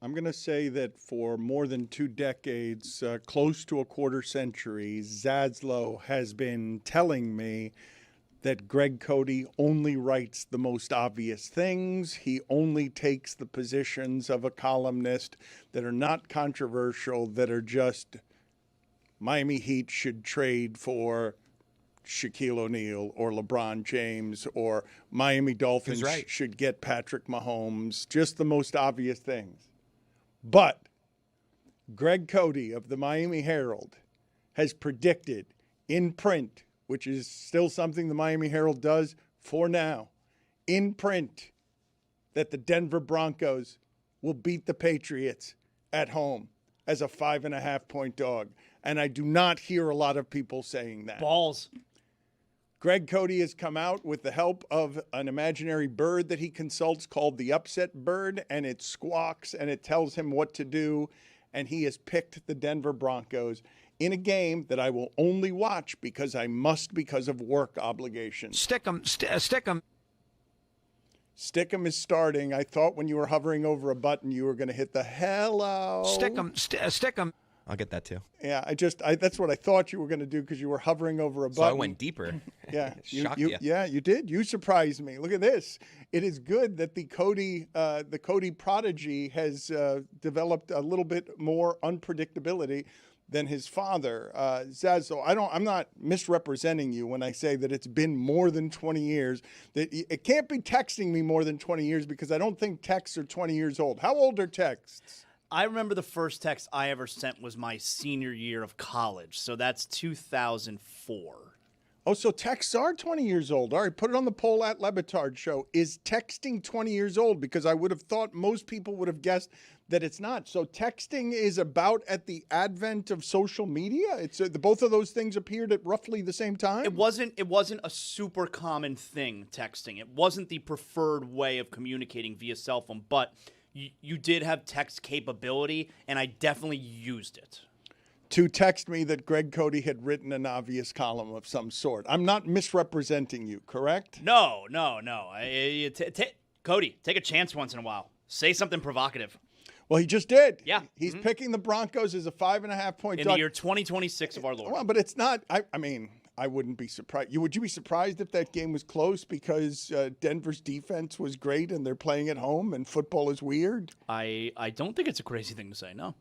I'm going to say that for more than 2 decades, close to a quarter century, Zaslow has been telling me that Greg Cody only writes the most obvious things. He only takes the positions of a columnist that are not controversial, that are just Miami Heat should trade for Shaquille O'Neal or LeBron James, or Miami Dolphins should get Patrick Mahomes, just the most obvious things. But Greg Cody of the Miami Herald has predicted in print, which is still something the Miami Herald does for now, in print, that the Denver Broncos will beat the Patriots at home as a 5.5-point dog. And I do not hear a lot of people saying that. Balls. Greg Cody has come out with the help of an imaginary bird that he consults called the upset bird, and it squawks and it tells him what to do. And he has picked the Denver Broncos in a game that I will only watch because I must, because of work obligations. Stick 'em. Stick 'em is starting. I thought when you were hovering over a button, you were going to hit the hello. Stick 'em. I'll get that too. Yeah, that's what I thought you were going to do because you were hovering over a button. So I went deeper. Yeah, Shocked you. Yeah, you did. You surprised me. Look at this. It is good that the Cody prodigy has developed a little bit more unpredictability than his father. Zazo, I'm not misrepresenting you when I say that it's been more than 20 years. That it can't be texting me more than 20 years because I don't think texts are 20 years old. How old are texts? I remember the first text I ever sent was my senior year of college, so that's 2004. Oh, so texts are 20 years old. All right, put it on the poll at Le Batard Show. Is texting 20 years old? Because I would have thought most people would have guessed that it's not. So texting is about at the advent of social media? It's both of those things appeared at roughly the same time? It wasn't a super common thing, texting. It wasn't the preferred way of communicating via cell phone, but you did have text capability, and I definitely used it. To text me that Greg Cody had written an obvious column of some sort. I'm not misrepresenting you, correct? No. Cody, take a chance once in a while. Say something provocative. Well, he just did. Yeah. He's picking the Broncos as a 5.5-point in dog. the year 2026 of our Lord. Well, but it's not. I mean, I wouldn't be surprised. Would you be surprised if that game was close because Denver's defense was great and they're playing at home and football is weird? I don't think it's a crazy thing to say, no.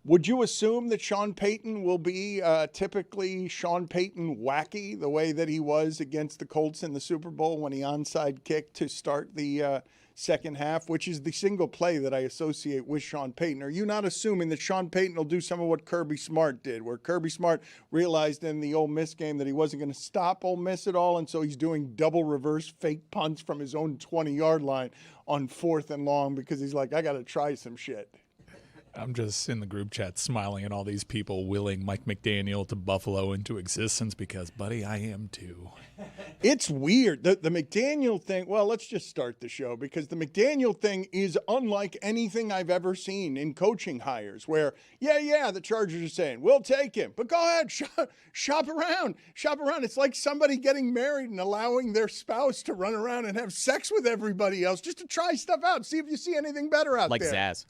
Would you assume that Sean Payton will be typically Sean Payton wacky the way that he was against the Colts in the Super Bowl when he onside kicked to start the second half, which is the single play that I associate with Sean Payton? Are you not assuming that Sean Payton will do some of what Kirby Smart did, where Kirby Smart realized in the Ole Miss game that he wasn't going to stop Ole Miss at all, and so he's doing double reverse fake punts from his own 20-yard line on 4th and long because he's like, I got to try some shit? I'm just in the group chat smiling at all these people willing Mike McDaniel to Buffalo into existence because, buddy, I am too. It's weird. The McDaniel thing, well, let's just start the show because the McDaniel thing is unlike anything I've ever seen in coaching hires where, the Chargers are saying, we'll take him. But go ahead, shop around. It's like somebody getting married and allowing their spouse to run around and have sex with everybody else just to try stuff out, see if you see anything better out there. Like Zaz.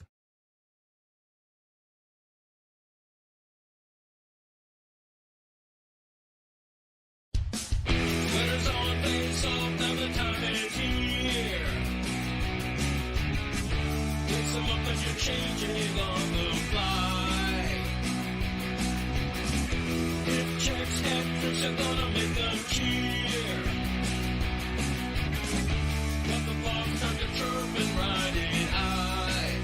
Changing on the fly. If checks and tricks are gonna make them cheer, but the bombs start to chirp and riding high.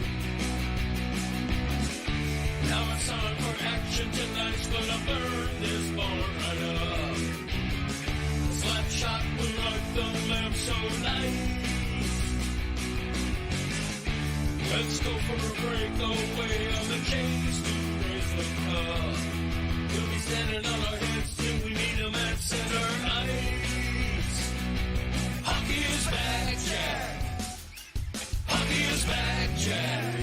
Now it's time for action. Tonight's gonna burn this barn right up. The slap shot will light the lamp so nice. Let's go for a breakaway on the chase to raise the cup. We'll be standing on our heads till we meet them at center ice. Hockey is back, Jack. Hockey is back, Jack.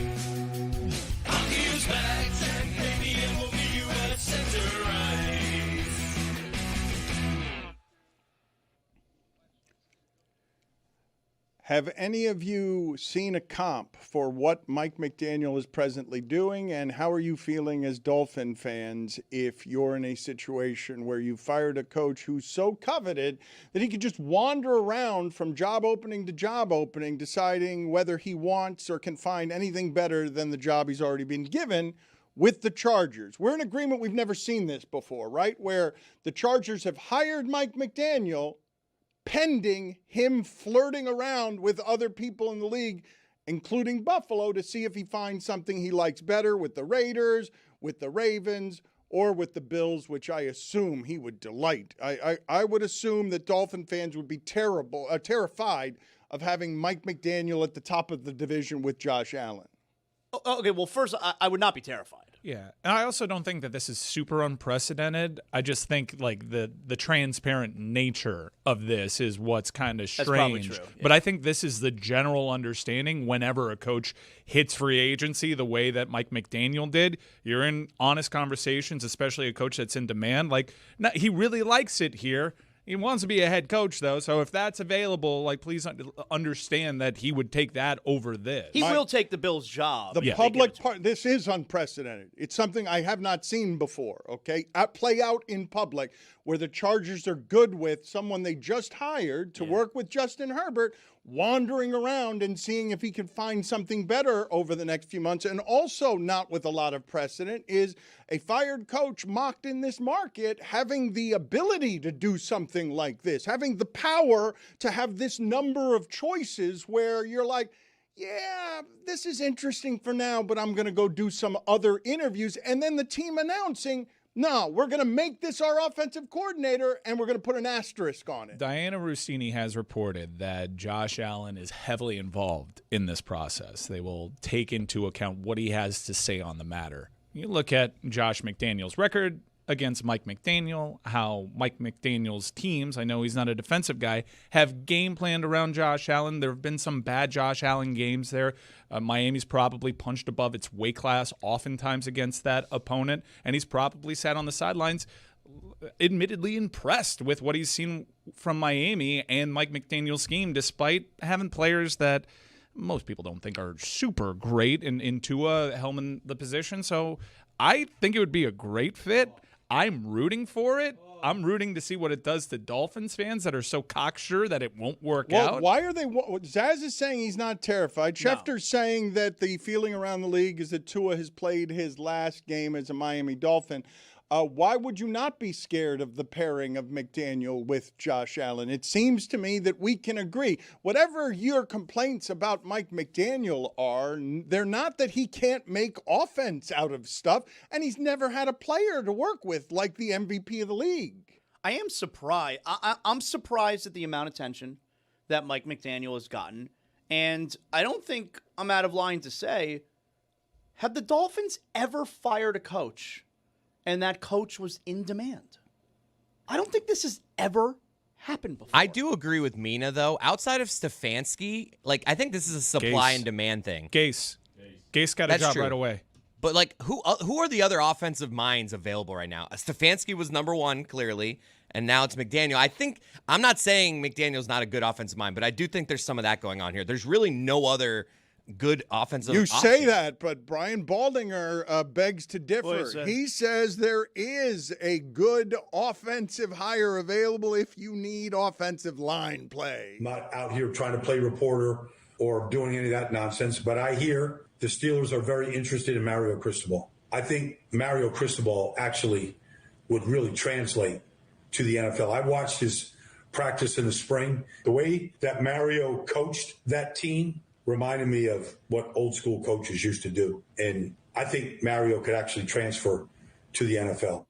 Hockey is back, Jack. Baby, and we'll meet you at center ice. Have any of you seen a comp for what Mike McDaniel is presently doing, and how are you feeling as Dolphin fans if you're in a situation where you fired a coach who's so coveted that he could just wander around from job opening to job opening, deciding whether he wants or can find anything better than the job he's already been given with the Chargers? We're in agreement we've never seen this before, right? Where the Chargers have hired Mike McDaniel pending him flirting around with other people in the league, including Buffalo, to see if he finds something he likes better with the Raiders, with the Ravens, or with the Bills, which I assume he would delight. I would assume that Dolphin fans would be terrified of having Mike McDaniel at the top of the division with Josh Allen. Okay, well, first, I would not be terrified. Yeah, and I also don't think that this is super unprecedented. I just think like the transparent nature of this is what's kind of strange. That's probably true. Yeah. But I think this is the general understanding whenever a coach hits free agency the way that Mike McDaniel did. You're in honest conversations, especially a coach that's in demand. Like, he really likes it here. He wants to be a head coach, though, so if that's available, like, please understand that he would take that over this. He will take the Bills' job. The public part, this is unprecedented. It's something I have not seen before, okay? Play out in public where the Chargers are good with someone they just hired to work with Justin Herbert, wandering around and seeing if he can find something better over the next few months. And also not with a lot of precedent is a fired coach mocked in this market having the ability to do something like this, having the power to have this number of choices where you're like, yeah, this is interesting for now, but I'm going to go do some other interviews. And then the team announcing, no, we're going to make this our offensive coordinator, and we're going to put an asterisk on it. Diana Rossini has reported that Josh Allen is heavily involved in this process. They will take into account what he has to say on the matter. You look at Josh McDaniel's record against Mike McDaniel, how Mike McDaniel's teams, I know he's not a defensive guy, have game planned around Josh Allen. There have been some bad Josh Allen games there. Miami's probably punched above its weight class oftentimes against that opponent, and he's probably sat on the sidelines admittedly impressed with what he's seen from Miami and Mike McDaniel's scheme, despite having players that most people don't think are super great in Tua helming the position. So I think it would be a great fit. I'm rooting for it. I'm rooting to see what it does to Dolphins fans that are so cocksure that it won't work out. Why are they? Zaz is saying he's not terrified. Schefter's saying that the feeling around the league is that Tua has played his last game as a Miami Dolphin. Why would you not be scared of the pairing of McDaniel with Josh Allen? It seems to me that we can agree. Whatever your complaints about Mike McDaniel are, they're not that he can't make offense out of stuff, and he's never had a player to work with like the MVP of the league. I am surprised. I'm surprised at the amount of attention that Mike McDaniel has gotten, and I don't think I'm out of line to say, have the Dolphins ever fired a coach and that coach was in demand? I don't think this has ever happened before. I do agree with Mina, though. Outside of Stefanski, like, I think this is a supply and demand thing. Gase got a job right away. But, like, who are the other offensive minds available right now? Stefanski was number one, clearly, and now it's McDaniel. I'm not saying McDaniel's not a good offensive mind, but I do think there's some of that going on here. There's really no other good offensive You option. say that, but Brian Baldinger begs to differ. He says there is a good offensive hire available if you need offensive line play. I'm not out here trying to play reporter or doing any of that nonsense, but I hear the Steelers are very interested in Mario Cristobal. I think Mario Cristobal actually would really translate to the NFL. I watched his practice in the spring. The way that Mario coached that team reminded me of what old school coaches used to do. And I think Mario could actually transfer to the NFL.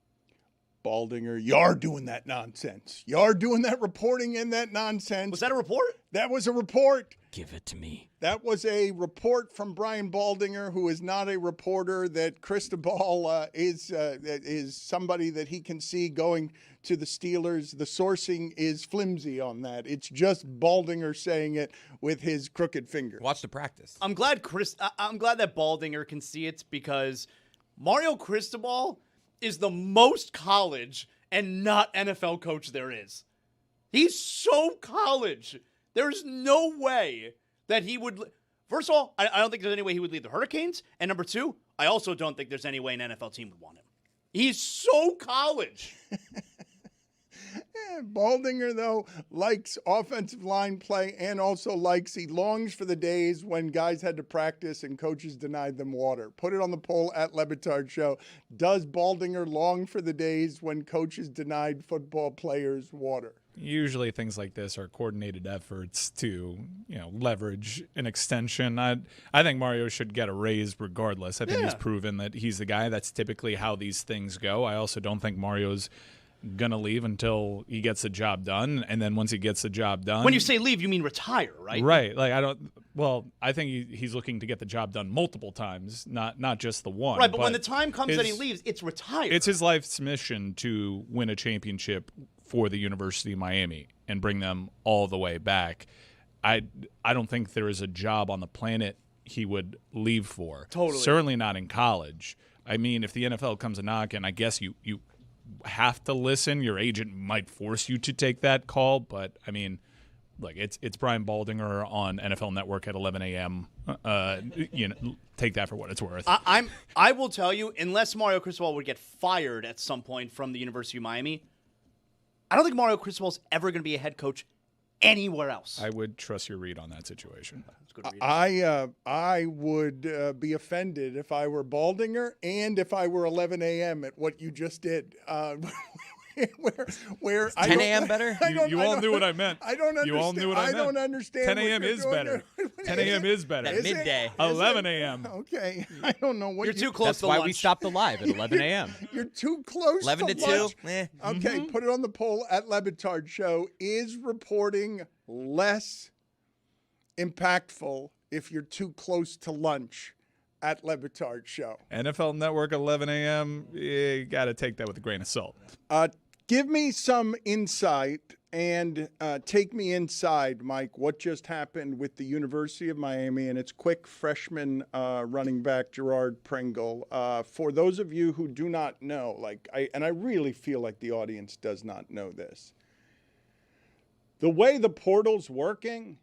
Baldinger, you're doing that nonsense. You're doing that reporting and that nonsense. Was that a report? That was a report. Give it to me. That was a report from Brian Baldinger, who is not a reporter, that Cristobal is somebody that he can see going to the Steelers. The sourcing is flimsy on that. It's just Baldinger saying it with his crooked finger. Watch the practice. I'm glad that Baldinger can see it, because Mario Cristobal is the most college and not NFL coach there is. He's so college There's no way that he would. First of all, I don't think there's any way he would leave the Hurricanes. And number two, I also don't think there's any way an NFL team would want him. He's so college. Baldinger, though, likes offensive line play and also he longs for the days when guys had to practice and coaches denied them water. Put it on the poll at Le Batard Show. Does Baldinger long for the days when coaches denied football players water? Usually things like this are coordinated efforts to, leverage an extension. I think Mario should get a raise regardless. I think he's proven that he's the guy. That's typically how these things go. I also don't think Mario's gonna leave until he gets the job done, and then once he gets the job done. When you say leave, you mean retire, right? Right. I think he's looking to get the job done multiple times, not just the one. Right, but when the time comes that he leaves, it's retire. It's his life's mission to win a championship for the University of Miami and bring them all the way back. I don't think there is a job on the planet he would leave for. Totally. Certainly not in college. I mean, if the NFL comes a knocking, I guess you have to listen. Your agent might force you to take that call, but I mean, look, it's Brian Baldinger on NFL Network at 11 a.m. Take that for what it's worth. I will tell you, unless Mario Cristobal would get fired at some point from the University of Miami, I don't think Mario Cristobal's ever going to be a head coach anywhere else. I would trust your read on that situation. I would be offended if I were Baldinger and if I were 11 a.m. at what you just did. Where Is 10 a.m. better? You all knew what I meant. I don't understand. You all knew what I meant. I don't understand. 10 a.m. is better. 10 a.m. is better. At midday. 11 a.m. Okay. I don't know what You're too close That's to why lunch. we stopped the live at 11 a.m. You're too close 11 to 2? lunch. Eh. Okay, put it on the poll at Le Batard Show. Is reporting less impactful if you're too close to lunch at Le Batard Show? NFL Network, 11 a.m. You got to take that with a grain of salt. Give me some insight and take me inside, Mike, what just happened with the University of Miami and its quick freshman running back, Gerard Pringle. For those of you who do not know, I really feel like the audience does not know this. The way the portal's working,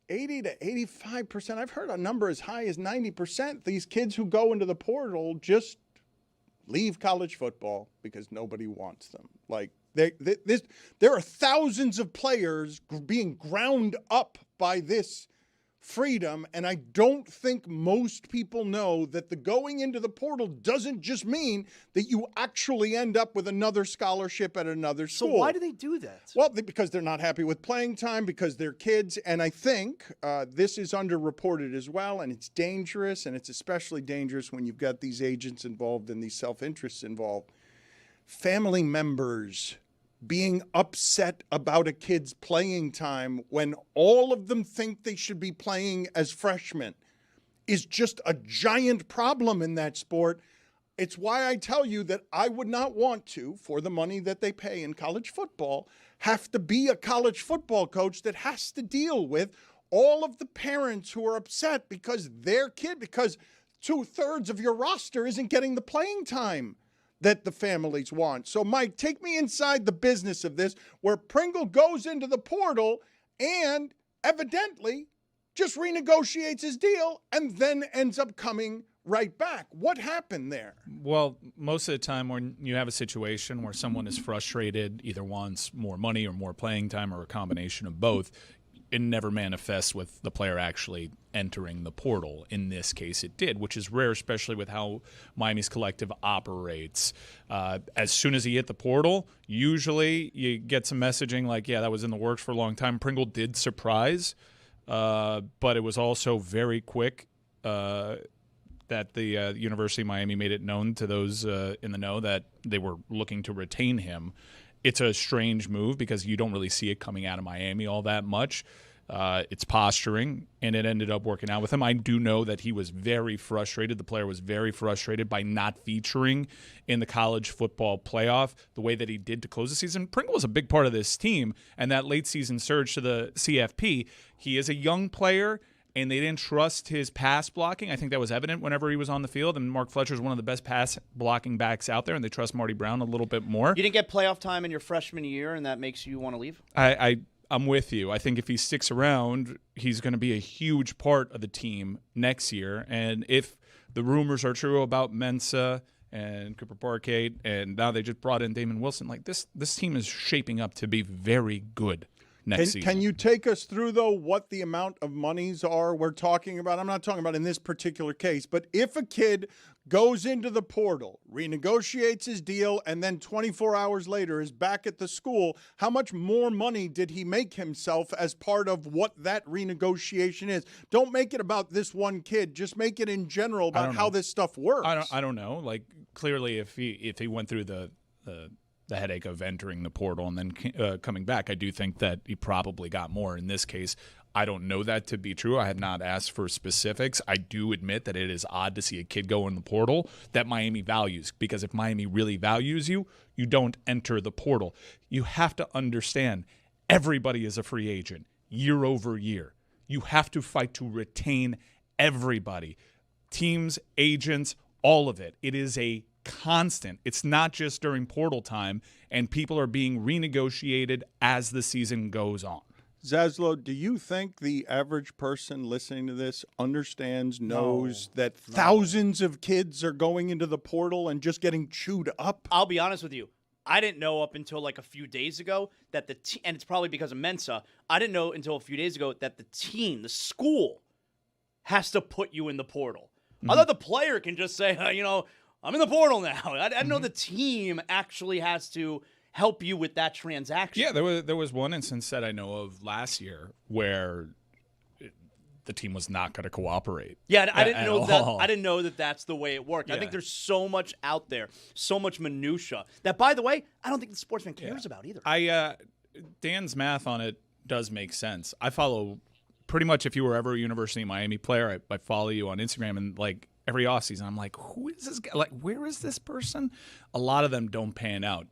80 to 85%, I've heard a number as high as 90%, these kids who go into the portal just leave college football because nobody wants them. There are thousands of players being ground up by this freedom, and I don't think most people know that the going into the portal doesn't just mean that you actually end up with another scholarship at another school. So why do they do that? Well, because they're not happy with playing time, because they're kids, and I think this is underreported as well, and it's dangerous, and it's especially dangerous when you've got these agents involved and these self-interests involved. Family members being upset about a kid's playing time when all of them think they should be playing as freshmen is just a giant problem in that sport. It's why I tell you that I would not want to, for the money that they pay in college football, have to be a college football coach that has to deal with all of the parents who are upset because their kid, because 2/3 of your roster isn't getting the playing time that the families want. So, Mike, take me inside the business of this, where Pringle goes into the portal and evidently just renegotiates his deal and then ends up coming right back. What happened there? Well, most of the time when you have a situation where someone is frustrated, either wants more money or more playing time or a combination of both, it never manifests with the player actually entering the portal. In this case, it did, which is rare, especially with how Miami's collective operates. As soon as he hit the portal, usually you get some messaging like, yeah, that was in the works for a long time. Pringle did surprise, but it was also very quick that the University of Miami made it known to those in the know that they were looking to retain him. It's a strange move because you don't really see it coming out of Miami all that much. It's posturing, and it ended up working out with him. I do know that he was very frustrated. The player was very frustrated by not featuring in the college football playoff the way that he did to close the season. Pringle was a big part of this team, and that late season surge to the CFP. He is a young player, and they didn't trust his pass blocking. I think that was evident whenever he was on the field, and Mark Fletcher is one of the best pass blocking backs out there, and they trust Marty Brown a little bit more. You didn't get playoff time in your freshman year, and that makes you want to leave? I'm with you. I think if he sticks around, he's going to be a huge part of the team next year. And if the rumors are true about Mensah and Cooper Parkade, and now they just brought in Damon Wilson, like this team is shaping up to be very good next season. Can you take us through, though, what the amount of monies are we're talking about? I'm not talking about in this particular case, but if a kid goes into the portal, renegotiates his deal, and then 24 hours later is back at the school, how much more money did he make himself as part of what that renegotiation is? Don't make it about this one kid. Just make it in general about how this stuff works. I don't know. Like, clearly, if he went through the headache of entering the portal and then coming back, I do think that he probably got more. In this case, I don't know that to be true. I have not asked for specifics. I do admit that it is odd to see a kid go in the portal that Miami values, because if Miami really values you, you don't enter the portal. You have to understand, everybody is a free agent year over year. You have to fight to retain everybody. Teams, agents, all of it. It is a constant. It's not just during portal time, and people are being renegotiated as the season goes on. Zaslow, do you think the average person listening to this understands, knows that thousands of kids are going into the portal and just getting chewed up? I'll be honest with you. I didn't know up until like a few days ago that and it's probably because of Mensah, I didn't know until a few days ago that the team, the school, has to put you in the portal. I thought the player can just say, I'm in the portal now. I didn't know the team actually has to help you with that transaction. Yeah, there was one instance that I know of last year where the team was not going to cooperate. Yeah, I didn't know that. I didn't know that that's the way it worked. Yeah. I think there's so much out there, so much minutia that, by the way, I don't think the sportsman cares about either. Dan's math on it does make sense. I follow pretty much, if you were ever a University of Miami player, I follow you on Instagram, and like every offseason, I'm like, who is this guy? Like, where is this person? A lot of them don't pan out.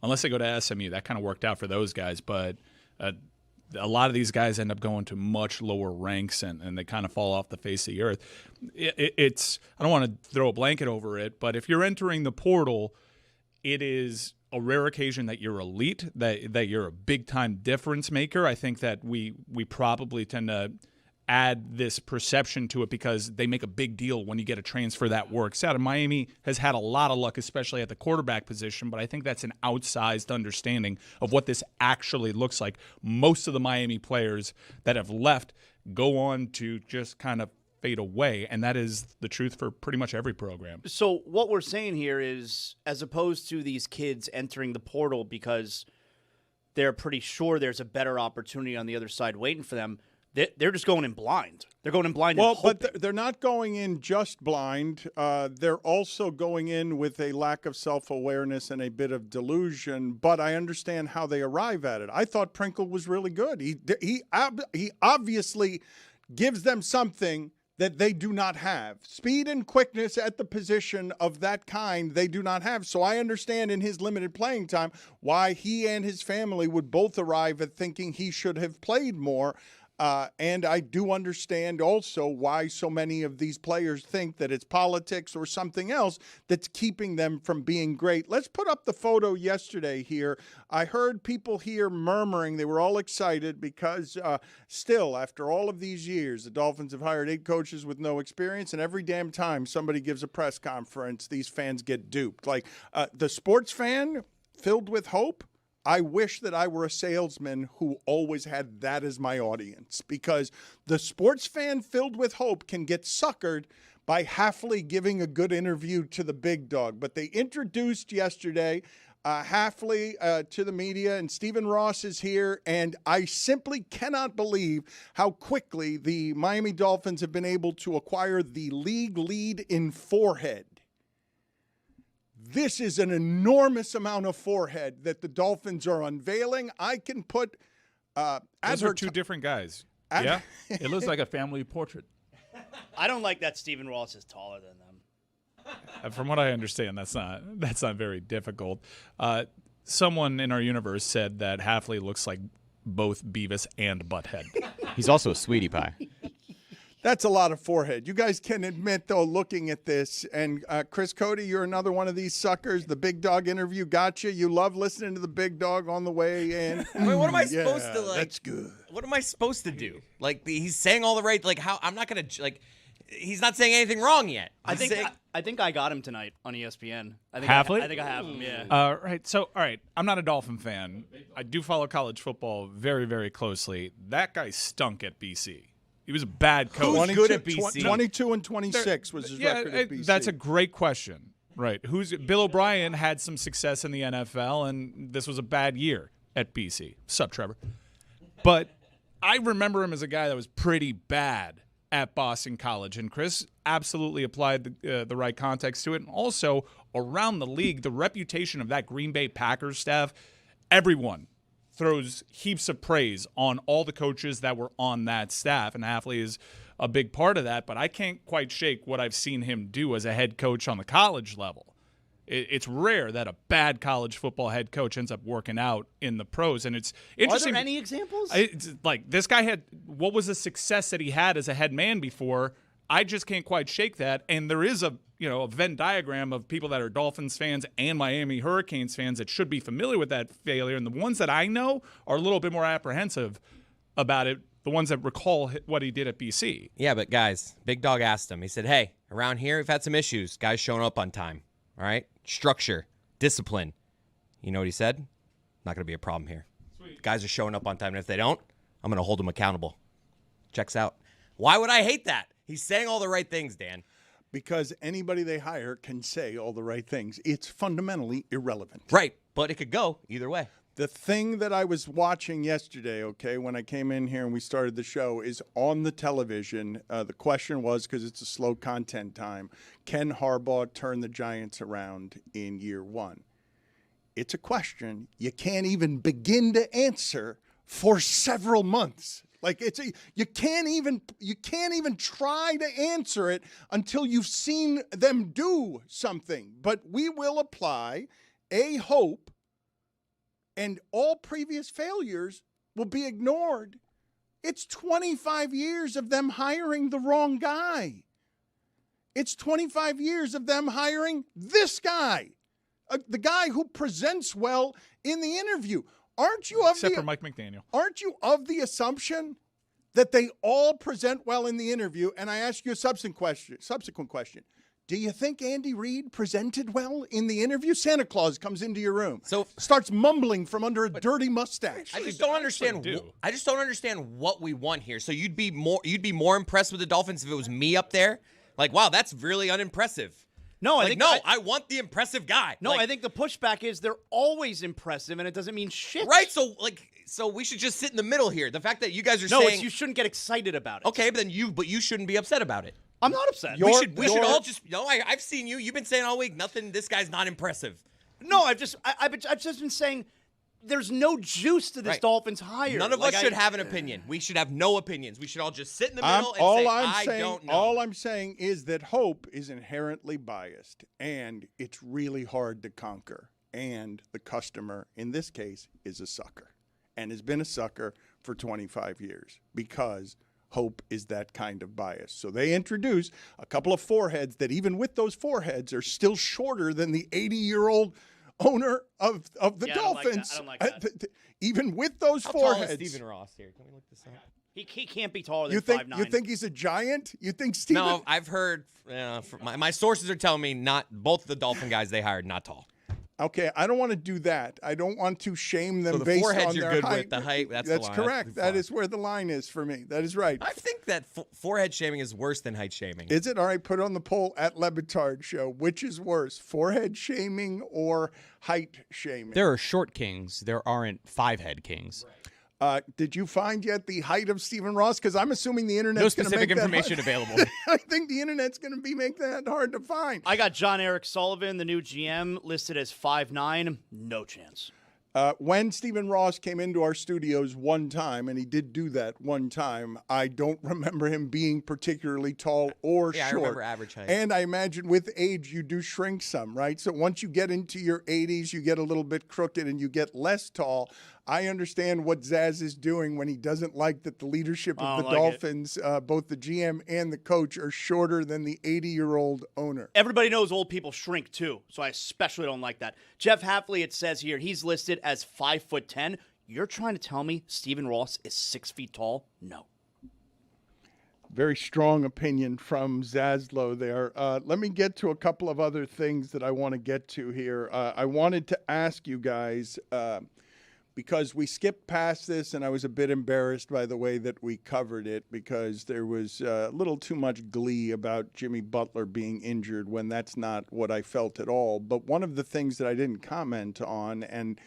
Unless they go to SMU, that kind of worked out for those guys. But a lot of these guys end up going to much lower ranks, and they kind of fall off the face of the earth. It's I don't want to throw a blanket over it, but if you're entering the portal, it is a rare occasion that you're elite, that you're a big-time difference maker. I think that we probably tend to add this perception to it because they make a big deal when you get a transfer that works out. And Miami has had a lot of luck, especially at the quarterback position, but I think that's an outsized understanding of what this actually looks like. Most of the Miami players that have left go on to just kind of fade away, and that is the truth for pretty much every program. So what we're saying here is, as opposed to these kids entering the portal because they're pretty sure there's a better opportunity on the other side waiting for them, they're just going in blind. They're going in blind. Well, but they're not going in just blind. They're also going in with a lack of self-awareness and a bit of delusion. But I understand how they arrive at it. I thought Pringle was really good. He obviously gives them something that they do not have. Speed and quickness at the position of that kind they do not have. So I understand in his limited playing time why he and his family would both arrive at thinking he should have played more. And I do understand also why so many of these players think that it's politics or something else that's keeping them from being great. Let's put up the photo yesterday here. I heard people here murmuring. They were all excited because still, after all of these years, the Dolphins have hired 8 coaches with no experience, and every damn time somebody gives a press conference, these fans get duped. Like the sports fan filled with hope, I wish that I were a salesman who always had that as my audience, because the sports fan filled with hope can get suckered by Hafley giving a good interview to the big dog. But they introduced yesterday Hafley to the media, and Stephen Ross is here, and I simply cannot believe how quickly the Miami Dolphins have been able to acquire the league lead in forehead. This is an enormous amount of forehead that the Dolphins are unveiling. I can put those are 2 different guys. Yeah, it looks like a family portrait. I don't like that Stephen Ross is taller than them. From what I understand, that's not very difficult. Someone in our universe said that Hafley looks like both Beavis and Butthead. He's also a sweetie pie. That's a lot of forehead. You guys can admit, though, looking at this, and Chris Cody, you're another one of these suckers. The Big Dog interview got you. You love listening to the Big Dog on the way in. Wait, what am I supposed to, like? That's good. What am I supposed to do? Like, he's saying all the right, like, how, I'm not going to, like, he's not saying anything wrong yet. I think I got him tonight on ESPN. I think Halfley? I think I have him. Yeah. Right. So, all right. I'm not a Dolphin fan. I do follow college football very, very closely. That guy stunk at BC. He was a bad coach. Who's good at BC? 22 and 26 was his record at BC. That's a great question. Right. Bill O'Brien had some success in the NFL, and this was a bad year at BC. Sup, Trevor? But I remember him as a guy that was pretty bad at Boston College, and Chris absolutely applied the right context to it. And also, around the league, the reputation of that Green Bay Packers staff, everyone throws heaps of praise on all the coaches that were on that staff, and Halfley is a big part of that, but I can't quite shake what I've seen him do as a head coach on the college level. It's rare that a bad college football head coach ends up working out in the pros, and it's interesting. Are there any examples? It's like this guy had what was the success that he had as a head man before. I just can't quite shake that, and there is a Venn diagram of people that are Dolphins fans and Miami Hurricanes fans that should be familiar with that failure, and the ones that I know are a little bit more apprehensive about it. The ones that recall what he did at BC. Yeah, but guys, Big Dog asked him. He said, hey, around here we've had some issues. Guys showing up on time. All right? Structure, discipline. You know what he said? Not going to be a problem here. Sweet. Guys are showing up on time, and if they don't, I'm going to hold them accountable. Checks out. Why would I hate that? He's saying all the right things, Dan. Because anybody they hire can say all the right things. It's fundamentally irrelevant. Right, but it could go either way. The thing that I was watching yesterday, when I came in here and we started the show, is on the television. The question was, because it's a slow content time, can Harbaugh turn the Giants around in year one? It's a question you can't even begin to answer for several months. Like you can't even try to answer it until you've seen them do something. But we will apply a hope, and all previous failures will be ignored. It's 25 years of them hiring the wrong guy. It's 25 years of them hiring this guy, the guy who presents well in the interview. Except for Mike McDaniel. Aren't you of the assumption that they all present well in the interview? And I ask you a subsequent question. Do you think Andy Reid presented well in the interview? Santa Claus comes into your room, starts mumbling from under a dirty mustache. I just don't understand. I just don't understand what we want here. So you'd be more impressed with the Dolphins if it was me up there? Like, wow, that's really unimpressive. No, I want the impressive guy. No, I think the pushback is they're always impressive, and it doesn't mean shit. Right, so we should just sit in the middle here. The fact that you guys are saying you shouldn't get excited about it. Okay, but you shouldn't be upset about it. I'm not upset. We should all just I've seen you. You've been saying all week nothing. This guy's not impressive. No, I've just been saying there's no juice to this Dolphins hire. None of us should have an opinion. We should have no opinions. We should all just sit in the middle and say, I don't know. All I'm saying is that hope is inherently biased, and it's really hard to conquer. And the customer, in this case, is a sucker and has been a sucker for 25 years because hope is that kind of bias. So they introduce a couple of foreheads that even with those foreheads are still shorter than the 80-year-old owner of the Dolphins. I don't like that. Even with those foreheads. How tall is Stephen Ross here? Can we look this up? He can't be taller than 5'9". You think he's a giant? You think Stephen? No, I've heard. My sources are telling me not both the Dolphin guys they hired not tall. Okay, I don't want to do that. I don't want to shame them so the based foreheads on their you're good height. with. The height, that's correct. the line. That is where the line is for me. That is right. I think that forehead shaming is worse than height shaming. Is it? All right, put it on the poll at Le Batard Show. Which is worse, forehead shaming or height shaming? There are short kings. There aren't five-head kings. Did you find yet the height of Stephen Ross? Because I'm assuming the internet's going to make No specific information available. I think the internet's going to make that hard to find. I got John Eric Sullivan, the new GM, listed as 5'9". No chance. When Stephen Ross came into our studios one time, and he did do that one time, I don't remember him being particularly tall or short. I remember average height. And I imagine with age, you do shrink some, right? So once you get into your 80s, you get a little bit crooked and you get less tall. I understand what Zaz is doing when he doesn't like that the leadership of the like it. Dolphins, both the GM and the coach, are shorter than the 80-year-old owner. Everybody knows old people shrink too, so I especially don't like that. Jeff Hafley, it says here, he's listed as 5'10". You're trying to tell me Stephen Ross is 6 feet tall? No. Very strong opinion from Zaslow there. Let me get to a couple of other things that I want to get to here. I wanted to ask you guys, because we skipped past this, and I was a bit embarrassed by the way that we covered it, because there was a little too much glee about Jimmy Butler being injured when that's not what I felt at all. But one of the things that I didn't comment on, and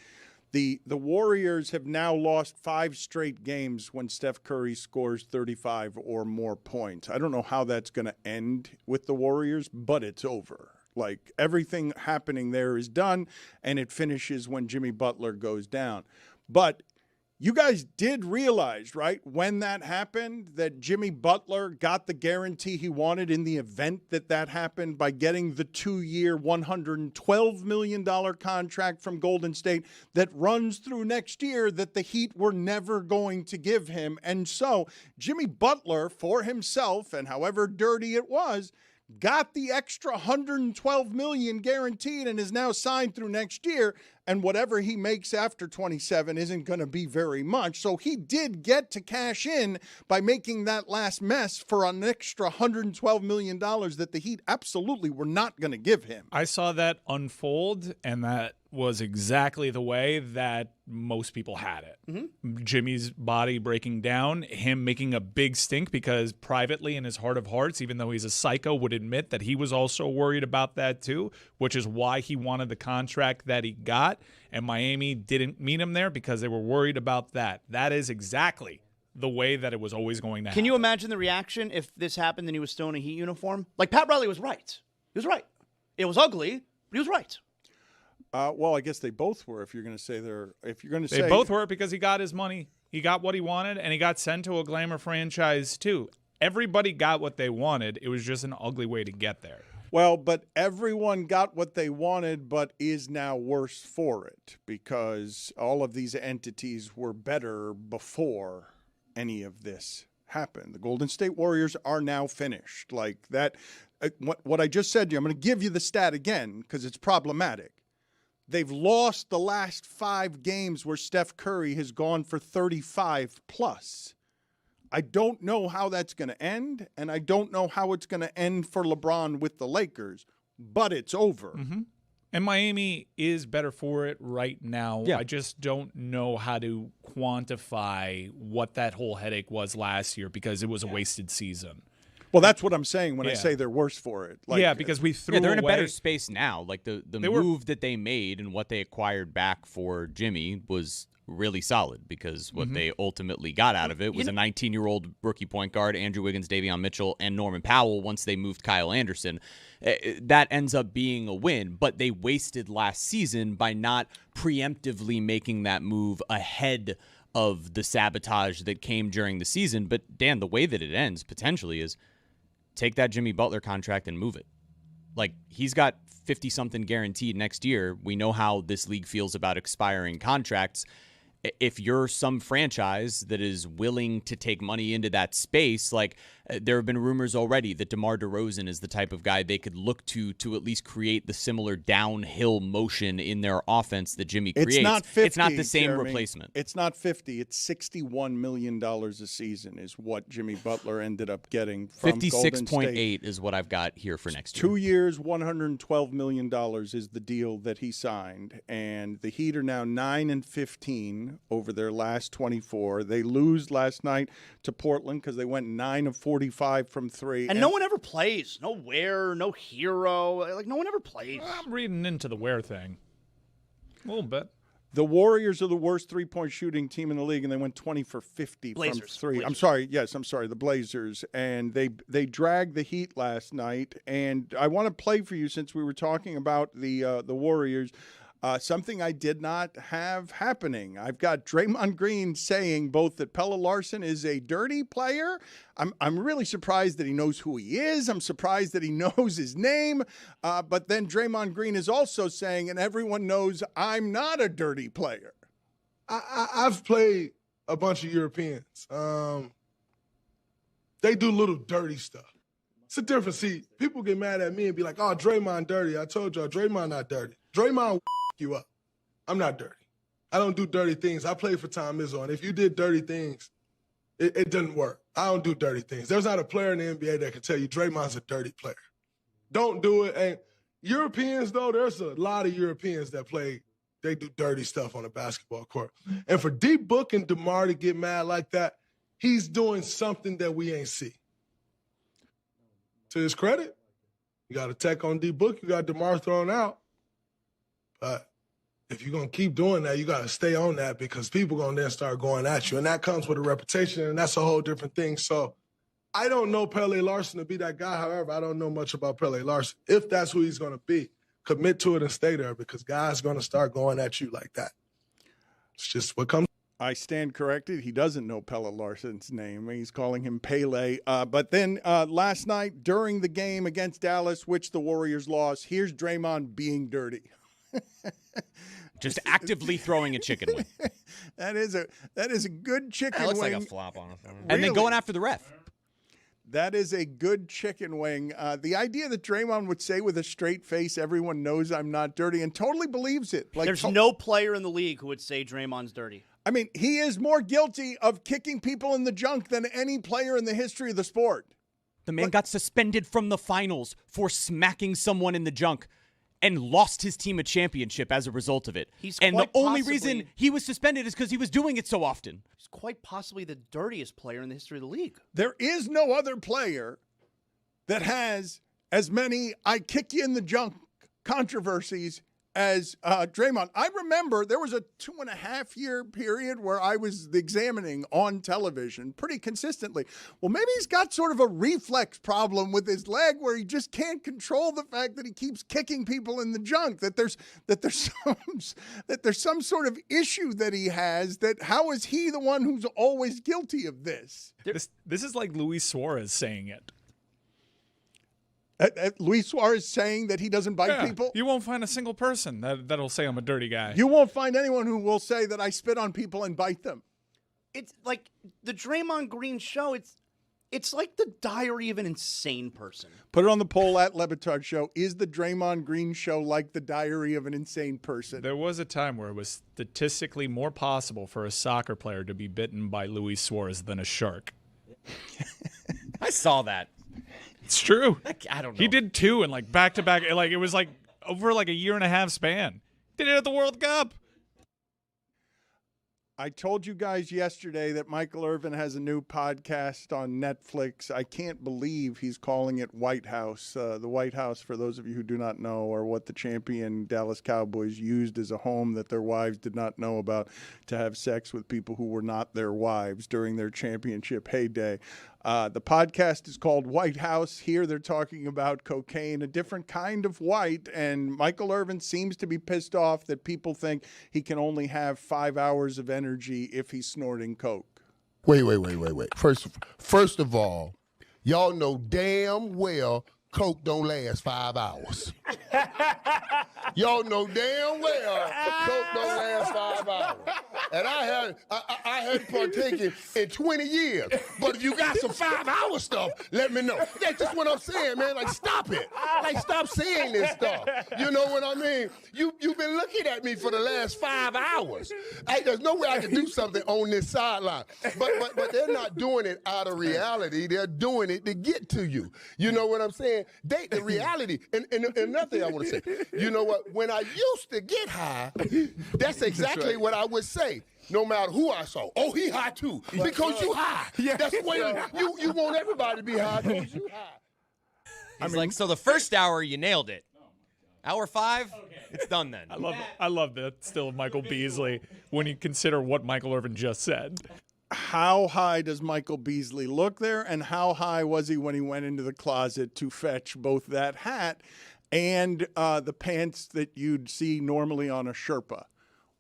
the Warriors have now lost 5 straight games when Steph Curry scores 35 or more points. I don't know how that's going to end with the Warriors, but it's over. Like, everything happening there is done, and it finishes when Jimmy Butler goes down. But you guys did realize, right, when that happened, that Jimmy Butler got the guarantee he wanted in the event that that happened by getting the 2-year, $112 million contract from Golden State that runs through next year that the Heat were never going to give him. And so Jimmy Butler, for himself, and however dirty it was, got the extra $112 million guaranteed and is now signed through next year. And whatever he makes after 27 isn't going to be very much. So he did get to cash in by making that last mess for an extra $112 million that the Heat absolutely were not going to give him. I saw that unfold, and that was exactly the way that most people had it. Mm-hmm. Jimmy's body breaking down, him making a big stink because privately in his heart of hearts, even though he's a psycho, would admit that he was also worried about that too, which is why he wanted the contract that he got. And Miami didn't meet him there because they were worried about that. That is exactly the way that it was always going to happen. Can you imagine the reaction if this happened and he was still in a Heat uniform? Like, Pat Riley was right. He was right. It was ugly, but he was right. Well, I guess they both were. If you're going to say they both were, because he got his money, he got what he wanted, and he got sent to a glamour franchise too. Everybody got what they wanted. It was just an ugly way to get there. Well, but everyone got what they wanted, but is now worse for it because all of these entities were better before any of this happened. The Golden State Warriors are now finished. Like that, what I just said to you, I'm going to give you the stat again because it's problematic. They've lost the last 5 games where Steph Curry has gone for 35 plus. I don't know how that's going to end, and I don't know how it's going to end for LeBron with the Lakers, but it's over. Mm-hmm. And Miami is better for it right now. Yeah. I just don't know how to quantify what that whole headache was last year because it was a wasted season. Well, that's what I'm saying when I say they're worse for it. Like, because we threw they're in away. a better space now. Like the move that they made and what they acquired back for Jimmy was really solid because what they ultimately got out of it was a 19-year-old rookie point guard, Andrew Wiggins, Davion Mitchell, and Norman Powell once they moved Kyle Anderson. That ends up being a win, but they wasted last season by not preemptively making that move ahead of the sabotage that came during the season. But, Dan, the way that it ends potentially is take that Jimmy Butler contract and move it. Like, he's got 50-something guaranteed next year. We know how this league feels about expiring contracts. If you're some franchise that is willing to take money into that space, like there have been rumors already that DeMar DeRozan is the type of guy they could look to at least create the similar downhill motion in their offense that Jimmy creates. It's not 50, it's not the same Jeremy. replacement. It's not 50. It's $61 million a season is what Jimmy Butler ended up getting from 56.8 is what I've got here for next year. 2 years, $112 million is the deal that he signed. And the Heat are now 9-15 over their last 24. They lose last night to Portland because they went 9 of 45 from 3. And no one ever plays. No Ware, no Hero. Like, no one ever plays. I'm reading into the Ware thing a little bit. The Warriors are the worst three-point shooting team in the league, and they went 20 for 50 from 3. Blazers. I'm sorry, the Blazers. And they dragged the Heat last night. And I want to play for you, since we were talking about the Warriors, something I did not have happening. I've got Draymond Green saying both that Pelle Larsson is a dirty player. I'm really surprised that he knows who he is. I'm surprised that he knows his name. But then Draymond Green is also saying, and everyone knows I'm not a dirty player. I've played a bunch of Europeans. They do little dirty stuff. It's a difference. See, people get mad at me and be like, oh, Draymond dirty. I told y'all, Draymond not dirty. Draymond will you up. I'm not dirty. I don't do dirty things. I played for Tom Izzo, and if you did dirty things, it doesn't work. I don't do dirty things. There's not a player in the NBA that can tell you Draymond's a dirty player. Don't do it. And Europeans, though, there's a lot of Europeans that they do dirty stuff on a basketball court. And for D-Book and DeMar to get mad like that, he's doing something that we ain't see. To his credit, you got a tech on D-Book, you got DeMar thrown out. But if you're going to keep doing that, you got to stay on that because people going to then start going at you. And that comes with a reputation, and that's a whole different thing. So I don't know Pele Larson to be that guy. However, I don't know much about Pele Larson. If that's who he's going to be, commit to it and stay there because guys going to start going at you like that. It's just what comes. I stand corrected. He doesn't know Pele Larson's name. He's calling him Pele. But then last night during the game against Dallas, which the Warriors lost, here's Draymond being dirty. Just actively throwing a chicken wing. That is a good chicken That looks wing. like a flop on it. And then going after the ref. That is a good chicken wing. The idea that Draymond would say with a straight face, everyone knows I'm not dirty, and totally believes it. Like There's no player in the league who would say Draymond's dirty. I mean, he is more guilty of kicking people in the junk than any player in the history of the sport. The man got suspended from the finals for smacking someone in the junk and lost his team a championship as a result of it. And the only reason he was suspended is because he was doing it so often. He's quite possibly the dirtiest player in the history of the league. There is no other player that has as many I kick you in the junk controversies as Draymond. I remember there was a 2.5-year period where I was examining on television pretty consistently. Well, maybe he's got sort of a reflex problem with his leg where he just can't control the fact that he keeps kicking people in the junk, that there's some sort of issue that he has, that how is he the one who's always guilty of this? This is like Luis Suarez saying it. Luis Suarez saying that he doesn't bite people? You won't find a single person that'll say I'm a dirty guy. You won't find anyone who will say that I spit on people and bite them. It's like the Draymond Green show. It's like the diary of an insane person. Put it on the poll at Le Batard Show. Is the Draymond Green show like the diary of an insane person? There was a time where it was statistically more possible for a soccer player to be bitten by Luis Suarez than a shark. I saw that. It's true. I don't know. He did 2 in like back-to-back. Like it was like over like a 1.5-year span. Did it at the World Cup. I told you guys yesterday that Michael Irvin has a new podcast on Netflix. I can't believe he's calling it White House. The White House, for those of you who do not know, are what the champion Dallas Cowboys used as a home that their wives did not know about to have sex with people who were not their wives during their championship heyday. The podcast is called White House. Here they're talking about cocaine, a different kind of white, and Michael Irvin seems to be pissed off that people think he can only have 5 hours of energy if he's snorting coke. Wait. First of all, y'all know damn well coke don't last 5 hours. Y'all know damn well coke don't last 5 hours. And I hadn't partaken in 20 years. But if you got some 5-hour stuff, let me know. That's just what I'm saying, man. Like, stop it. Like, stop saying this stuff. You know what I mean? You've been looking at me for the last 5 hours. There's no way I can do something on this sideline. But they're not doing it out of reality. They're doing it to get to you. You know what I'm saying? The reality. And another thing I want to say, you know what? When I used to get high, that's exactly what I would say. No matter who I saw. Oh, he high too. Because you high. Yeah. That's the way you want everybody to be high because you high. He's like, so the first hour, you nailed it. Hour 5, it's done then. I love that still Michael Beasley when you consider what Michael Irvin just said. How high does Michael Beasley look there, and how high was he when he went into the closet to fetch both that hat and the pants that you'd see normally on a Sherpa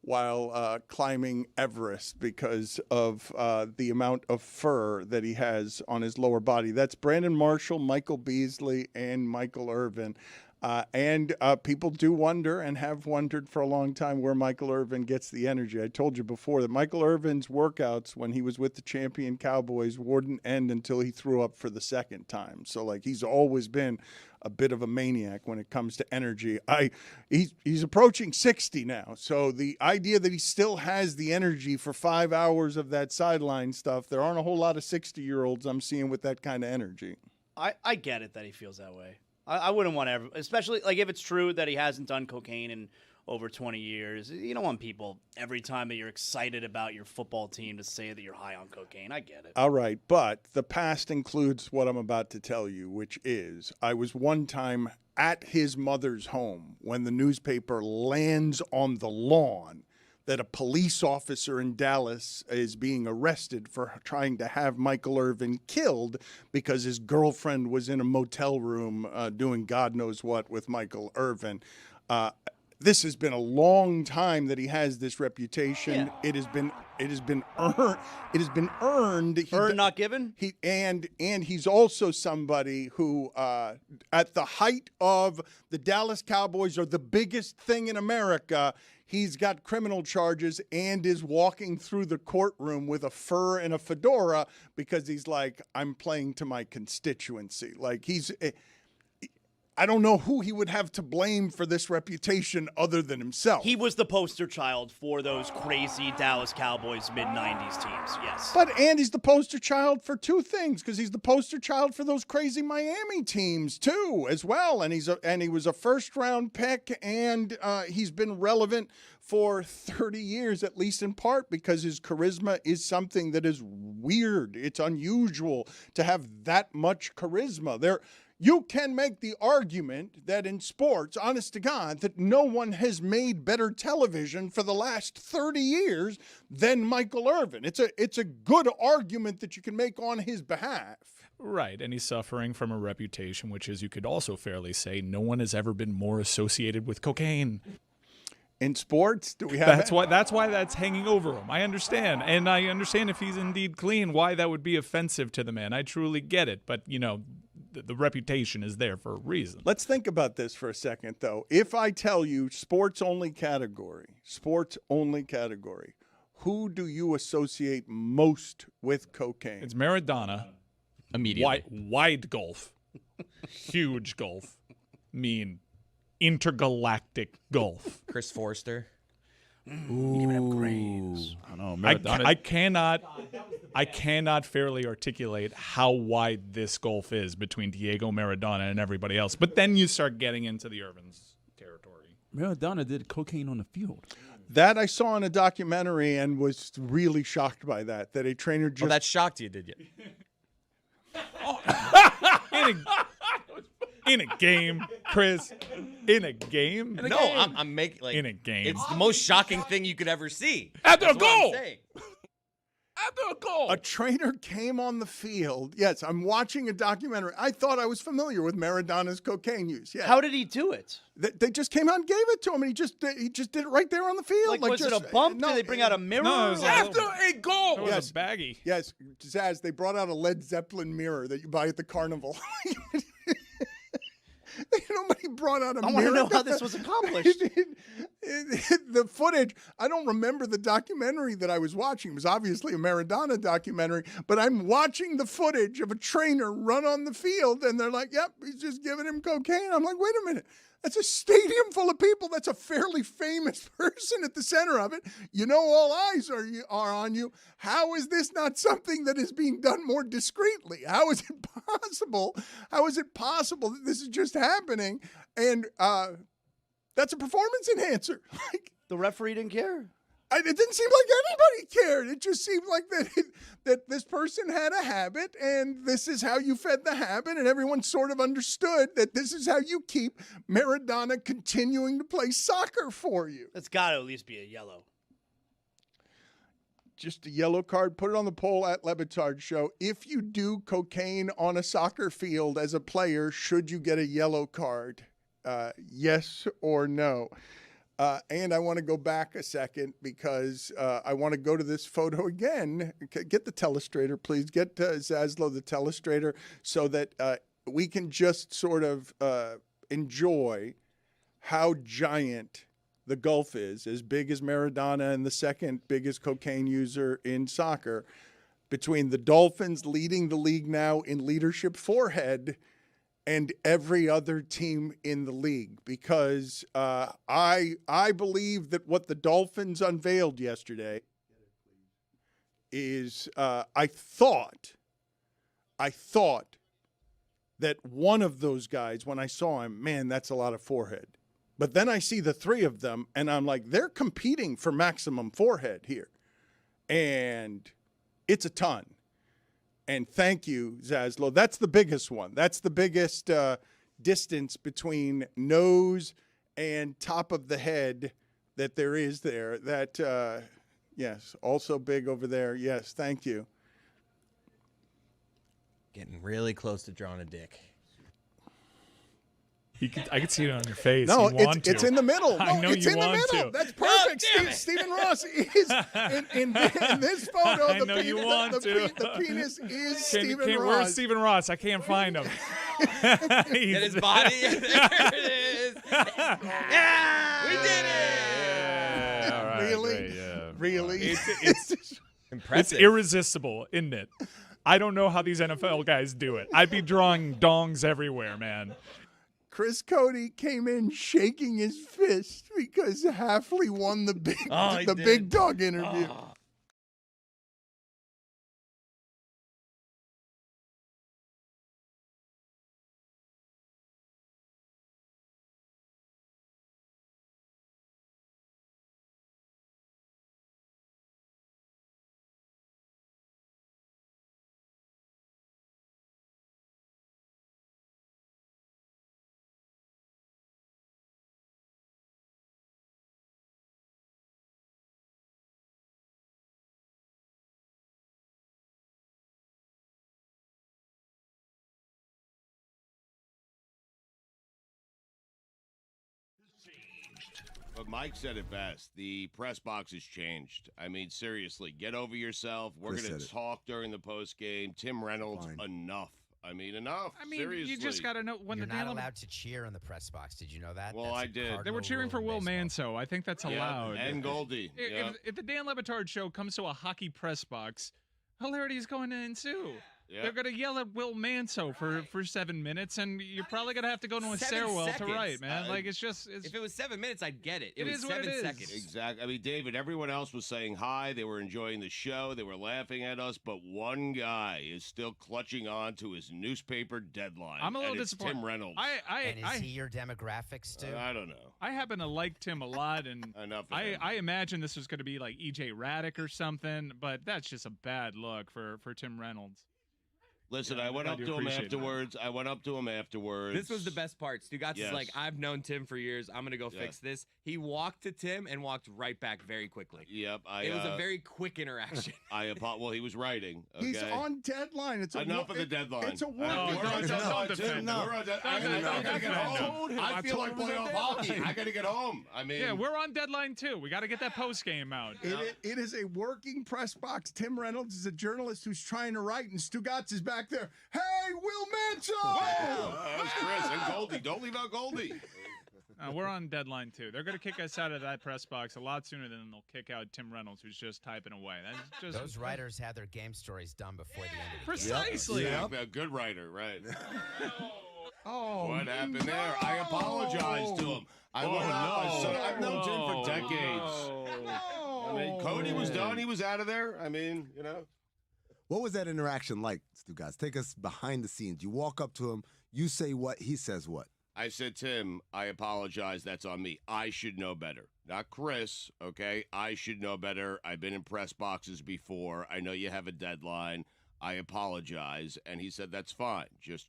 while climbing Everest because of the amount of fur that he has on his lower body? That's Brandon Marshall, Michael Beasley, and Michael Irvin. And people do wonder and have wondered for a long time where Michael Irvin gets the energy. I told you before that Michael Irvin's workouts when he was with the champion Cowboys wouldn't end until he threw up for the second time. So, like, he's always been a bit of a maniac when it comes to energy. He's approaching 60 now. So the idea that he still has the energy for 5 hours of that sideline stuff, there aren't a whole lot of 60-year-olds I'm seeing with that kind of energy. I get it that he feels that way. I wouldn't want to, especially like if it's true that he hasn't done cocaine in over 20 years. You don't want people every time that you're excited about your football team to say that you're high on cocaine. I get it. All right, but the past includes what I'm about to tell you, which is I was one time at his mother's home when the newspaper lands on the lawn that a police officer in Dallas is being arrested for trying to have Michael Irvin killed because his girlfriend was in a motel room doing God knows what with Michael Irvin. This has been a long time that he has this reputation. Yeah. It has been earned. Earned, not given. And he's also somebody who, at the height of the Dallas Cowboys are the biggest thing in America, he's got criminal charges and is walking through the courtroom with a fur and a fedora because he's like, I'm playing to my constituency. Like I don't know who he would have to blame for this reputation other than himself. He was the poster child for those crazy Dallas Cowboys mid-90s teams, yes. And he's the poster child for two things, because he's the poster child for those crazy Miami teams, too, as well. And he was a first-round pick, and he's been relevant for 30 years, at least in part, because his charisma is something that is weird. It's unusual to have that much charisma. You can make the argument that in sports, honest to God, that no one has made better television for the last 30 years than Michael Irvin. It's a good argument that you can make on his behalf. Right, and he's suffering from a reputation, which is, you could also fairly say, no one has ever been more associated with cocaine. In sports, do we have that's why that's hanging over him. I understand. And I understand if he's indeed clean, why that would be offensive to the man. I truly get it. But, the reputation is there for a reason. Let's think about this for a second, though. If I tell you sports-only category, who do you associate most with cocaine? It's Maradona. Immediately. Wide golf. Huge golf. Intergalactic golf. Chris Forster. Ooh. I don't know. I cannot fairly articulate how wide this gulf is between Diego Maradona and everybody else. But then you start getting into the Irvin's territory. Maradona did cocaine on the field. That I saw in a documentary and was really shocked by that a trainer just... Oh, that shocked you, did you? In a game, Chris. In a game? I'm making in a game. It's the most shocking thing you could ever see. After a goal. A trainer came on the field. Yes, I'm watching a documentary. I thought I was familiar with Maradona's cocaine use. Yeah. How did he do it? They just came out and gave it to him, and he just did it right there on the field. Like was it a bump? No, did they bring out a mirror? No, it was After a goal. It was a baggie. Yes, Zaz, they brought out a Led Zeppelin mirror that you buy at the carnival. Nobody brought out a mirror. I want to know how this was accomplished. The footage, I don't remember the documentary that I was watching. It was obviously a Maradona documentary, but I'm watching the footage of a trainer run on the field, and they're like, yep, he's just giving him cocaine. I'm like, wait a minute. That's a stadium full of people. That's a fairly famous person at the center of it. All eyes are on you. How is this not something that is being done more discreetly? How is it possible? How is it possible that this is just happening? And that's a performance enhancer. The referee didn't care. It didn't seem like anybody cared. It just seemed like that this person had a habit, and this is how you fed the habit, and everyone sort of understood that this is how you keep Maradona continuing to play soccer for you. That's got to at least be a yellow. Just a yellow card. Put it on the poll at Le Batard Show. If you do cocaine on a soccer field as a player, should you get a yellow card? Yes or no? And I want to go back a second because I want to go to this photo again. Get the telestrator, please. Get Zaslow the telestrator so that we can just sort of enjoy how giant the gulf is, as big as Maradona and the second biggest cocaine user in soccer, between the Dolphins leading the league now in leadership forehead and every other team in the league. Because I believe that what the Dolphins unveiled yesterday is I thought that one of those guys, when I saw him, man, that's a lot of forehead. But then I see the three of them, and I'm like, they're competing for maximum forehead here. And it's a ton. And thank you, Zaslow. That's the biggest one. That's the biggest distance between nose and top of the head that there is there. That, yes, also big over there. Yes, thank you. Getting really close to drawing a dick. I could see it on your face. No, you want it's to. in the middle. No, I know it's you in the want middle. to. That's perfect. Stephen Ross is in this photo. I know you want to. The penis is Stephen Ross. Where's Stephen Ross? I can't find him. Get his body. There it is. Yeah, we did it. Yeah, all right, Really? great, yeah. Really? It's Impressive. irresistible, isn't it? I don't know how these NFL guys do it. I'd be drawing dongs everywhere, man. Chris Cody came in shaking his fist because Hafley won the big dog interview. Oh. But Mike said it best. The press box has changed. I mean, seriously, get over yourself. We're going to talk during the post game. Tim Reynolds, enough. I mean, enough. I mean, seriously. you just got to know when You're the not Dan allowed to cheer in the press box. Did you know that? Well, That's I a did. cardinal They were cheering rule for in Will baseball. Manso. I think that's allowed. And Goldie. If the Dan Le Batard Show comes to a hockey press box, hilarity is going to ensue. Yeah. They're going to yell at Will Manso for 7 minutes, and you're probably going to have to go to a 7 stairwell to seconds. write, man. Like, it's just... If it was 7 minutes, I'd get it. It was is what 7 it is. seconds. Exactly. I mean, David, everyone else was saying hi. They were enjoying the show. They were laughing at us. But one guy is still clutching on to his newspaper deadline. I'm a little and it's disappointed. Tim Reynolds. And is he your demographics, too? I don't know. I happen to like Tim a lot, and Enough of him. I imagine this was going to be like E.J. Raddick or something, but that's just a bad look for Tim Reynolds. Listen, Yeah, I went I up do to him appreciate afterwards. This was the best part. Stugotz is like, I've known Tim for years. I'm going to go fix this. He walked to Tim and walked right back very quickly. Yep. It was a very quick interaction. Well, he was writing. Okay? He's on deadline. It's Enough of the deadline. It's a We're on deadline. We're on deadline. I gotta get home. I feel like playing off hockey. I gotta get home. I mean, Yeah, we're on deadline, too. We got to get that post game out. It is a working press box. Tim Reynolds is a journalist who's trying to write, and Stugotz is back there. Hey, Will Manso! that was Chris and Goldie. Don't leave out Goldie. We're on deadline, too. They're going to kick us out of that press box a lot sooner than they'll kick out Tim Reynolds, who's just typing away. That's just Those writers had their game stories done before the end of the Precisely. Yeah, a good writer, right? Oh, What happened there? I apologize to him. I've known Tim for decades. I mean, Cody was done. He was out of there. I mean, you know. What was that interaction like, Stugotz? Take us behind the scenes. You walk up to him, you say what, he says what. I said, Tim, I apologize. That's on me. I should know better. Not Chris, okay? I should know better. I've been in press boxes before. I know you have a deadline. I apologize. And he said, that's fine. Just,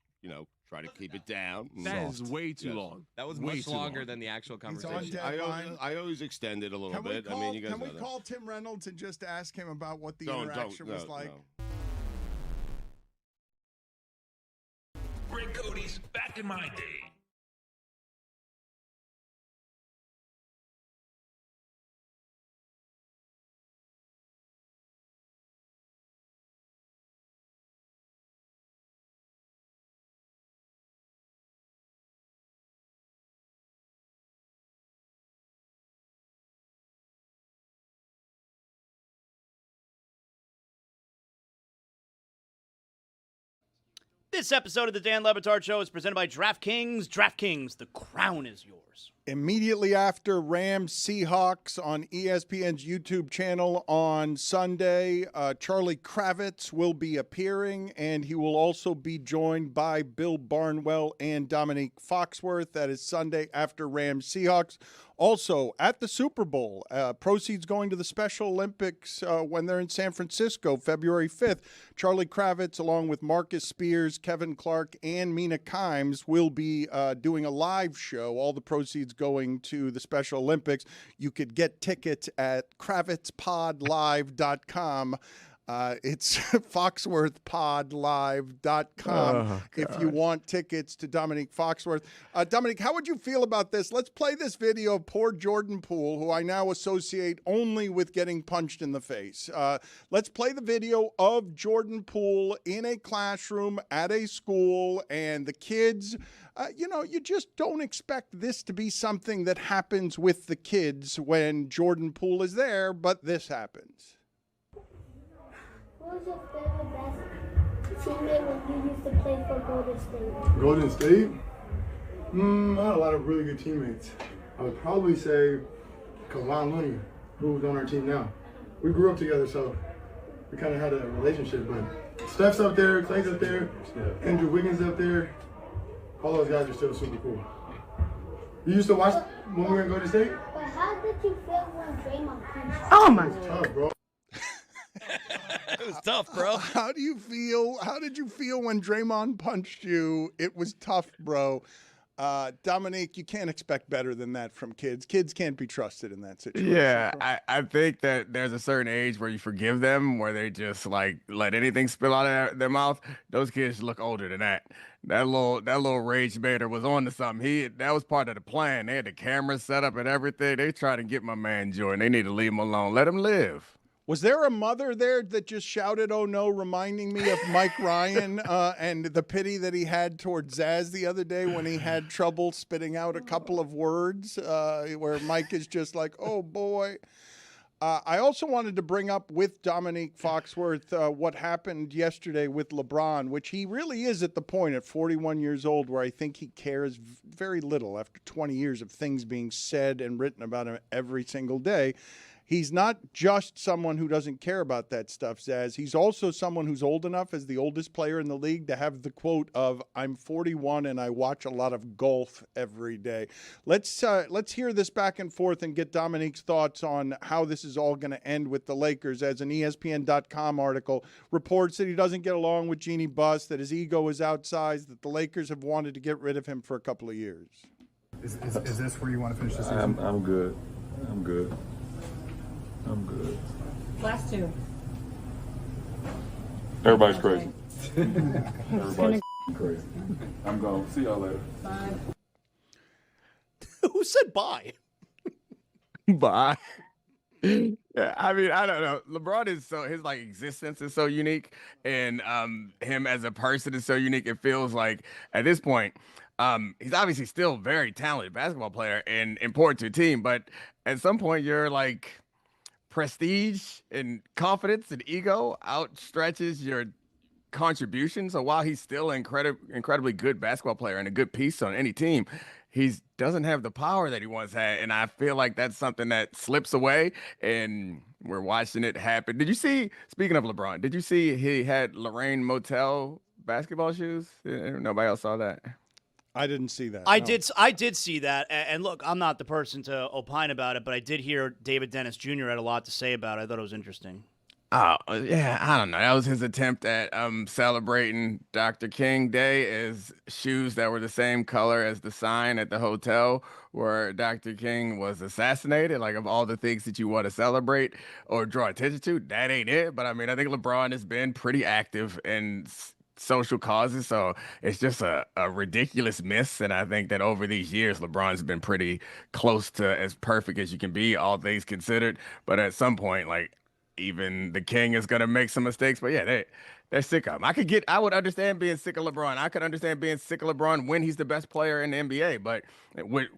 try to keep it down. That is way too long. That was Way much too longer long. than the actual He's on conversation. deadline. I always extend it a little bit. I mean, you guys Can we know that. call Tim Reynolds and just ask him about what the Don't, interaction was no, like? no. Greg Cody's back in my day. This episode of the Dan Le Batard Show is presented by DraftKings. DraftKings, the crown is yours. Immediately after Rams-Seahawks on ESPN's YouTube channel on Sunday, Charlie Kravitz will be appearing, and he will also be joined by Bill Barnwell and Dominique Foxworth. That is Sunday after Rams-Seahawks. Also, at the Super Bowl, proceeds going to the Special Olympics when they're in San Francisco, February 5th. Charlie Kravitz, along with Marcus Spears, Kevin Clark, and Mina Kimes, will be doing a live show. All the proceeds going to the Special Olympics. You could get tickets at kravitzpodlive.com. It's foxworthpodlive.com if you want tickets to Dominique Foxworth. Dominique, how would you feel about this? Let's play this video of poor Jordan Poole, who I now associate only with getting punched in the face. Let's play the video of Jordan Poole in a classroom at a school, and the kids, you just don't expect this to be something that happens with the kids when Jordan Poole is there, but this happens. Who was your favorite best teammate when you used to play for Golden State? Golden State? I had a lot of really good teammates. I would probably say Kawhi Leonard, who's on our team now. We grew up together, so we kind of had a relationship. But Steph's up there, Clay's up there, Andrew Wiggins up there. All those guys are still super cool. You used to watch when we were in Golden State? But how did you feel when Draymond punched you? Oh my God. Tough, bro. It was tough, bro. How do you feel? How did you feel when Draymond punched you? It was tough, bro. Dominique, you can't expect better than that from kids. Kids can't be trusted in that situation. Yeah, I think that there's a certain age where you forgive them, where they just like let anything spill out of their mouth. Those kids look older than that. That little rage baiter was on to something. That was part of the plan. They had the cameras set up and everything. They tried to get my man Jordan. They need to leave him alone. Let him live. Was there a mother there that just shouted, "Oh no," reminding me of Mike Ryan and the pity that he had towards Zaz the other day when he had trouble spitting out a couple of words, where Mike is just like, "Oh boy." I also wanted to bring up with Dominique Foxworth what happened yesterday with LeBron, which he really is at the point at 41 years old where I think he cares very little after 20 years of things being said and written about him every single day. He's not just someone who doesn't care about that stuff, Zaz. He's also someone who's old enough as the oldest player in the league to have the quote of, "I'm 41 and I watch a lot of golf every day." Let's hear this back and forth and get Dominique's thoughts on how this is all going to end with the Lakers, as an ESPN.com article reports that he doesn't get along with Jeannie Buss, that his ego is outsized, that the Lakers have wanted to get rid of him for a couple of years. Is this where you want to finish the season? I'm good. I'm good. I'm good. Last two. Everybody's crazy. Everybody's crazy. I'm gone. See y'all later. Bye. Who said bye? Bye. Yeah, I mean, I don't know. LeBron is his like existence is so unique, and him as a person is so unique. It feels like at this point, he's obviously still a very talented basketball player and important to a team, but at some point you're like, prestige and confidence and ego outstretches your contribution. So while he's still an incredibly good basketball player and a good piece on any team, he doesn't have the power that he once had. And I feel like that's something that slips away, and we're watching it happen. Did you see, speaking of LeBron, did you see he had Lorraine Motel basketball shoes? Nobody else saw that. I didn't see that. I did see that. And look, I'm not the person to opine about it, but I did hear David Dennis Jr. had a lot to say about it. I thought it was interesting. Oh, yeah, I don't know. That was his attempt at celebrating Dr. King Day as shoes that were the same color as the sign at the hotel where Dr. King was assassinated. Like, of all the things that you want to celebrate or draw attention to, that ain't it. But, I mean, I think LeBron has been pretty active in social causes, so it's just a ridiculous miss. And I think that over these years, LeBron's been pretty close to as perfect as you can be, all things considered. But at some point, like, even the king is going to make some mistakes. But yeah, They're sick of him. I would understand being sick of LeBron. I could understand being sick of LeBron when he's the best player in the NBA. But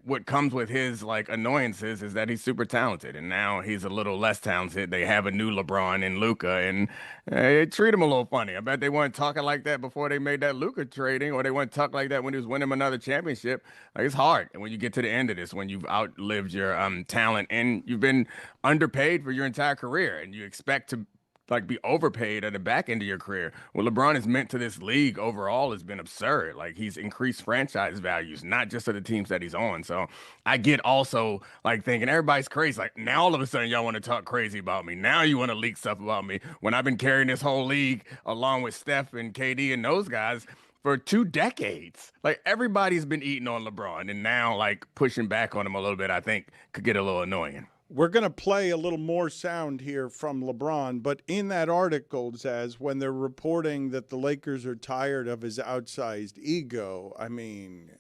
what comes with his like annoyances is that he's super talented, and now he's a little less talented. They have a new LeBron and Luka, and they treat him a little funny. I bet they weren't talking like that before they made that Luka trading, or they weren't talking like that when he was winning another championship. Like, it's hard, and when you get to the end of this, when you've outlived your talent and you've been underpaid for your entire career, and you expect to like be overpaid at the back end of your career. What LeBron has meant to this league overall has been absurd. Like, he's increased franchise values, not just of the teams that he's on. So I get also like thinking everybody's crazy. Like, now all of a sudden y'all want to talk crazy about me. Now you want to leak stuff about me when I've been carrying this whole league along with Steph and KD and those guys for 2 decades. Like, everybody's been eating on LeBron, and now like pushing back on him a little bit, I think could get a little annoying. We're going to play a little more sound here from LeBron, but in that article, Zaz, when they're reporting that the Lakers are tired of his outsized ego, I mean,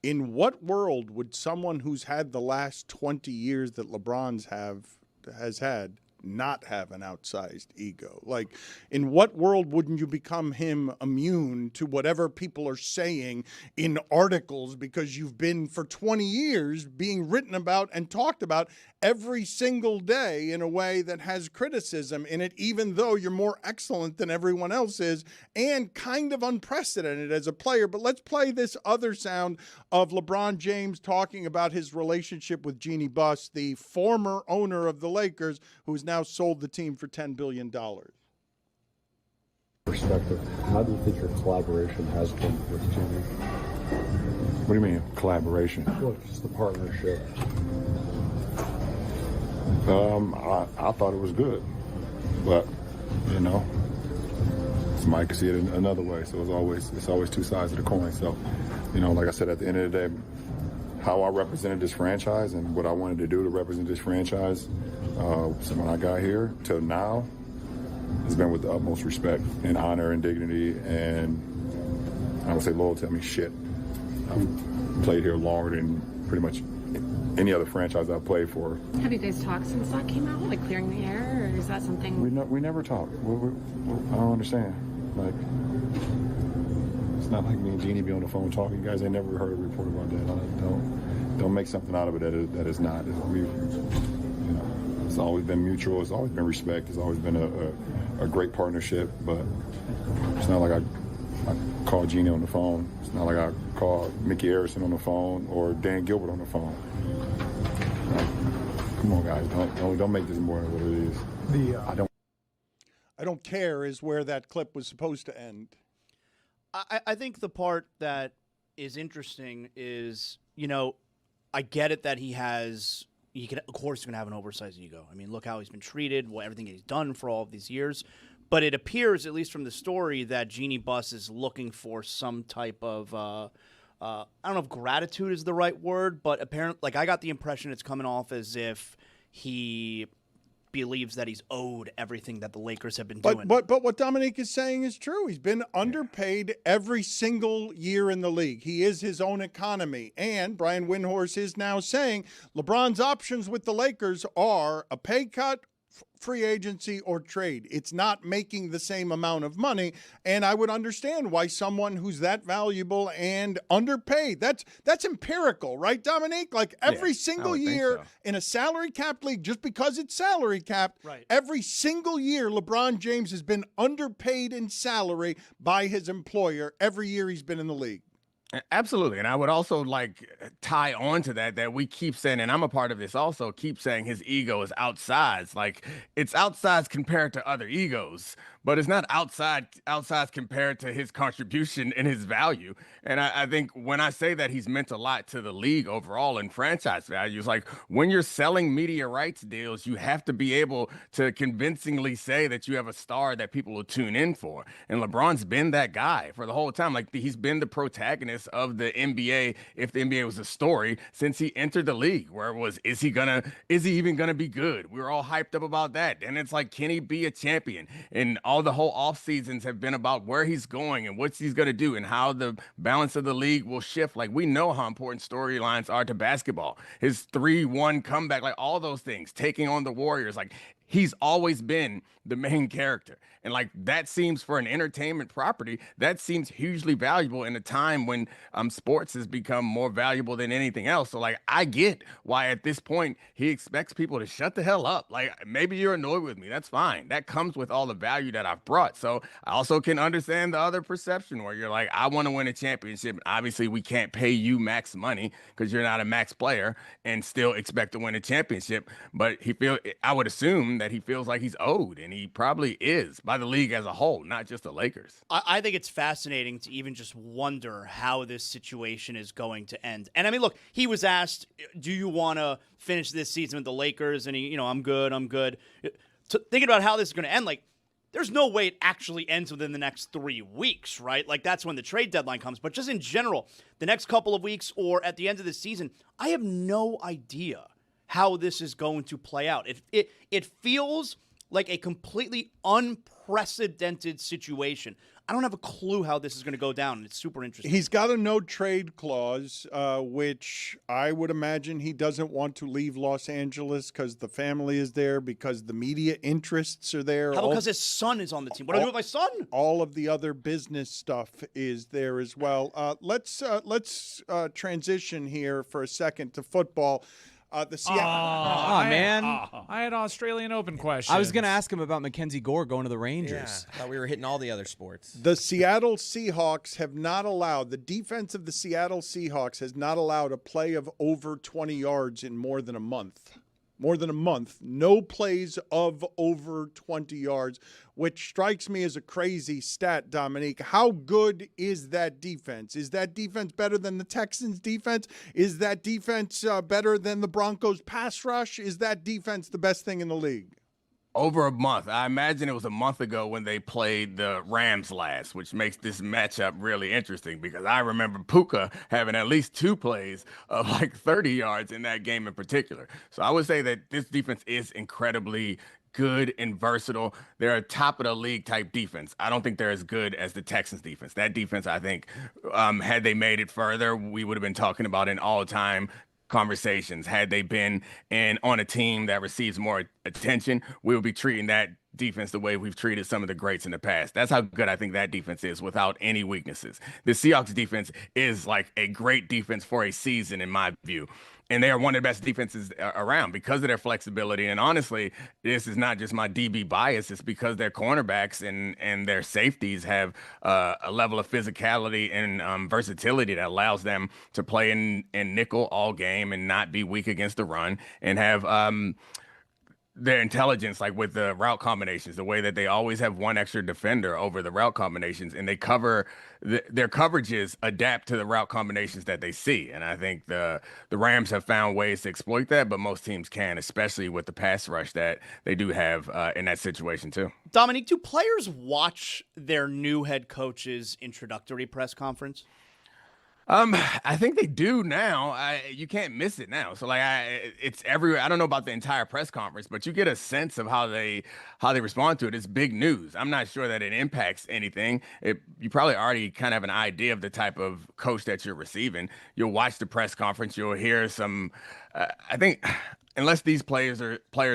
in what world would someone who's had the last 20 years that LeBron's has had not have an outsized ego? Like, in what world wouldn't you become him immune to whatever people are saying in articles because you've been for 20 years being written about and talked about every single day in a way that has criticism in it, even though you're more excellent than everyone else is and kind of unprecedented as a player? But let's play this other sound of LeBron James talking about his relationship with Jeannie Buss, the former owner of the Lakers, who's now sold the team for $10 billion. Perspective, how do you think your collaboration has been with Jimmy? What do you mean, collaboration? Well, just the partnership. I thought it was good, but you know, somebody could see it another way. So it's always two sides of the coin. So, you know, like I said, at the end of the day, how I represented this franchise and what I wanted to do to represent this franchise, so when I got here till now, has been with the utmost respect and honor and dignity, and I don't say loyalty. I mean shit. I've played here longer than pretty much any other franchise I've played for. Have you guys talked since that came out, like clearing the air, or is that something? We never talk. I don't understand. Like, it's not like me and Jeannie be on the phone talking. You guys ain't never heard a report about that. Don't make something out of it that is not. It's always been mutual. It's always been respect. It's always been a great partnership. But it's not like I call Jeannie on the phone. It's not like I call Mickey Harrison on the phone or Dan Gilbert on the phone. Like, come on, guys, don't make this more than what it is. I don't care is where that clip was supposed to end. I think the part that is interesting is, you know, I get it that of course, going to have an oversized ego. I mean, look how he's been treated, everything he's done for all of these years. But it appears, at least from the story, that Jeannie Buss is looking for some type of, I don't know if gratitude is the right word, but apparently, like, I got the impression it's coming off as if he believes that he's owed everything that the Lakers have been doing. But what Dominique is saying is true. He's been underpaid every single year in the league. He is his own economy. And Brian Windhorst is now saying LeBron's options with the Lakers are a pay cut, free agency, or trade. It's not making the same amount of money, and I would understand why someone who's that valuable and underpaid, that's empirical, right, Dominique? Like, every single year in a salary capped league, just because it's salary capped, right, every single year LeBron James has been underpaid in salary by his employer every year he's been in the league. Absolutely. And I would also like tie on to that we keep saying, and I'm a part of this also, keep saying his ego is outsized. Like, it's outsized compared to other egos, but it's not outsized compared to his contribution and his value. And I think when I say that he's meant a lot to the league overall and franchise values, like, when you're selling media rights deals, you have to be able to convincingly say that you have a star that people will tune in for. And LeBron's been that guy for the whole time. Like, he's been the protagonist of the NBA, if the NBA was a story, since he entered the league, where it was, is he even gonna be good? We were all hyped up about that. And it's like, can he be a champion? And all the whole off seasons have been about where he's going and what he's gonna do and how the balance of the league will shift. Like, we know how important storylines are to basketball. His 3-1 comeback, like all those things, taking on the Warriors, like, he's always been the main character. And like that seems for an entertainment property, that seems hugely valuable in a time when sports has become more valuable than anything else. So like I get why at this point he expects people to shut the hell up. Like maybe you're annoyed with me. That's fine. That comes with all the value that I've brought. So I also can understand the other perception where you're like, I want to win a championship. Obviously we can't pay you max money because you're not a max player and still expect to win a championship. But I would assume that he feels like he's owed, and he probably is, by the league as a whole, not just the Lakers. I think it's fascinating to even just wonder how this situation is going to end. And I mean, look, he was asked, do you want to finish this season with the Lakers? And he, I'm good. Thinking about how this is going to end, like, there's no way it actually ends within the next 3 weeks, right? Like, that's when the trade deadline comes. But just in general, the next couple of weeks or at the end of the season, I have no idea how this is going to play out. It feels like a completely unprecedented situation. I don't have a clue how this is going to go down, and it's super interesting. He's got a no-trade clause, which I would imagine he doesn't want to leave Los Angeles because the family is there, because the media interests are there. How about because his son is on the team? What do I do with my son? All of the other business stuff is there as well. Let's transition here for a second to football. The Seattle. I had Australian Open questions. I was going to ask him about Mackenzie Gore going to the Rangers. I thought we were hitting all the other sports. The Seattle Seahawks have not allowed, the defense of the Seattle Seahawks has not allowed a play of over 20 yards in more than a month. No plays of over 20 yards, which strikes me as a crazy stat, Dominique. How good is that defense? Is that defense better than the Texans' defense? Is that defense better than the Broncos' pass rush? Is that defense the best thing in the league? Over a month. I imagine it was a month ago when they played the Rams last, which makes this matchup really interesting because I remember Puka having at least 2 plays of like 30 yards in that game in particular. So I would say that this defense is incredibly good and versatile. They're a top of the league type defense. I don't think they're as good as the Texans defense. That defense, I think, had they made it further, we would have been talking about an all-time conversations. Had they been on a team that receives more attention, we would be treating that defense the way we've treated some of the greats in the past. That's how good I think that defense is without any weaknesses. The Seahawks defense is like a great defense for a season in my view. And they are one of the best defenses around because of their flexibility. And honestly, this is not just my DB bias. It's because their cornerbacks and their safeties have a level of physicality and versatility that allows them to play in nickel all game and not be weak against the run and have their intelligence, like with the route combinations, the way that they always have one extra defender over the route combinations, and they cover their coverages adapt to the route combinations that they see. And I think the Rams have found ways to exploit that, but most teams can, especially with the pass rush that they do have in that situation too. Dominique, do players watch their new head coach's introductory press conference? I think they do now. You can't miss it now. So like, it's everywhere. I don't know about the entire press conference, but you get a sense of how they respond to it. It's big news. I'm not sure that it impacts anything. You probably already kind of have an idea of the type of coach that you're receiving. You'll watch the press conference. You'll hear some. I think unless these players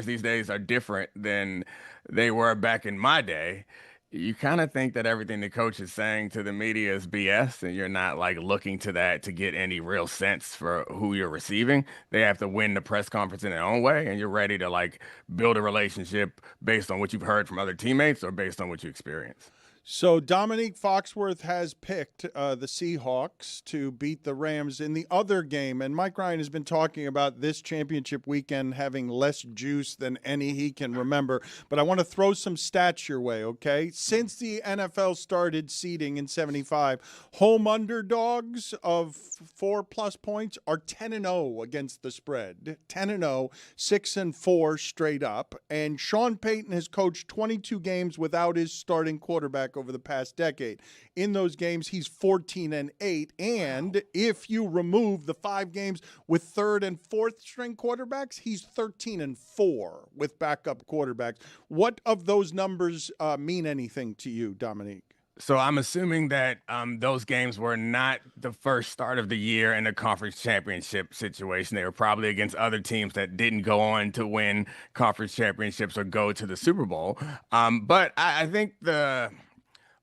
these days are different than they were back in my day, you kind of think that everything the coach is saying to the media is BS, and you're not like looking to that to get any real sense for who you're receiving. They have to win the press conference in their own way, and you're ready to like build a relationship based on what you've heard from other teammates or based on what you experience. So Dominique Foxworth has picked the Seahawks to beat the Rams in the other game. And Mike Ryan has been talking about this championship weekend having less juice than any he can remember. But I want to throw some stats your way, okay? Since the NFL started seeding in 75, home underdogs of 4+ points are 10-0 against the spread. 10-0, 6-4 straight up. And Sean Payton has coached 22 games without his starting quarterback over the past decade. In those games, he's 14-8. And if you remove the 5 games with third and fourth string quarterbacks, he's 13-4 with backup quarterbacks. What of those numbers mean anything to you, Dominique? So I'm assuming that those games were not the first start of the year in a conference championship situation. They were probably against other teams that didn't go on to win conference championships or go to the Super Bowl. But I think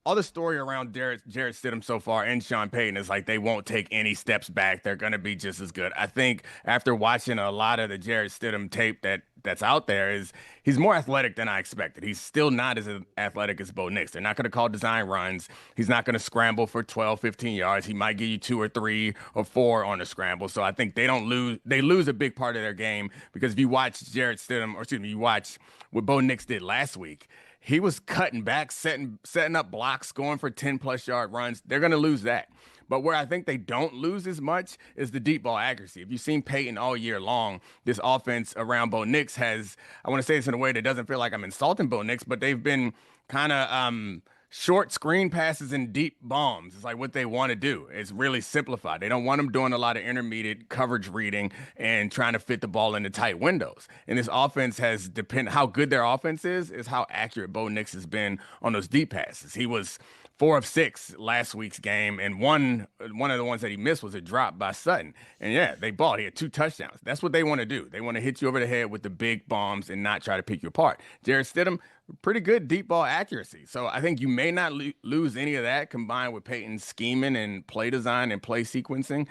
all the story around Jarrett Stidham so far and Sean Payton is like they won't take any steps back. They're going to be just as good. I think after watching a lot of the Jarrett Stidham tape that's out there, he's more athletic than I expected. He's still not as athletic as Bo Nix. They're not going to call design runs. He's not going to scramble for 12, 15 yards. He might give you 2 or 3 or 4 on a scramble. So I think they lose a big part of their game because if you watch you watch what Bo Nix did last week, he was cutting back, setting up blocks, going for 10-plus yard runs. They're going to lose that. But where I think they don't lose as much is the deep ball accuracy. If you've seen Peyton all year long, this offense around Bo Nix has, I want to say this in a way that doesn't feel like I'm insulting Bo Nix, but they've been kind of short screen passes and deep bombs. It's like what they want to do. It's really simplified. They don't want them doing a lot of intermediate coverage reading and trying to fit the ball into tight windows. And this offense has how good their offense is how accurate Bo Nix has been on those deep passes. He was 4 of 6 last week's game, and one of the ones that he missed was a drop by Sutton. And yeah, they balled. He had 2 touchdowns. That's what they want to do. They want to hit you over the head with the big bombs and not try to pick you apart. Jarrett Stidham, pretty good deep ball accuracy. So I think you may not lose any of that combined with Peyton's scheming and play design and play sequencing.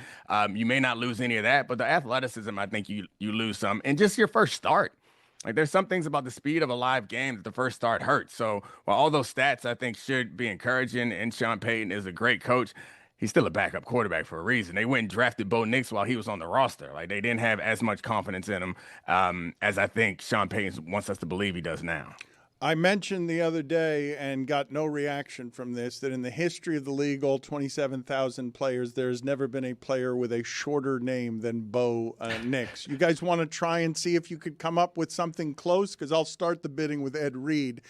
You may not lose any of that, but the athleticism, I think you lose some. And just your first start. Like there's some things about the speed of a live game that the first start hurts. So while all those stats I think should be encouraging, and Sean Payton is a great coach, he's still a backup quarterback for a reason. They went and drafted Bo Nix while he was on the roster. Like they didn't have as much confidence in him as I think Sean Payton wants us to believe he does now. I mentioned the other day and got no reaction from this that in the history of the league, all 27,000 players, there's never been a player with a shorter name than Bo Nix. You guys want to try and see if you could come up with something close? Because I'll start the bidding with Ed Reed.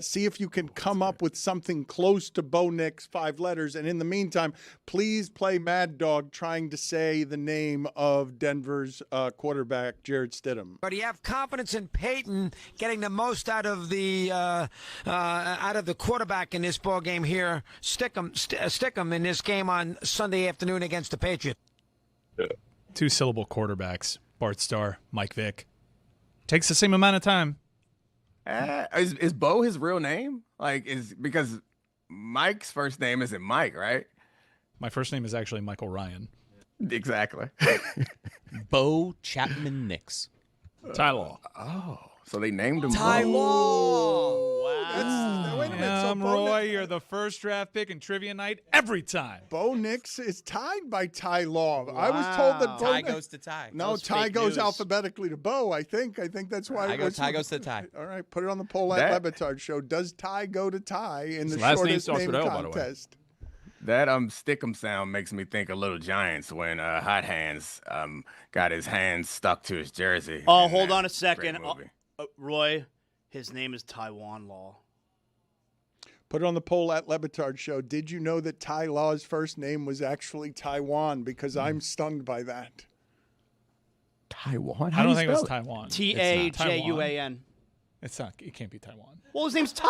See if you can come up with something close to Bo Nix, 5 letters. And in the meantime, please play Mad Dog trying to say the name of Denver's quarterback, Jarrett Stidham. But do you have confidence in Peyton getting the most out of the quarterback in this ball game here? Stick him in this game on Sunday afternoon against the Patriots. 2-syllable quarterbacks. Bart Starr, Mike Vick. Takes the same amount of time. Is Bo his real name? Because Mike's first name isn't Mike, right? My first name is actually Michael Ryan. Exactly. Bo Chapman Nix. Ty Law. Oh, so they named him Ty Bo. Law. Wait a minute. So Roy, you're the first draft pick in trivia night every time. Bo Nix is tied by Ty Law. I was told that Bo Ty goes to Ty. No, Ty goes alphabetically to Bo, I think. I think that's why. Ty goes to Ty. All right, put it on the poll at Le Batard Show. Does Ty go to Ty in the last name shortest starts name with L, by the way. contest? That stickum sound makes me think of Little Giants when Hot Hands got his hands stuck to his jersey. Oh, hold on a second. Roy, his name is Taiwan Law. Put it on the poll at Le Batard Show. Did you know that Ty Law's first name was actually Taiwan? Because I'm stunned by that. Taiwan? I don't think it was Taiwan. T-A-J-U-A-N. It's not. It can't be Taiwan. Well, his name's Ty.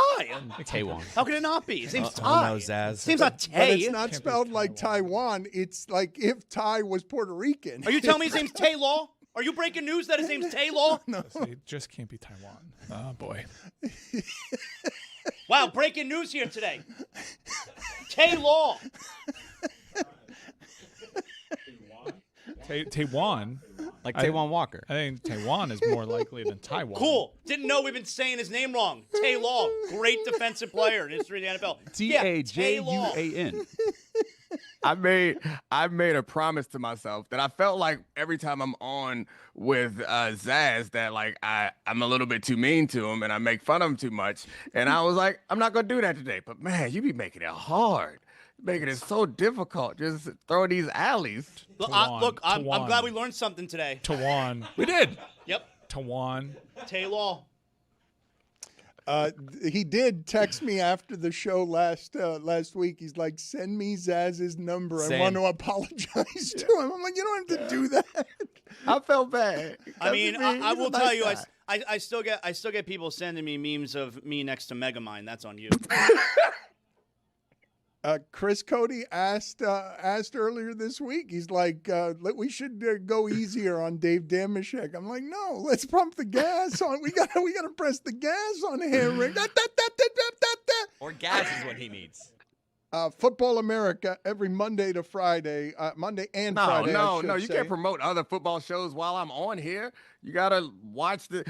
Taiwan. How can it not be? His name's Oh, Ty. no, Zaz. His name's not But Tay. it's not spelled like Taiwan. It's like if Ty was Puerto Rican. Are you telling me his name's Tay Law? Are you breaking news that his name's Tay Law? No. It just can't be Taiwan. Oh, boy. Wow, breaking news here today. Tay Law. Taiwan? Like Taiwan Walker. I think Taiwan is more likely than Taiwan. Cool. Didn't know we've been saying his name wrong. Tay Law. Great defensive player in history of the NFL. T-A-J-U-A-N. I made a promise to myself that I felt like every time I'm on with Zaz that like I'm a little bit too mean to him and I make fun of him too much. And I was like, I'm not gonna do that today. But man, you be making it hard. Making it so difficult. Just throw these alleys. I'm glad we learned something today. Tawan. We did. Yep. Tawan. Tay Law. He did text me after the show last week. He's like, send me Zaz's number. Same. I want to apologize to him. I'm like, you don't have to do that. I felt bad. I mean, I will tell you, I still get people sending me memes of me next to Megamind. That's on you. Chris Cody asked earlier this week. He's like, we should go easier on Dave Damashek. I'm like, no, let's pump the gas on. We gotta press the gas on Henry. Or gas is what he needs. Football America every Monday to Friday, Monday and Friday. No, you can't promote other football shows while I'm on here. You gotta watch the.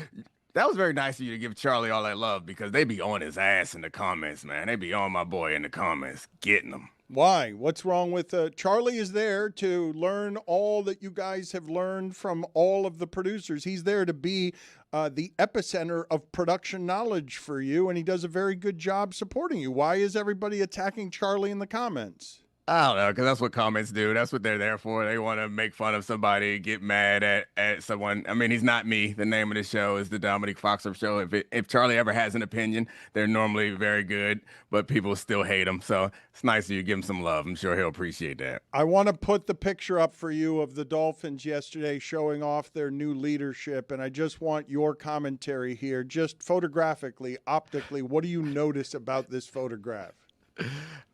That was very nice of you to give Charlie all that love because they be on his ass in the comments, man. They be on my boy in the comments, getting him. Why? What's wrong with Charlie is there to learn all that you guys have learned from all of the producers. He's there to be the epicenter of production knowledge for you, and he does a very good job supporting you. Why is everybody attacking Charlie in the comments? I don't know, because that's what comments do. That's what they're there for. They want to make fun of somebody, get mad at someone. I mean, he's not me. The name of the show is the Dominique Foxworth Show. If Charlie ever has an opinion, they're normally very good, but people still hate him. So it's nice of you to give him some love. I'm sure he'll appreciate that. I want to put the picture up for you of the Dolphins yesterday showing off their new leadership, and I just want your commentary here, just photographically, optically. What do you notice about this photograph?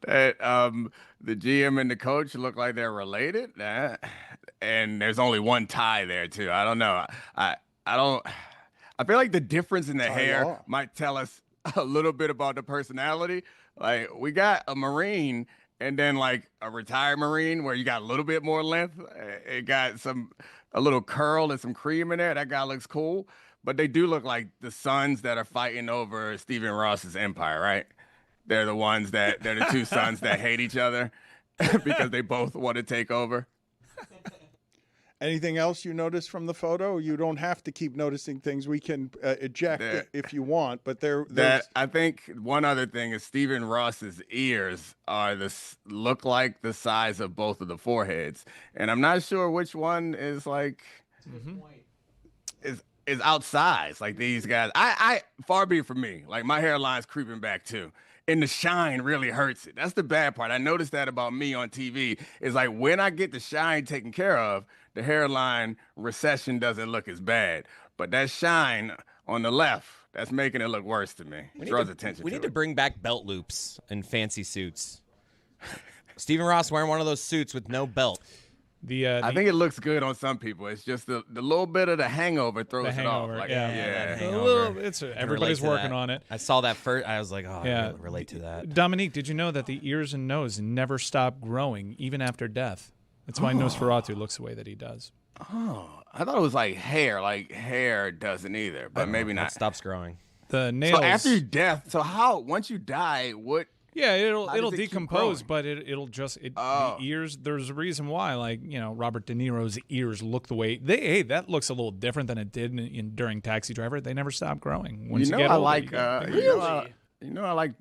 That the GM and the coach look like they're related, and there's only one tie there too. I don't know. I feel like the difference in the hair might tell us a little bit about the personality. Like we got a Marine and then like a retired Marine where you got a little bit more length. It got a little curl and some cream in there. That guy looks cool, but they do look like the sons that are fighting over Stephen Ross's empire, right? They're the two sons that hate each other because they both want to take over. Anything else you notice from the photo? You don't have to keep noticing things. We can eject if you want, but I think one other thing is Stephen Ross's ears look like the size of both of the foreheads, and I'm not sure which one is like is outsized. Like these guys, I far be it from me. Like my hairline's creeping back too. And the shine really hurts it. That's the bad part. I noticed that about me on TV. Is like when I get the shine taken care of, the hairline recession doesn't look as bad. But that shine on the left, that's making it look worse to me. It draws attention to it. We need to bring back belt loops and fancy suits. Stephen Ross wearing one of those suits with no belt. I think it looks good on some people. It's just the little bit of the hangover throws it off. Like, Everybody's working on it. I saw that first. I was like, oh, I relate to that. Dominique, did you know that the ears and nose never stop growing, even after death? That's why Nosferatu looks the way that he does. Oh, I thought it was like hair. Like hair doesn't either, but maybe not. It stops growing. The nails. So after your death, once you die, what? Yeah, it'll decompose, but it'll just the ears. There's a reason why, like Robert De Niro's ears look the way that looks a little different than it did during Taxi Driver. They never stop growing. Once you get older, I like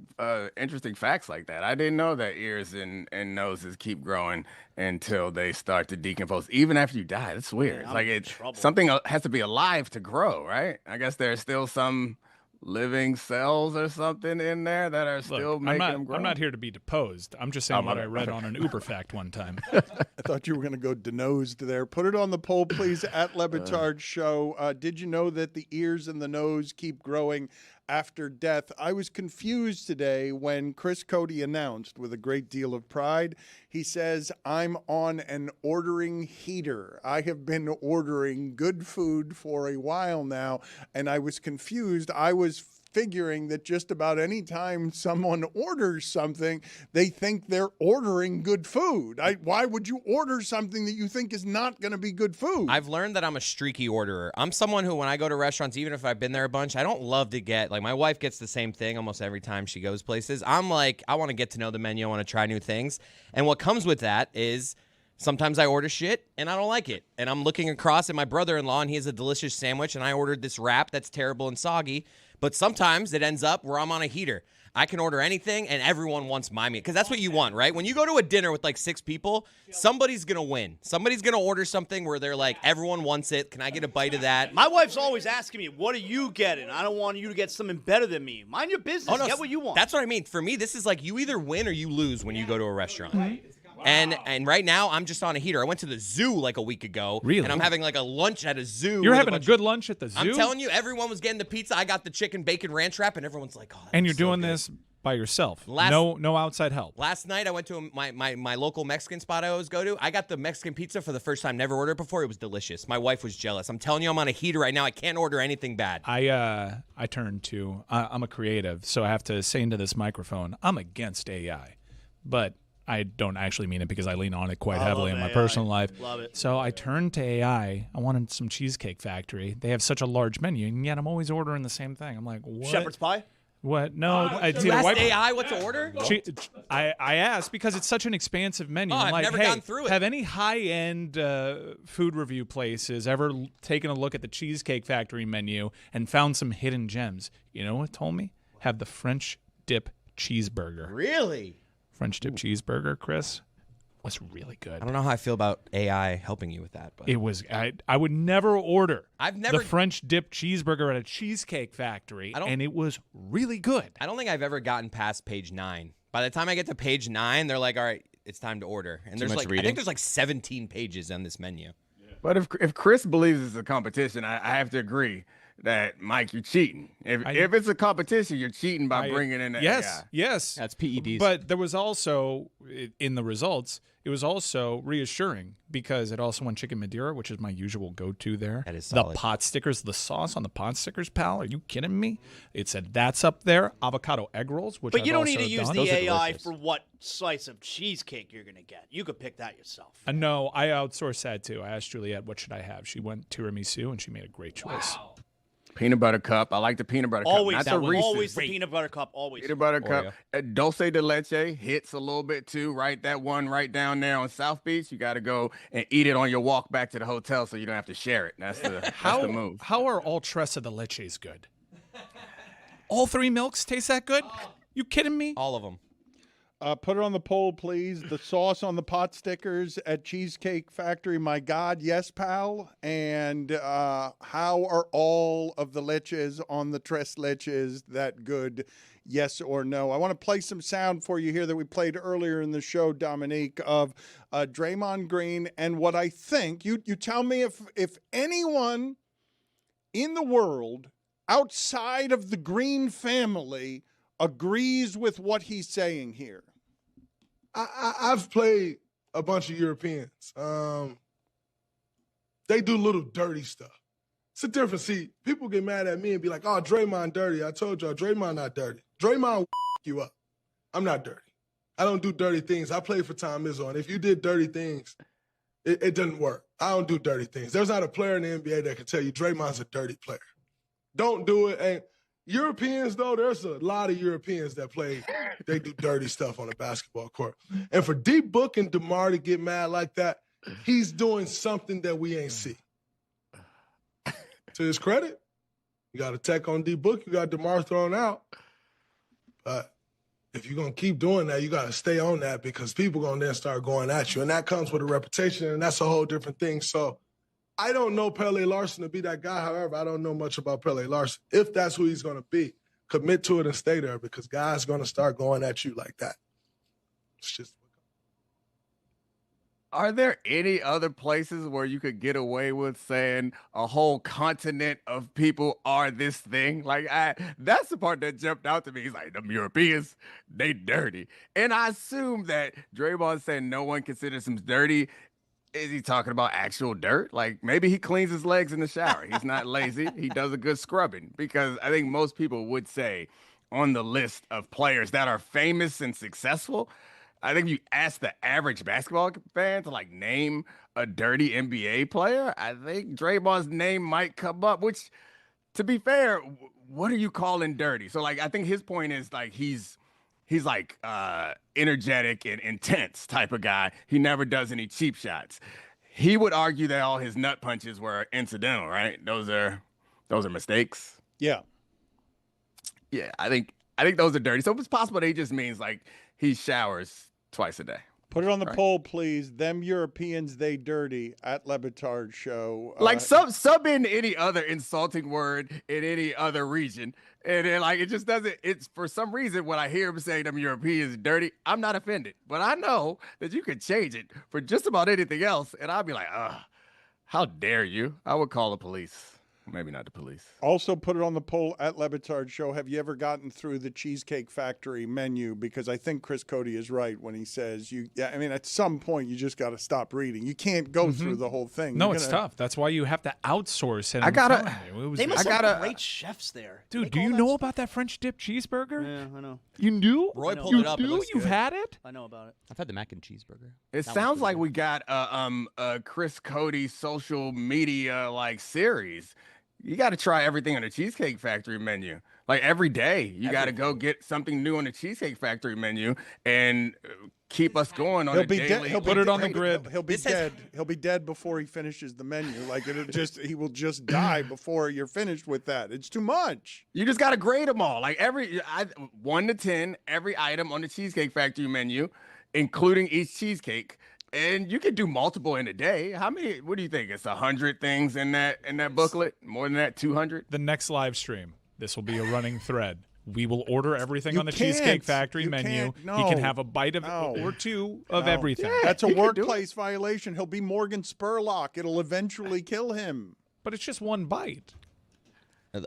interesting facts like that. I didn't know that ears and noses keep growing until they start to decompose, even after you die. That's weird. Man, it's like something has to be alive to grow, right? I guess there's still some living cells or something in there that are still making them grow. I'm not here to be deposed. I'm just saying what I read on an Uber fact one time. I thought you were going to go denosed there. Put it on the poll, please, at Le Batard Show. Did you know that the ears and the nose keep growing after death? I was confused today when Chris Cody announced with a great deal of pride, he says, I'm on an ordering heater. I have been ordering good food for a while now, and I was confused. I was figuring that just about any time someone orders something, they think they're ordering good food. Why would you order something that you think is not going to be good food? I've learned that I'm a streaky orderer. I'm someone who, when I go to restaurants, even if I've been there a bunch, I don't love to get, like my wife gets the same thing almost every time she goes places. I'm like, I want to get to know the menu. I want to try new things. And what comes with that is sometimes I order shit and I don't like it. And I'm looking across at my brother-in-law and he has a delicious sandwich and I ordered this wrap that's terrible and soggy. But sometimes it ends up where I'm on a heater. I can order anything, and everyone wants my meat. Because that's what you want, right? When you go to a dinner with like 6 people, somebody's going to win. Somebody's going to order something where they're like, everyone wants it. Can I get a bite of that? My wife's always asking me, what are you getting? I don't want you to get something better than me. Mind your business. Oh, no, get what you want. That's what I mean. For me, this is like you either win or you lose when you go to a restaurant. Mm-hmm. And right now, I'm just on a heater. I went to the zoo like a week ago. Really? And I'm having like a lunch at a zoo. You're having a good lunch at the zoo? I'm telling you, everyone was getting the pizza. I got the chicken bacon ranch wrap, and everyone's like, oh, and you're doing this by yourself. Last- No outside help. Last night I went to my local Mexican spot I always go to. I got the Mexican pizza for the first time. Never ordered it before. It was delicious. My wife was jealous. I'm telling you, I'm on a heater right now. I can't order anything bad. I turned to I'm a creative, so I have to say into this microphone, I'm against AI, but I don't actually mean it because I lean on it quite heavily in my personal life. Love it. So I turned to AI. I wanted some Cheesecake Factory. They have such a large menu, and yet I'm always ordering the same thing. I'm like, what? Shepherd's pie? What? No, it's You either asked white. AI what to order? I asked because it's such an expansive menu. Oh, I'm I've like, never hey, gone through it. have any high-end food review places ever taken a look at the Cheesecake Factory menu and found some hidden gems? You know what it told me? Have the French dip cheeseburger. Really? French dip cheeseburger, Chris, was really good. I don't know how I feel about AI helping you with that, but It was. I would never order never- the French dip cheeseburger at a Cheesecake Factory, and it was really good. I don't think I've ever gotten past page 9. By the time I get to page 9, they're like, all right, it's time to order. And Too there's much like I reading? think there's like 17 pages on this menu. But if Chris believes it's a competition, I have to agree that, Mike, you're cheating. If it's a competition, you're cheating by bringing in the yes, AI. yes. That's PEDs. But there was also, in the results, it was also reassuring because it also won chicken Madeira, which is my usual go-to there. That is the solid. pot stickers, the sauce on the pot stickers, pal. Are you kidding me? It said that's up there. Avocado egg rolls, which But I've you don't also need to use done. the AI for what slice of cheesecake you're going to get. You could pick that yourself. No, I outsourced that too. I asked Juliet, what should I have? She went tiramisu, and she made a great choice. Peanut butter cup. I like the peanut butter Always, cup. Not the Reese's. always the peanut butter cup. Always. Peanut butter cup. Dulce de leche hits a little bit too, right? That one right down there on South Beach. You got to go and eat it on your walk back to the hotel so you don't have to share it. That's the move. How are all tres de leches good? All 3 milks taste that good? You kidding me? All of them. Put it on the poll, please. The sauce on the pot stickers at Cheesecake Factory. My God, yes, pal. And how are all of the leches on the tres leches that good? Yes or no? I want to play some sound for you here that we played earlier in the show, Dominique, of Draymond Green and what I think. You tell me if anyone in the world outside of the Green family agrees with what he's saying here. I've played a bunch of Europeans. They do little dirty stuff. It's a difference. See, people get mad at me and be like, oh, Draymond dirty. I told y'all, Draymond not dirty. Draymond will you up. I'm not dirty. I don't do dirty things. I played for Tom Izzo, and if you did dirty things, it doesn't work. I don't do dirty things. There's not a player in the NBA that can tell you Draymond's a dirty player. Don't do it. And Europeans, though, there's a lot of Europeans that they do dirty stuff on a basketball court. And for D-Book and DeMar to get mad like that, he's doing something that we ain't see. To his credit, you got a tech on D-Book, you got DeMar thrown out. But if you're going to keep doing that, you got to stay on that because people going to then start going at you. And that comes with a reputation, and that's a whole different thing. So I don't know Pele Larson to be that guy. However, I don't know much about Pele Larson. If that's who he's going to be, commit to it and stay there because guys going to start going at you like that. It's just. Are there any other places where you could get away with saying a whole continent of people are this thing? Like, that's the part that jumped out to me. He's like, them Europeans, they dirty. And I assume that Draymond saying no one considers him dirty. Is he talking about actual dirt? Like maybe he cleans his legs in the shower. He's not lazy. He does a good scrubbing because I think most people would say on the list of players that are famous and successful, I think you ask the average basketball fan to like name a dirty NBA player, I think Draymond's name might come up, which to be fair, what are you calling dirty? So like, I think his point is like, he's like energetic and intense type of guy. He never does any cheap shots. He would argue that all his nut punches were incidental, right? Those are mistakes. Yeah. Yeah, I think those are dirty. So it's possible that he just means like he showers twice a day. Put it on the poll, please. Them Europeans, they dirty at Le Batard Show. Like sub in any other insulting word in any other region. And then like it just doesn't, it's for some reason when I hear him saying them Europeans dirty, I'm not offended. But I know that you could change it for just about anything else. And I'd be like, how dare you? I would call the police. Maybe not the police. Also, put it on the poll at Le Batard Show. Have you ever gotten through the Cheesecake Factory menu? Because I think Chris Cody is right when he says at some point you just got to stop reading. You can't go through the whole thing. No, it's tough. That's why you have to outsource it. They must have great chefs there. Dude, do you know about that French dip cheeseburger? Yeah, I know. You knew? Roy pulled it up. It looks You've good. had it? I know about it. I've had the mac and cheeseburger. It sounds like we got a Chris Cody social media like series. You got to try everything on the Cheesecake Factory menu. Like every day, you got to go get something new on the Cheesecake Factory menu and keep us going on He'll a be daily. He'll Put it on the grid. He'll be dead. He'll be dead before he finishes the menu. Like he will just die before you're finished with that. It's too much. You just got to grade them all. Like 1 to 10, every item on the Cheesecake Factory menu, including each cheesecake. And you could do multiple in a day. How many? What do you think? It's 100 things in that booklet. More than that, 200. The next live stream, this will be a running thread. We will order everything You on the can't. Cheesecake Factory You menu. can't. He can No. have a bite of or two of No. everything. That's a he can do workplace violation. He'll be Morgan Spurlock. It'll eventually kill him. But it's just one bite.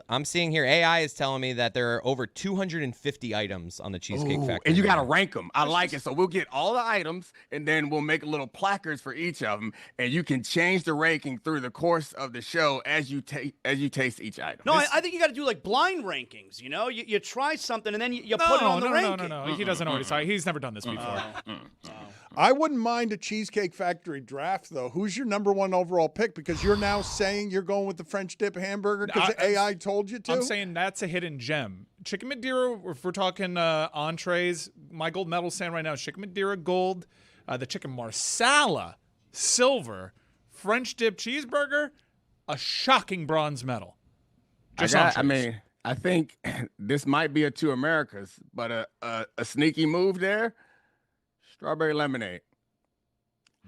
I'm seeing here, AI is telling me that there are over 250 items on the Cheesecake Ooh, Factory. and you got to menu. rank them. I like it. So we'll get all the items, and then we'll make little placards for each of them, and you can change the ranking through the course of the show as you taste each item. No, I think you got to do like blind rankings. You know, you try something and then you put it on the ranking. No. He doesn't know what he's He's never done this before. I wouldn't mind a Cheesecake Factory draft, though. Who's your number one overall pick? Because you're now saying you're going with the French dip hamburger because AI told you to? I'm saying that's a hidden gem. Chicken Madeira, if we're talking entrees, my gold medal stand right now is Chicken Madeira gold, the chicken marsala silver, French dip cheeseburger, a shocking bronze medal. I think this might be a two Americas, but a sneaky move there. Strawberry lemonade.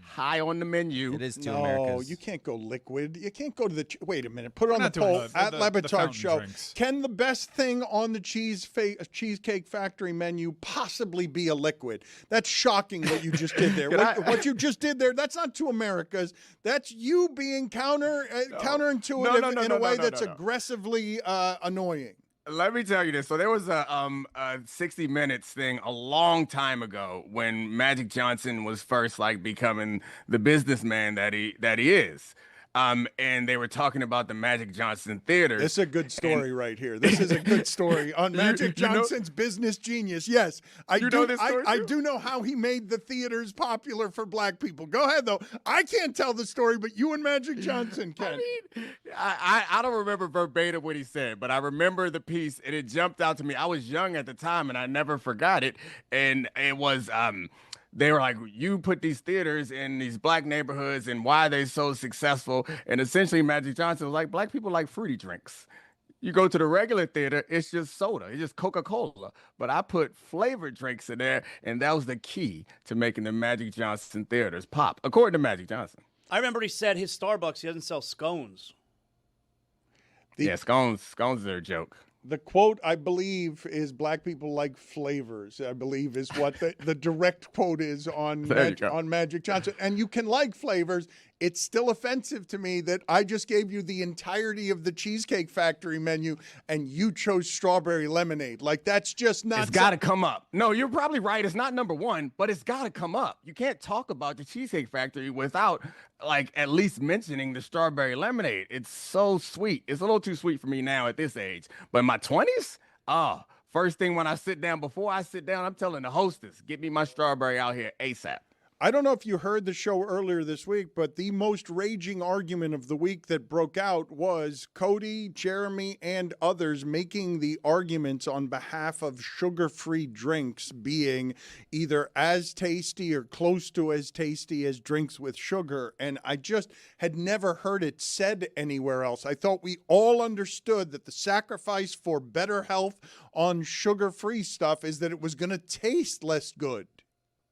High on the menu. It is two No, Americas. you can't go liquid. You can't go to the. Wait a minute. Put it on the not doing poll the- at the- Le the Batard fountain Show. drinks. Can the best thing on the Cheesecake Factory menu possibly be a liquid? That's shocking what you just did there. What you just did there, that's not two Americas. That's you being counterintuitive in a way that's aggressively annoying. Let me tell you this. So there was a 60 Minutes thing a long time ago when Magic Johnson was first becoming the businessman that he is. And they were talking about the Magic Johnson theaters. This is a good story right here. This is a good story on Magic Johnson's business genius. Yes, I do know how he made the theaters popular for black people. Go ahead, though. I can't tell the story, but you and Magic Johnson can. I don't remember verbatim what he said, but I remember the piece, and it jumped out to me. I was young at the time, and I never forgot it. And it was they were like, you put these theaters in these black neighborhoods, and why are they so successful? And essentially, Magic Johnson was like, black people like fruity drinks. You go to the regular theater, it's just soda. It's just Coca-Cola. But I put flavored drinks in there, and that was the key to making the Magic Johnson theaters pop, according to Magic Johnson. I remember he said his Starbucks, he doesn't sell scones. Yeah, scones are a joke. The quote, I believe, is black people like flavors, I believe is what the direct quote is on Magic Johnson. And you can like flavors. It's still offensive to me that I just gave you the entirety of the Cheesecake Factory menu and you chose strawberry lemonade. Like, that's just not... It's got to come up. No, you're probably right. It's not number one, but it's got to come up. You can't talk about the Cheesecake Factory without, at least mentioning the strawberry lemonade. It's so sweet. It's a little too sweet for me now at this age. But in my 20s, first thing when I sit down, before I sit down, I'm telling the hostess, get me my strawberry out here ASAP. I don't know if you heard the show earlier this week, but the most raging argument of the week that broke out was Cody, Jeremy, and others making the arguments on behalf of sugar-free drinks being either as tasty or close to as tasty as drinks with sugar. And I just had never heard it said anywhere else. I thought we all understood that the sacrifice for better health on sugar-free stuff is that it was going to taste less good.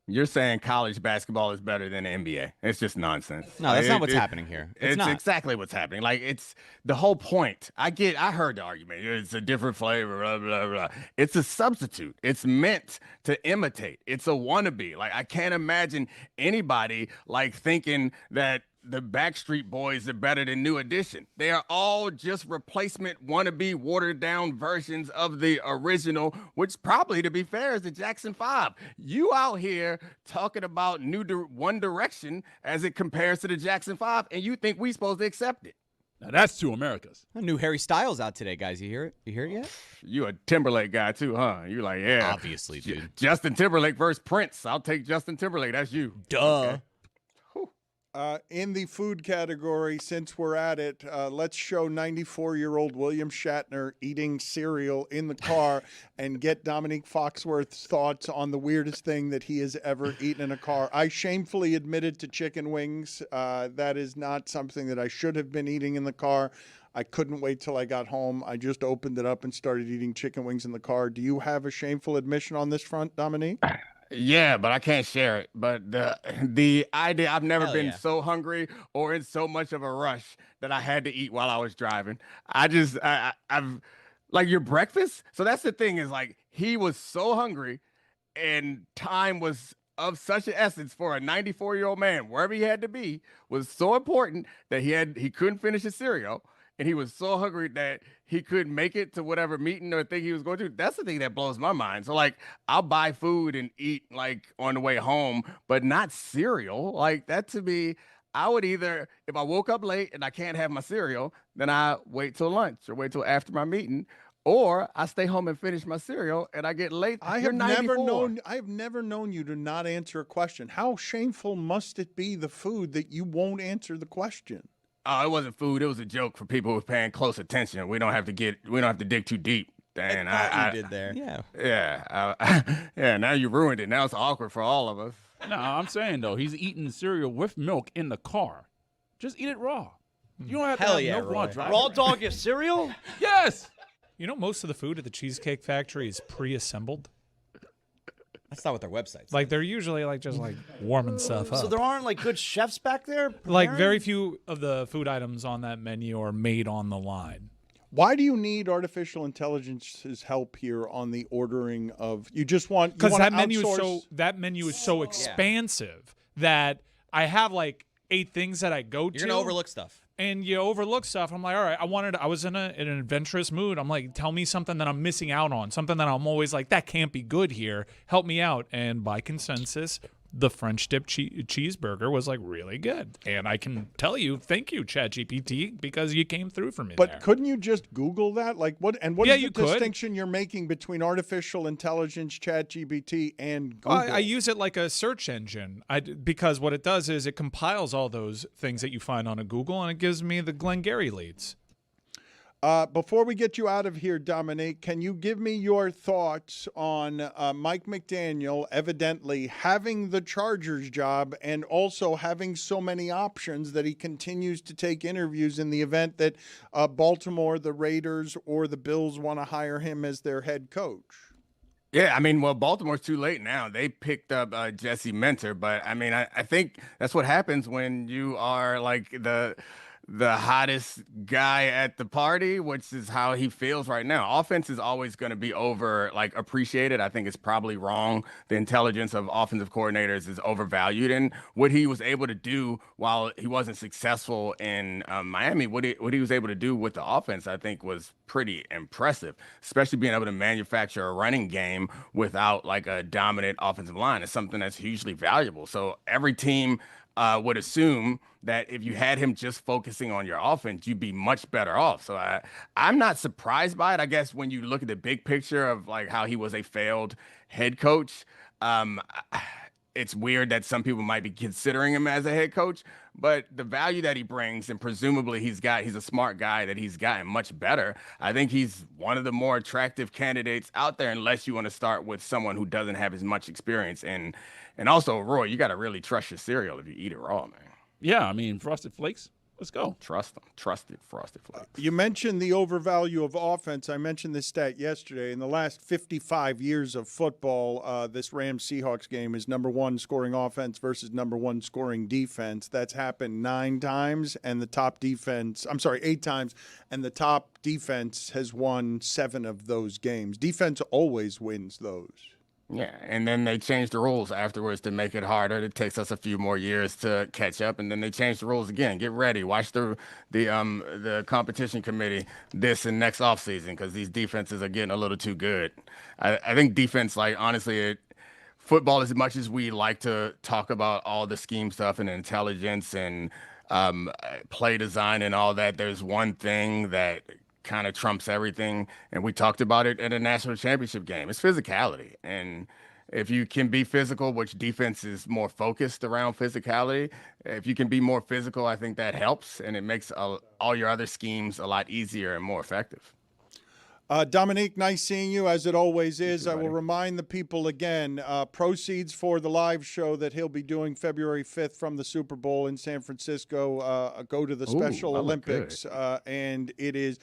You're saying college basketball is better than the NBA. It's just nonsense. No, that's not what's happening here. It's not. Exactly what's happening. It's the whole point. I heard the argument. It's a different flavor, blah, blah, blah. It's a substitute. It's meant to imitate. It's a wannabe. I can't imagine anybody thinking that the Backstreet Boys are better than New Edition. They are all just replacement, wannabe, watered-down versions of the original, which probably, to be fair, is the Jackson 5. You out here talking about One Direction as it compares to the Jackson 5, and you think we supposed to accept it. Now that's two Americas. A new Harry Styles out today, guys. You hear it? You hear it yet? You a Timberlake guy too, huh? You like, yeah. Obviously, dude. Justin Timberlake versus Prince. I'll take Justin Timberlake. That's you. Duh. Okay. In the food category, since we're at it, let's show 94-year-old William Shatner eating cereal in the car and get Dominique Foxworth's thoughts on the weirdest thing that he has ever eaten in a car. I shamefully admitted to chicken wings. That is not something that I should have been eating in the car. I couldn't wait till I got home. I just opened it up and started eating chicken wings in the car. Do you have a shameful admission on this front, Dominique? Yeah, but I can't share it. But the idea, I've never been so hungry or in so much of a rush that I had to eat while I was driving. I've like your breakfast. So that's the thing, is like he was so hungry and time was of such an essence for a 94-year-old man, wherever he had to be, was so important that he couldn't finish his cereal. And he was so hungry that he couldn't make it to whatever meeting or thing he was going to. That's the thing that blows my mind. So, like, I'll buy food and eat, like, on the way home, but not cereal. Like, that to me, I would either, if I woke up late and I can't have my cereal, then I wait till lunch or wait till after my meeting. Or I stay home and finish my cereal and I get late. I have never known you to not answer a question. How shameful must it be, the food, that you won't answer the question? Oh, it wasn't food. It was a joke for people who were paying close attention. We don't have to dig too deep. Dan, I did there. Yeah. Now you ruined it. Now it's awkward for all of us. No, I'm saying though, he's eating cereal with milk in the car. Just eat it raw. You don't have to have milk while driving. Raw dog your cereal? Yes. You know, most of the food at the Cheesecake Factory is pre-assembled. That's not what their website's like. They're usually just warming stuff up. So there aren't like good chefs back there? Like very few of the food items on that menu are made on the line. Why do you need artificial intelligence's help here on the ordering of? You just want, because that menu is so expansive that I have like 8 things that I go to. You're gonna overlook stuff. And you overlook stuff. I'm like, all right, I was in an adventurous mood. I'm like, tell me something that I'm missing out on, something that I'm always like, that can't be good here. Help me out. And by consensus, the French dip cheeseburger was like really good. And I can tell you, thank you, ChatGPT, because you came through for me. But couldn't you just Google that? Like what? And what is the distinction you're making between artificial intelligence, ChatGPT, and Google? I use it like a search engine. Because what it does is it compiles all those things that you find on a Google, and it gives me the Glengarry leads. Before we get you out of here, Dominique, can you give me your thoughts on Mike McDaniel evidently having the Chargers job and also having so many options that he continues to take interviews in the event that Baltimore, the Raiders, or the Bills want to hire him as their head coach? Yeah, I mean, well, Baltimore's too late now. They picked up Jesse Minter, but I mean, I think that's what happens when you are like the hottest guy at the party, which is how he feels right now. Offense is always going to be appreciated. I think it's probably wrong. The intelligence of offensive coordinators is overvalued, and what he was able to do while he wasn't successful in Miami, what he was able to do with the offense, I think was pretty impressive, especially being able to manufacture a running game without like a dominant offensive line is something that's hugely valuable. So every team would assume that if you had him just focusing on your offense, you'd be much better off. So I'm not surprised by it. I guess when you look at the big picture of like how he was a failed head coach, it's weird that some people might be considering him as a head coach, but the value that he brings, and presumably he's a smart guy that he's gotten much better. I think he's one of the more attractive candidates out there, unless you want to start with someone who doesn't have as much experience. And also, Roy, you got to really trust your cereal if you eat it raw, man. Yeah, I mean, Frosted Flakes. Let's go. Trust them. Trusted Frosted Flakes. You mentioned the overvalue of offense. I mentioned this stat yesterday. In the last 55 years of football, this Rams-Seahawks game is number 1 scoring offense versus number 1 scoring defense. That's happened 8 times, and the top defense has won 7 of those games. Defense always wins those. Yeah, and then they changed the rules afterwards to make it harder. It takes us a few more years to catch up, and then they changed the rules again. Get ready, watch the competition committee this and next offseason because these defenses are getting a little too good. I think defense, like honestly, football, as much as we like to talk about all the scheme stuff and intelligence and play design and all that, there's one thing that kind of trumps everything, and we talked about it at a national championship game. It's physicality, and if you can be physical, which defense is more focused around physicality, if you can be more physical, I think that helps, and it makes all your other schemes a lot easier and more effective. Dominique, nice seeing you, as it always is. I will remind the people again, proceeds for the live show that he'll be doing February 5th from the Super Bowl in San Francisco go to the Special Olympics, and it is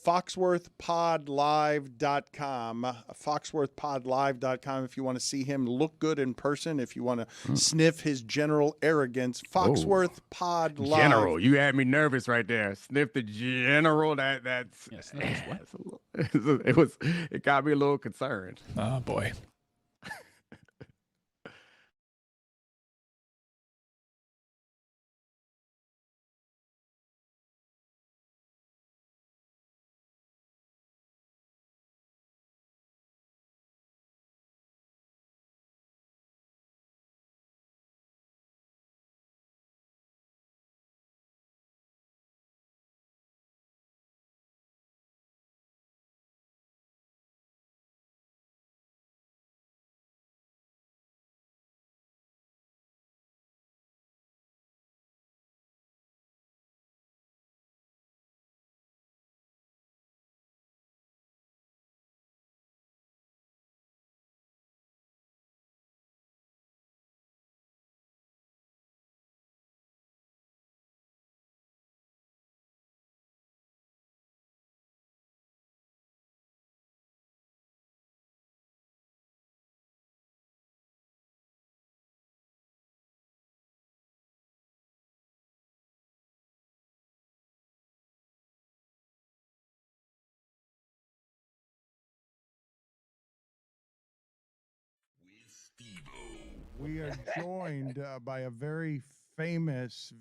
FoxworthPodLive.com. FoxworthPodLive.com if you want to see him look good in person, if you want to sniff his general arrogance. Foxworth Live. General, you had me nervous right there. Sniff the general. That's it got me a little concerned. Oh boy. We are joined by a very famous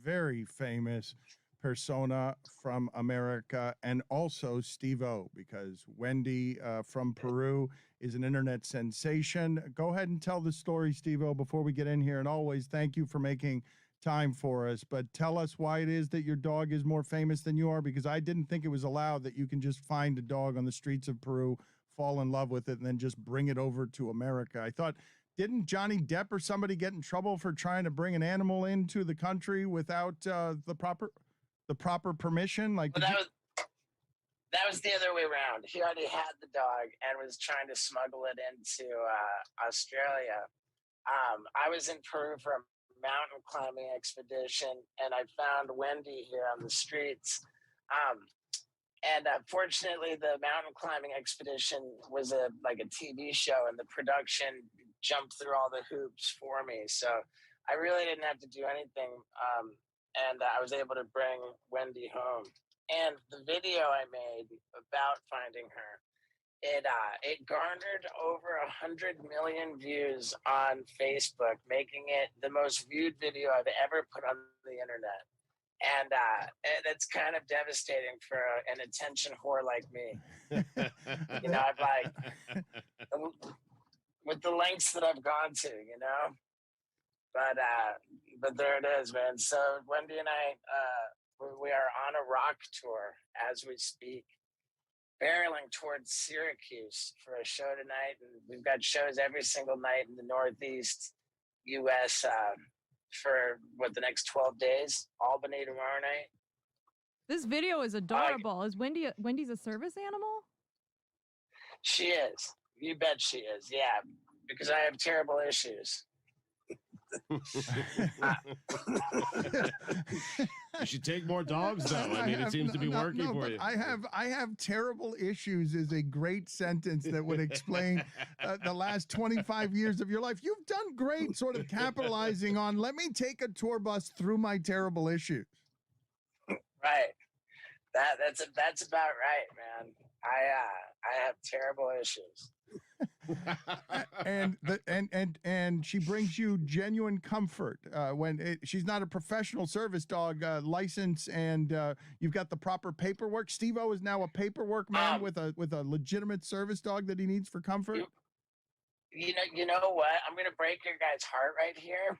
persona from America, and also Stevo, because Wendy from Peru is an internet sensation. Go ahead and tell the story, Stevo, before we get in here. And always thank you for making time for us. But tell us why it is that your dog is more famous than you are, because I didn't think it was allowed that you can just find a dog on the streets of Peru, fall in love with it, and then just bring it over to America. I thought, didn't Johnny Depp or somebody get in trouble for trying to bring an animal into the country without the proper permission? Like, well, that was the other way around. He already had the dog and was trying to smuggle it into Australia. I was in Peru for a mountain climbing expedition, and I found Wendy here on the streets. And fortunately, the mountain climbing expedition was a TV show, and the production jumped through all the hoops for me. So I really didn't have to do anything. And I was able to bring Wendy home. And the video I made about finding her, it garnered over 100 million views on Facebook, making it the most viewed video I've ever put on the internet. And it's kind of devastating for an attention whore like me. You know, with the lengths that I've gone to, you know. But there it is, man. So Wendy and I, we are on a rock tour as we speak, barreling towards Syracuse for a show tonight, and we've got shows every single night in the Northeast U.S. For the next 12 days. Albany tomorrow night. This video is adorable. Is Wendy's a service animal? She is. You bet she is. Yeah, because I have terrible issues. You should take more dogs, though. I mean, it seems to be working for you. I have terrible issues is a great sentence that would explain the last 25 years of your life. You've done great sort of capitalizing on, let me take a tour bus through my terrible issues. Right. That's about right, man. I have terrible issues. and she brings you genuine comfort she's not a professional service dog license, and you've got the proper paperwork. Stevo is now a paperwork man with a legitimate service dog that he needs for comfort. You know what? I'm going to break your guys' heart right here.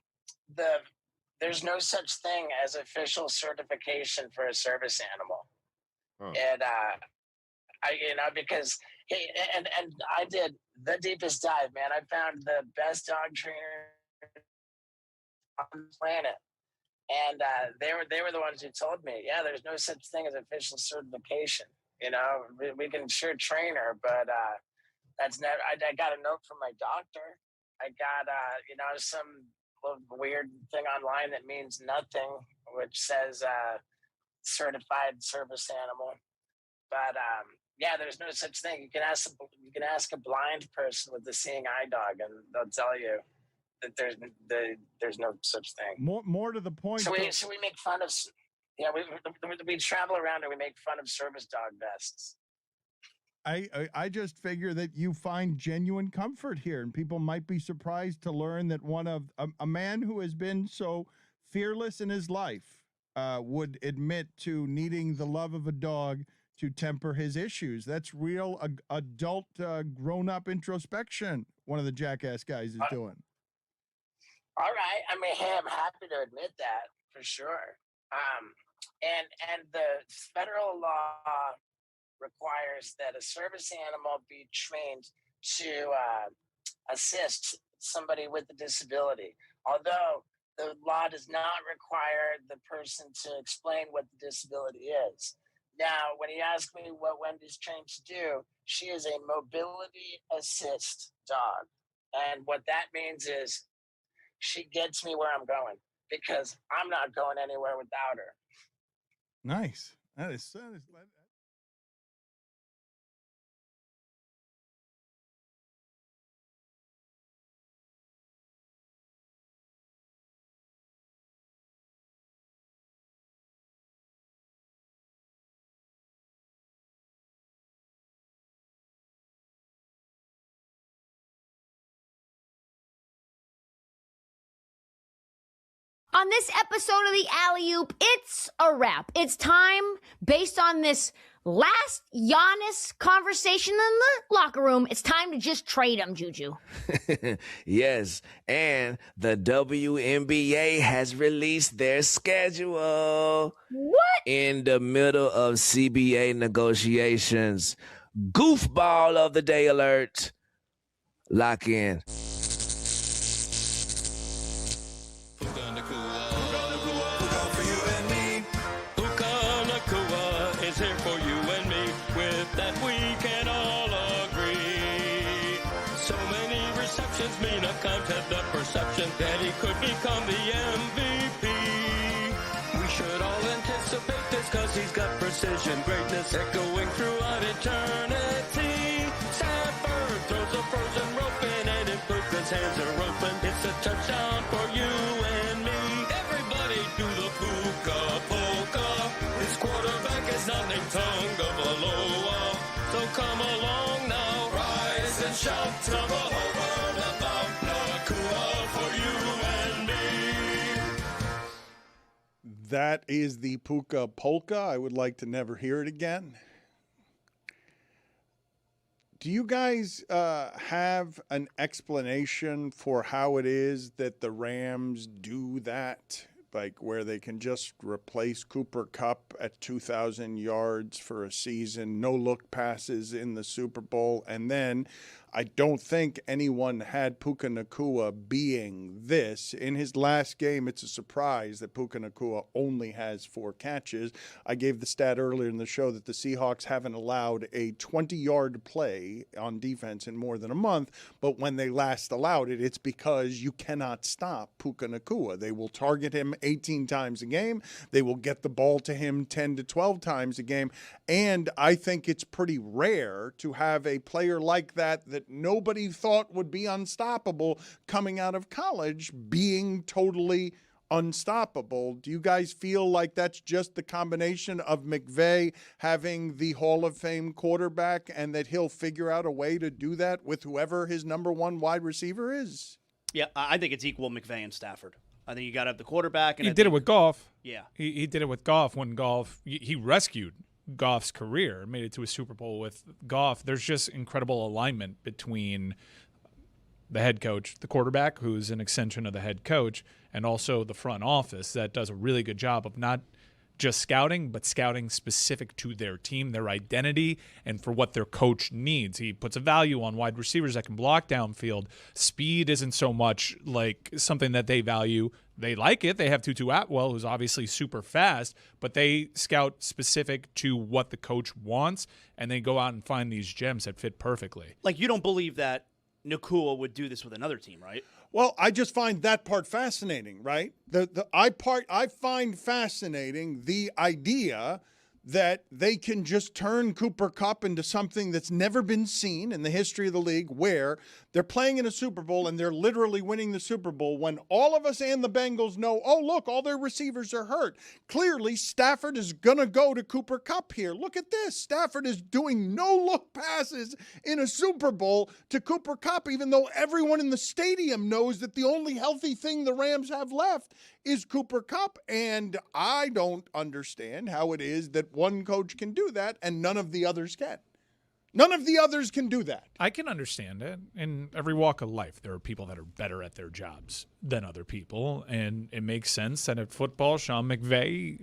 There's no such thing as official certification for a service animal. And because and I did the deepest dive, man. I found the best dog trainer on the planet, and they were the ones who told me, yeah, there's no such thing as official certification. We can sure train her, but that's never. I got a note from my doctor. I got some weird thing online that means nothing, which says certified service animal, but yeah, there's no such thing. You can ask a blind person with a seeing eye dog, and they'll tell you that there's no such thing. More to the point. So we make fun of. Yeah, we travel around and we make fun of service dog vests. I just figure that you find genuine comfort here, and people might be surprised to learn that one of a man who has been so fearless in his life would admit to needing the love of a dog to temper his issues. That's real adult, grown-up introspection one of the jackass guys is doing. All right. I mean, hey, I'm happy to admit that for sure. And the federal law requires that a service animal be trained to assist somebody with a disability. Although the law does not require the person to explain what the disability is. Now, when you ask me what Wendy's trained to do, she is a mobility assist dog. And what that means is she gets me where I'm going, because I'm not going anywhere without her. Nice. That is On this episode of the Alley Oop, it's a wrap. It's time, based on this last Giannis conversation in the locker room, it's time to just trade him, Juju. Yes, and the WNBA has released their schedule. What? In the middle of CBA negotiations. Goofball of the day alert. Lock in. Mean a contest, the perception that he could become the MVP. We should all anticipate this, cause he's got precision, greatness echoing throughout eternity. Stafford throws a frozen rope in, and if Puka's hands are open, it's a touchdown for you and me. Everybody do the Puka polka. His quarterback is not named Tagovailoa. So come along now, rise and shout to the whole world about Nakua for you and me. That is the Puka Polka. I would like to never hear it again. Do you guys have an explanation for how it is that the Rams do that? Like where they can just replace Cooper Kupp at 2,000 yards for a season, no look passes in the Super Bowl, and then I don't think anyone had Puka Nacua being this. In his last game, it's a surprise that Puka Nacua only has 4 catches. I gave the stat earlier in the show that the Seahawks haven't allowed a 20-yard play on defense in more than a month, but when they last allowed it, it's because you cannot stop Puka Nacua. They will target him 18 times a game. They will get the ball to him 10 to 12 times a game, and I think it's pretty rare to have a player like that nobody thought would be unstoppable coming out of college being totally unstoppable. Do you guys feel like that's just the combination of McVay having the Hall of Fame quarterback and that he'll figure out a way to do that with whoever his number one wide receiver is? Yeah, I think it's equal McVay and Stafford. I think you got to have the quarterback. And he did it with Goff. Yeah. He did it with Goff when Goff, he rescued Goff's career, made it to a Super Bowl with Goff. There's just incredible alignment between the head coach, the quarterback, who's an extension of the head coach, and also the front office that does a really good job of not just scouting, but scouting specific to their team, their identity, and for what their coach needs. He puts a value on wide receivers that can block downfield. Speed isn't so much like something that they value. They like it. They have Tutu Atwell, who's obviously super fast, but they scout specific to what the coach wants, and they go out and find these gems that fit perfectly. Like, you don't believe that Nakua would do this with another team, right? Well, I just find that part fascinating, right? I find fascinating the idea that they can just turn Cooper Kupp into something that's never been seen in the history of the league, where they're playing in a Super Bowl and they're literally winning the Super Bowl when all of us and the Bengals know, oh, look, all their receivers are hurt. Clearly, Stafford is going to go to Cooper Kupp here. Look at this. Stafford is doing no-look passes in a Super Bowl to Cooper Kupp, even though everyone in the stadium knows that the only healthy thing the Rams have left is Cooper Kupp. And I don't understand how it is that one coach can do that and none of the others can. None of the others can do that. I can understand it. In every walk of life, there are people that are better at their jobs than other people, and it makes sense that at football, Sean McVay,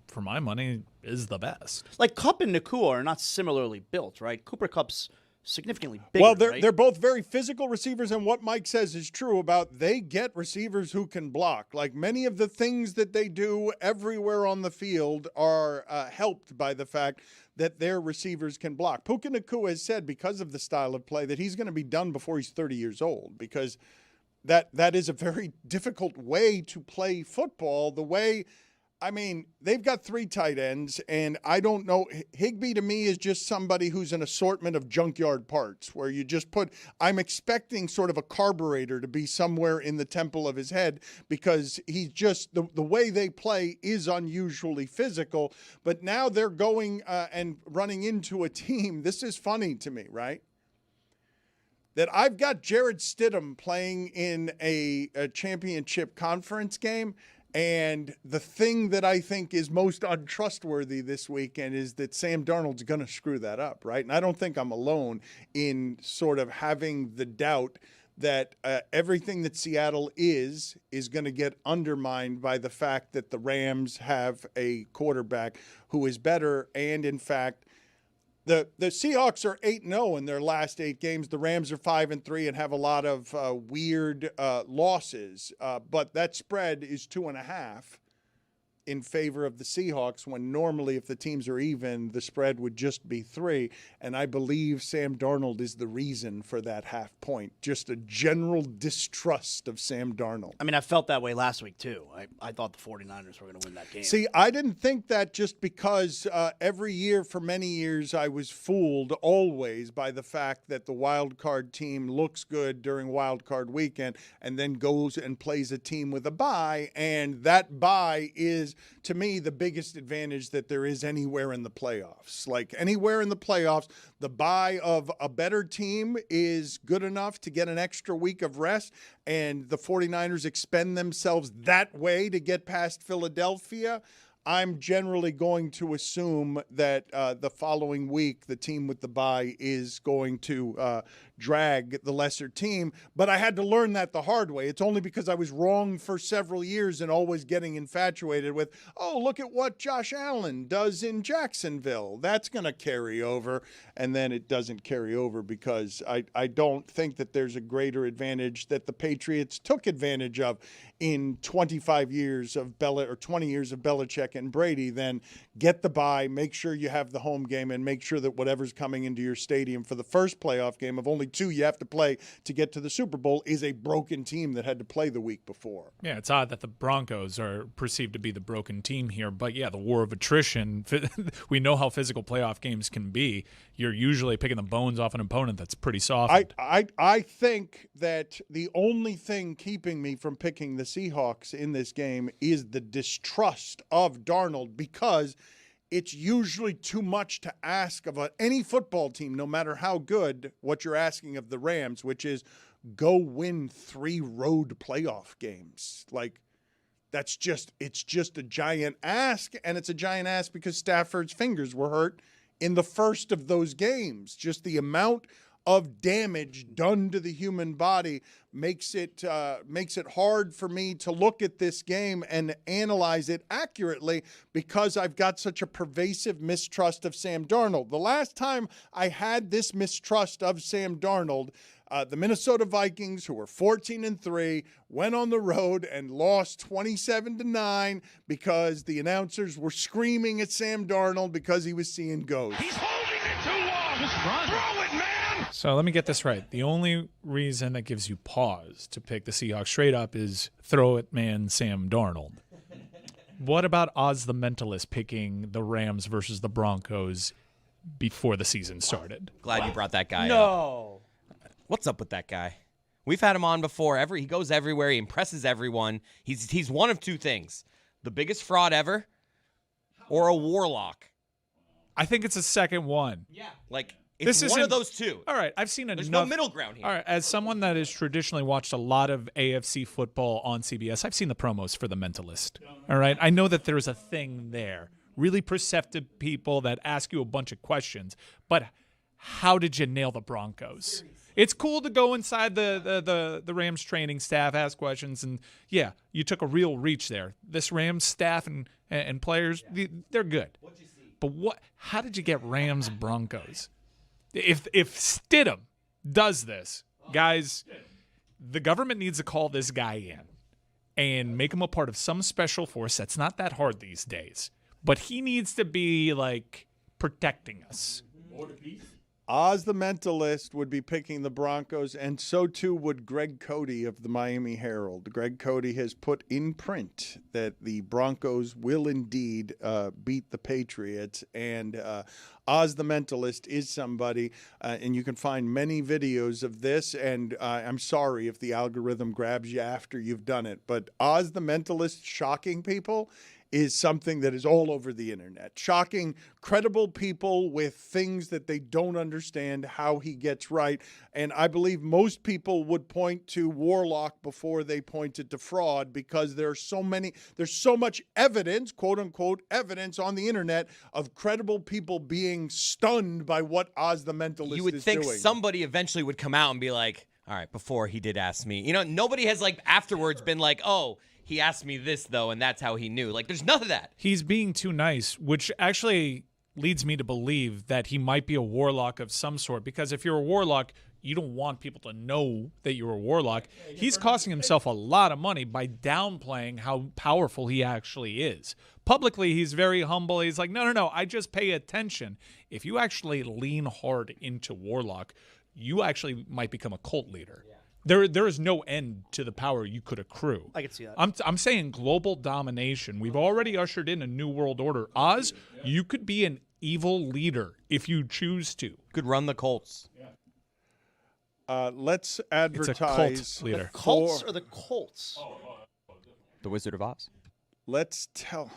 for my money, is the best. Like, Kupp and Nakua are not similarly built, right? Cooper Kupp's significantly bigger, well, right? they're both very physical receivers, and what Mike says is true about they get receivers who can block. Like, many of the things that they do everywhere on the field are helped by the fact that their receivers can block. Puka Nacua has said, because of the style of play, that he's going to be done before he's 30 years old, because that is a very difficult way to play football. The way, I mean, they've got 3 tight ends, and I don't know. Higbee to me is just somebody who's an assortment of junkyard parts where you just put, I'm expecting sort of a carburetor to be somewhere in the temple of his head, because he's just, the way they play is unusually physical. But now they're going and running into a team. This is funny to me, right? That I've got Jared Stidham playing in a championship conference game. And the thing that I think is most untrustworthy this weekend is that Sam Darnold's going to screw that up, right? And I don't think I'm alone in sort of having the doubt that everything that Seattle is going to get undermined by the fact that the Rams have a quarterback who is better. And, in fact, the Seahawks are 8-0 in their last 8 games. The Rams are 5-3 and have a lot of weird losses. But that spread is 2.5 in favor of the Seahawks, when normally if the teams are even, the spread would just be 3. And I believe Sam Darnold is the reason for that half point. Just a general distrust of Sam Darnold. I mean, I felt that way last week, too. I thought the 49ers were going to win that game. See, I didn't think that, just because every year for many years I was fooled always by the fact that the wild card team looks good during wild card weekend and then goes and plays a team with a bye. And that bye is, to me, the biggest advantage that there is anywhere in the playoffs. Like, anywhere in the playoffs, the bye of a better team is good enough to get an extra week of rest, and the 49ers expend themselves that way to get past Philadelphia. I'm generally going to assume that the following week, the team with the bye is going to drag the lesser team. But I had to learn that the hard way. It's only because I was wrong for several years and always getting infatuated with, oh, look at what Josh Allen does in Jacksonville. That's going to carry over. And then it doesn't carry over, because I don't think that there's a greater advantage that the Patriots took advantage of in 25 years of 20 years of Belichick and Brady than get the bye, make sure you have the home game, and make sure that whatever's coming into your stadium for the first playoff game of only only 2 you have to play to get to the Super Bowl, is a broken team that had to play the week before. Yeah, it's odd that the Broncos are perceived to be the broken team here. But, yeah, the war of attrition, we know how physical playoff games can be. You're usually picking the bones off an opponent that's pretty soft. I think that the only thing keeping me from picking the Seahawks in this game is the distrust of Darnold, because it's usually too much to ask of any football team, no matter how good, what you're asking of the Rams, which is go win 3 road playoff games. Like, it's just a giant ask, and it's a giant ask because Stafford's fingers were hurt in the first of those games. Just the amount of damage done to the human body makes it hard for me to look at this game and analyze it accurately, because I've got such a pervasive mistrust of Sam Darnold. The last time I had this mistrust of Sam Darnold, the Minnesota Vikings, who were 14-3, went on the road and lost 27-9 because the announcers were screaming at Sam Darnold because he was seeing ghosts. He's holding it too long. Just run. Throw it, man. So let me get this right. The only reason that gives you pause to pick the Seahawks straight up is throw it man Sam Darnold. What about Oz the Mentalist picking the Rams versus the Broncos before the season started? Glad you brought that guy up. No. What's up with that guy? We've had him on before. He goes everywhere. He impresses everyone. He's one of 2 things: the biggest fraud ever, or a warlock. I think it's a second one. Yeah. Like, it's one of those 2. All right, I've seen enough. There's no middle ground here. All right, as someone that has traditionally watched a lot of AFC football on CBS, I've seen the promos for The Mentalist. All right, I know that there's a thing there. Really perceptive people that ask you a bunch of questions, but how did you nail the Broncos? It's cool to go inside the Rams training staff, ask questions, and yeah, you took a real reach there. This Rams staff and players, they're good. But how did you get Rams Broncos? If Stidham does this, guys, the government needs to call this guy in and make him a part of some special force. That's not that hard these days. But he needs to be, like, protecting us. Oz the Mentalist would be picking the Broncos, and so too would Greg Cody of the Miami Herald. Greg Cody has put in print that the Broncos will indeed beat the Patriots, and Oz the Mentalist is somebody, and you can find many videos of this, and I'm sorry if the algorithm grabs you after you've done it, but Oz the Mentalist shocking people is something that is all over the internet. Shocking credible people with things that they don't understand how he gets right. And I believe most people would point to Warlock before they pointed to fraud, because there's so much evidence, quote unquote, evidence on the internet of credible people being stunned by what Oz the Mentalist is doing. You would think somebody eventually would come out and be like, all right, before he did ask me. You know, nobody has, like, afterwards been like, oh, he asked me this, though, and that's how he knew. Like, there's none of that. He's being too nice, which actually leads me to believe that he might be a warlock of some sort, because if you're a warlock, you don't want people to know that you're a warlock. He's costing himself a lot of money by downplaying how powerful he actually is. Publicly, he's very humble. He's like, no, I just pay attention. If you actually lean hard into warlock, you actually might become a cult leader. There is no end to the power you could accrue. I can see that. I'm saying global domination. We've already ushered in a new world order. Oz, you could be an evil leader if you choose to. Could run the Colts. Let's advertise. It's a cult leader. The Colts or the Colts? The Wizard of Oz. Let's tell.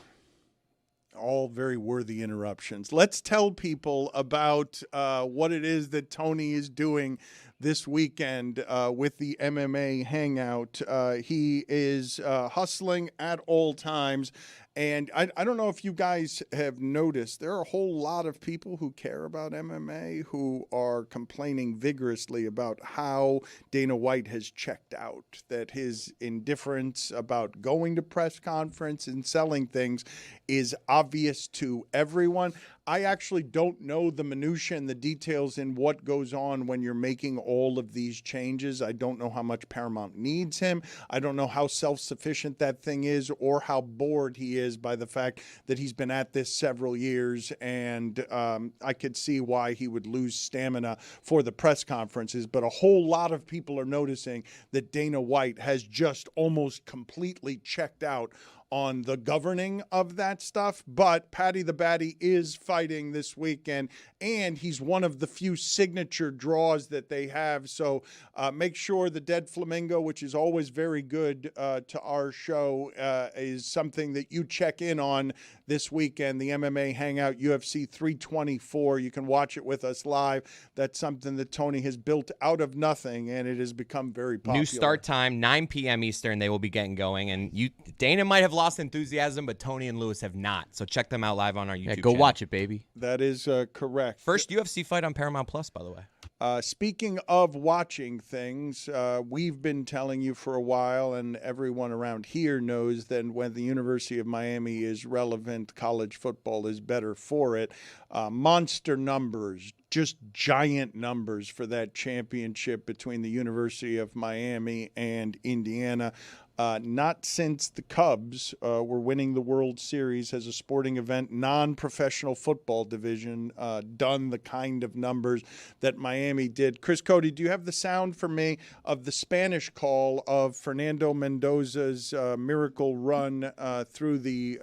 All very worthy interruptions. Let's tell people about what it is that Tony is doing this weekend with the MMA Hangout. He is hustling at all times. And I don't know if you guys have noticed, there are a whole lot of people who care about MMA who are complaining vigorously about how Dana White has checked out, that his indifference about going to press conference and selling things is obvious to everyone. I actually don't know the minutia and the details in what goes on when you're making all of these changes. I don't know how much Paramount needs him. I don't know how self-sufficient that thing is or how bored he is by the fact that he's been at this several years. And I could see why he would lose stamina for the press conferences. But a whole lot of people are noticing that Dana White has just almost completely checked out on the governing of that stuff. But Patty the Batty is fighting this weekend, and he's one of the few signature draws that they have. So make sure the Dead Flamingo, which is always very good to our show, is something that you check in on this weekend. The MMA Hangout UFC 324. You can watch it with us live. That's something that Tony has built out of nothing, and it has become very popular. New start time, 9 p.m. Eastern. They will be getting going. And Dana might have lost enthusiasm, but Tony and Lewis have not. So check them out live on our YouTube channel. Go watch it, baby. That is correct. First UFC fight on Paramount Plus, by the way. Speaking of watching things, we've been telling you for a while, and everyone around here knows that when the University of Miami is relevant, college football is better for it. Monster numbers, just giant numbers for that championship between the University of Miami and Indiana. Not since the Cubs were winning the World Series as a sporting event, non-professional football division, done the kind of numbers that Miami did. Chris Cody, do you have the sound for me of the Spanish call of Fernando Mendoza's miracle run through the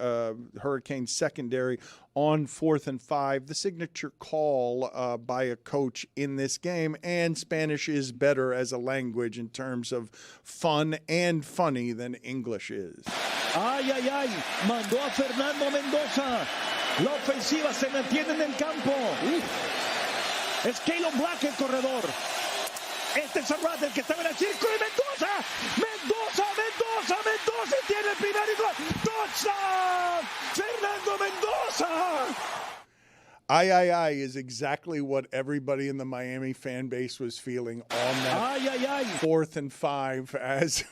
Hurricanes secondary on 4th and 5, the signature call by a coach in this game? And Spanish is better as a language in terms of fun and funny than English is. Ay, ay, ay, mandó a Fernando Mendoza. La ofensiva se mantiene en el campo. Es Caleb Black el corredor. Este es Arrad el que estaba en el círculo y Mendoza. Mendoza, Mendoza, Mendoza tiene el primer y gol. Touchdown! Fernando Mendoza! Ay is exactly what everybody in the Miami fan base was feeling on that 4th and 5 as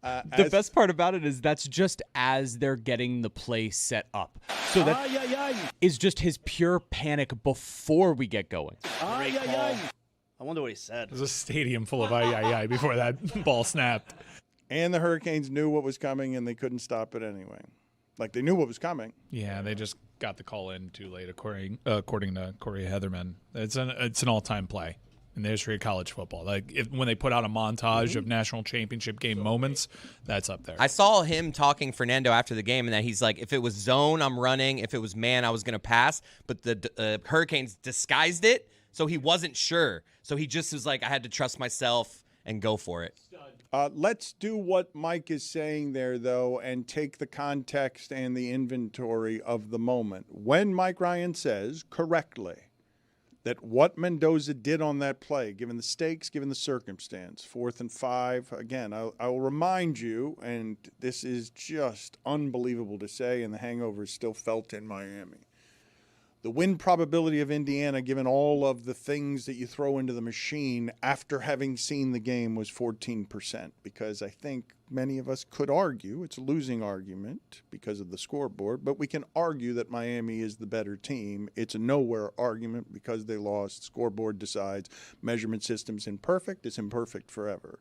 the best part about it is that's just as they're getting the play set up. So that is just his pure panic before we get going. Great call. I wonder what he said. There's a stadium full of ay before that ball snapped. And the Hurricanes knew what was coming, and they couldn't stop it anyway. Like, they knew what was coming. Yeah, they just got the call in too late, according to Corey Heatherman. It's an all-time play in the history of college football. Like, when they put out a montage of national championship game moments, that's up there. I saw him talking Fernando after the game, and that he's like, if it was zone, I'm running. If it was man, I was going to pass. But the Hurricanes disguised it, so he wasn't sure. So he just was like, I had to trust myself and go for it. Let's do what Mike is saying there, though, and take the context and the inventory of the moment. When Mike Ryan says correctly that what Mendoza did on that play, given the stakes, given the circumstance, 4th and 5, again, I will remind you, and this is just unbelievable to say, and the hangover is still felt in Miami. The win probability of Indiana, given all of the things that you throw into the machine after having seen the game, was 14%, because I think many of us could argue, it's a losing argument because of the scoreboard, but we can argue that Miami is the better team. It's a nowhere argument because they lost. Scoreboard decides. Measurement system's imperfect. It's imperfect forever.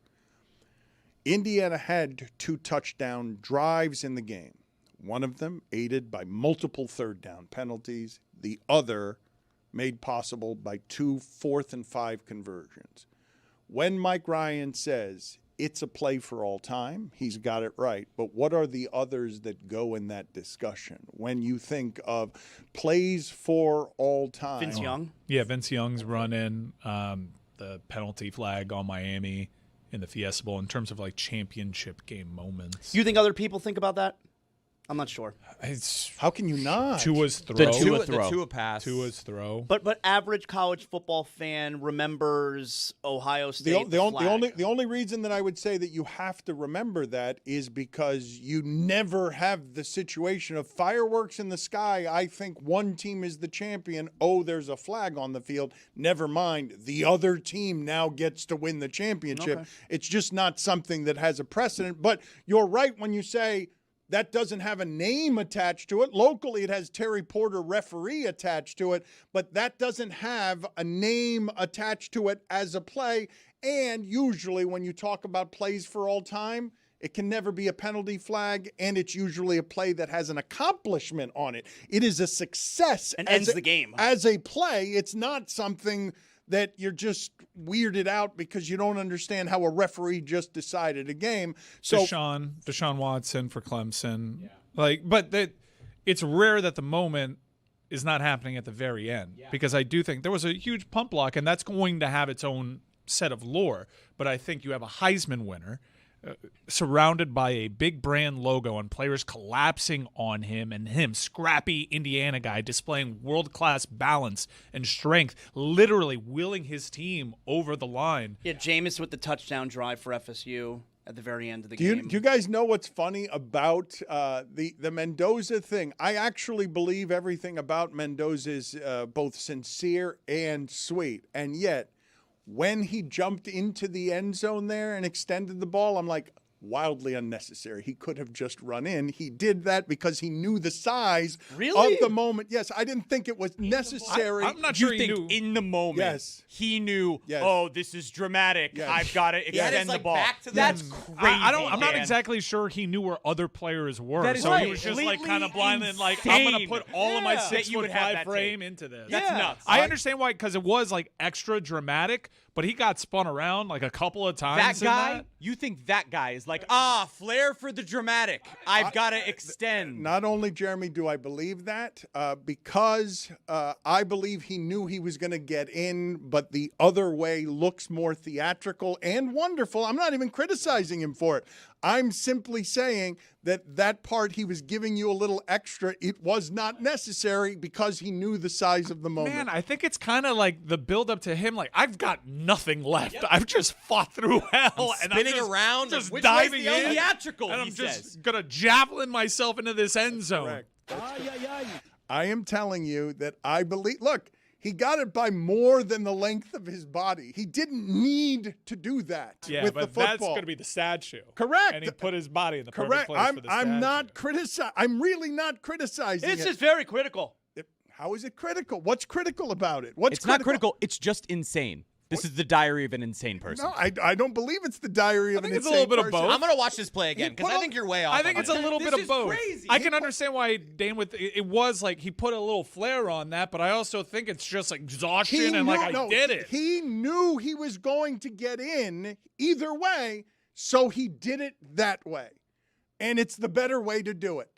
Indiana had 2 touchdown drives in the game. One of them aided by multiple third down penalties. The other made possible by 2 4th and 5 conversions. When Mike Ryan says it's a play for all time, he's got it right. But what are the others that go in that discussion? When you think of plays for all time. Vince Young? Yeah, Vince Young's running the penalty flag on Miami in the Fiesta Bowl in terms of like championship game moments. You think other people think about that? I'm not sure. How can you not? Tua's throw. The Tua pass. Tua's throw. But average college football fan remembers Ohio State. The only reason that I would say that you have to remember that is because you never have the situation of fireworks in the sky. I think one team is the champion. Oh, there's a flag on the field. Never mind. The other team now gets to win the championship. Okay. It's just not something that has a precedent. But you're right when you say That doesn't have a name attached to it. Locally, it has Terry Porter referee attached to it, but that doesn't have a name attached to it as a play. And usually when you talk about plays for all time, it can never be a penalty flag, and it's usually a play that has an accomplishment on it. It is a success. And ends the game. As a play, it's not something that you're just weirded out because you don't understand how a referee just decided a game. So Deshaun Watson for Clemson. But it's rare that the moment is not happening at the very end because I do think there was a huge pump block, and that's going to have its own set of lore. But I think you have a Heisman winner surrounded by a big brand logo and players collapsing on him, and him, scrappy Indiana guy, displaying world-class balance and strength, literally willing his team over the line. Yeah, Jameis with the touchdown drive for FSU at the very end of the game. Do you guys know what's funny about the Mendoza thing? I actually believe everything about Mendoza is both sincere and sweet, and yet when he jumped into the end zone there and extended the ball, I'm like, wildly unnecessary. He could have just run in. He did that because he knew the size of the moment. Yes, I didn't think it was necessary. I'm not sure you think he knew. in the moment Yes. he knew, Yes. oh, this is dramatic. Yes. I've got to extend the ball. That's crazy. I'm not Dan. exactly sure he knew where other players were. That is so right. he was just like Completely kind of blind and like, I'm going to put all of my Yeah. That you would have 6'5" that frame tape. into this. That's nuts. I understand why, because it was like extra dramatic, but he got spun around like a couple of times. That guy, you think that guy is like, flair for the dramatic. I've got to extend. Not only, Jeremy, do I believe that, because I believe he knew he was going to get in, but the other way looks more theatrical and wonderful. I'm not even criticizing him for it. I'm simply saying that part he was giving you a little extra. It was not necessary because he knew the size of the moment. Man, I think it's kind of like the build up to him. Like, I've got nothing left. I've just fought through hell. I'm spinning just, around. Just Which diving way's the in. theatrical, And I'm he just says. going to javelin myself into this end zone. Correct. I am telling you that I believe, look, he got it by more than the length of his body. He didn't need to do that with the football. That's going to be the statue. Correct. And he put his body in the Correct. perfect place for the statue. I'm not criticizing. I'm really not criticizing It's it. just very critical. How is it critical? What's critical about it? It's not critical. It's just insane. This is the diary of an insane person. No, I don't believe it's the diary of an insane person. it's a little bit of both. I'm going to watch this play again because I think you're way off. I think it's a little bit of both. Crazy. I can understand why Dan it was like he put a little flair on that, but I also think it's just like exhaustion and like I did it. He knew he was going to get in either way, so he did it that way. And it's the better way to do it.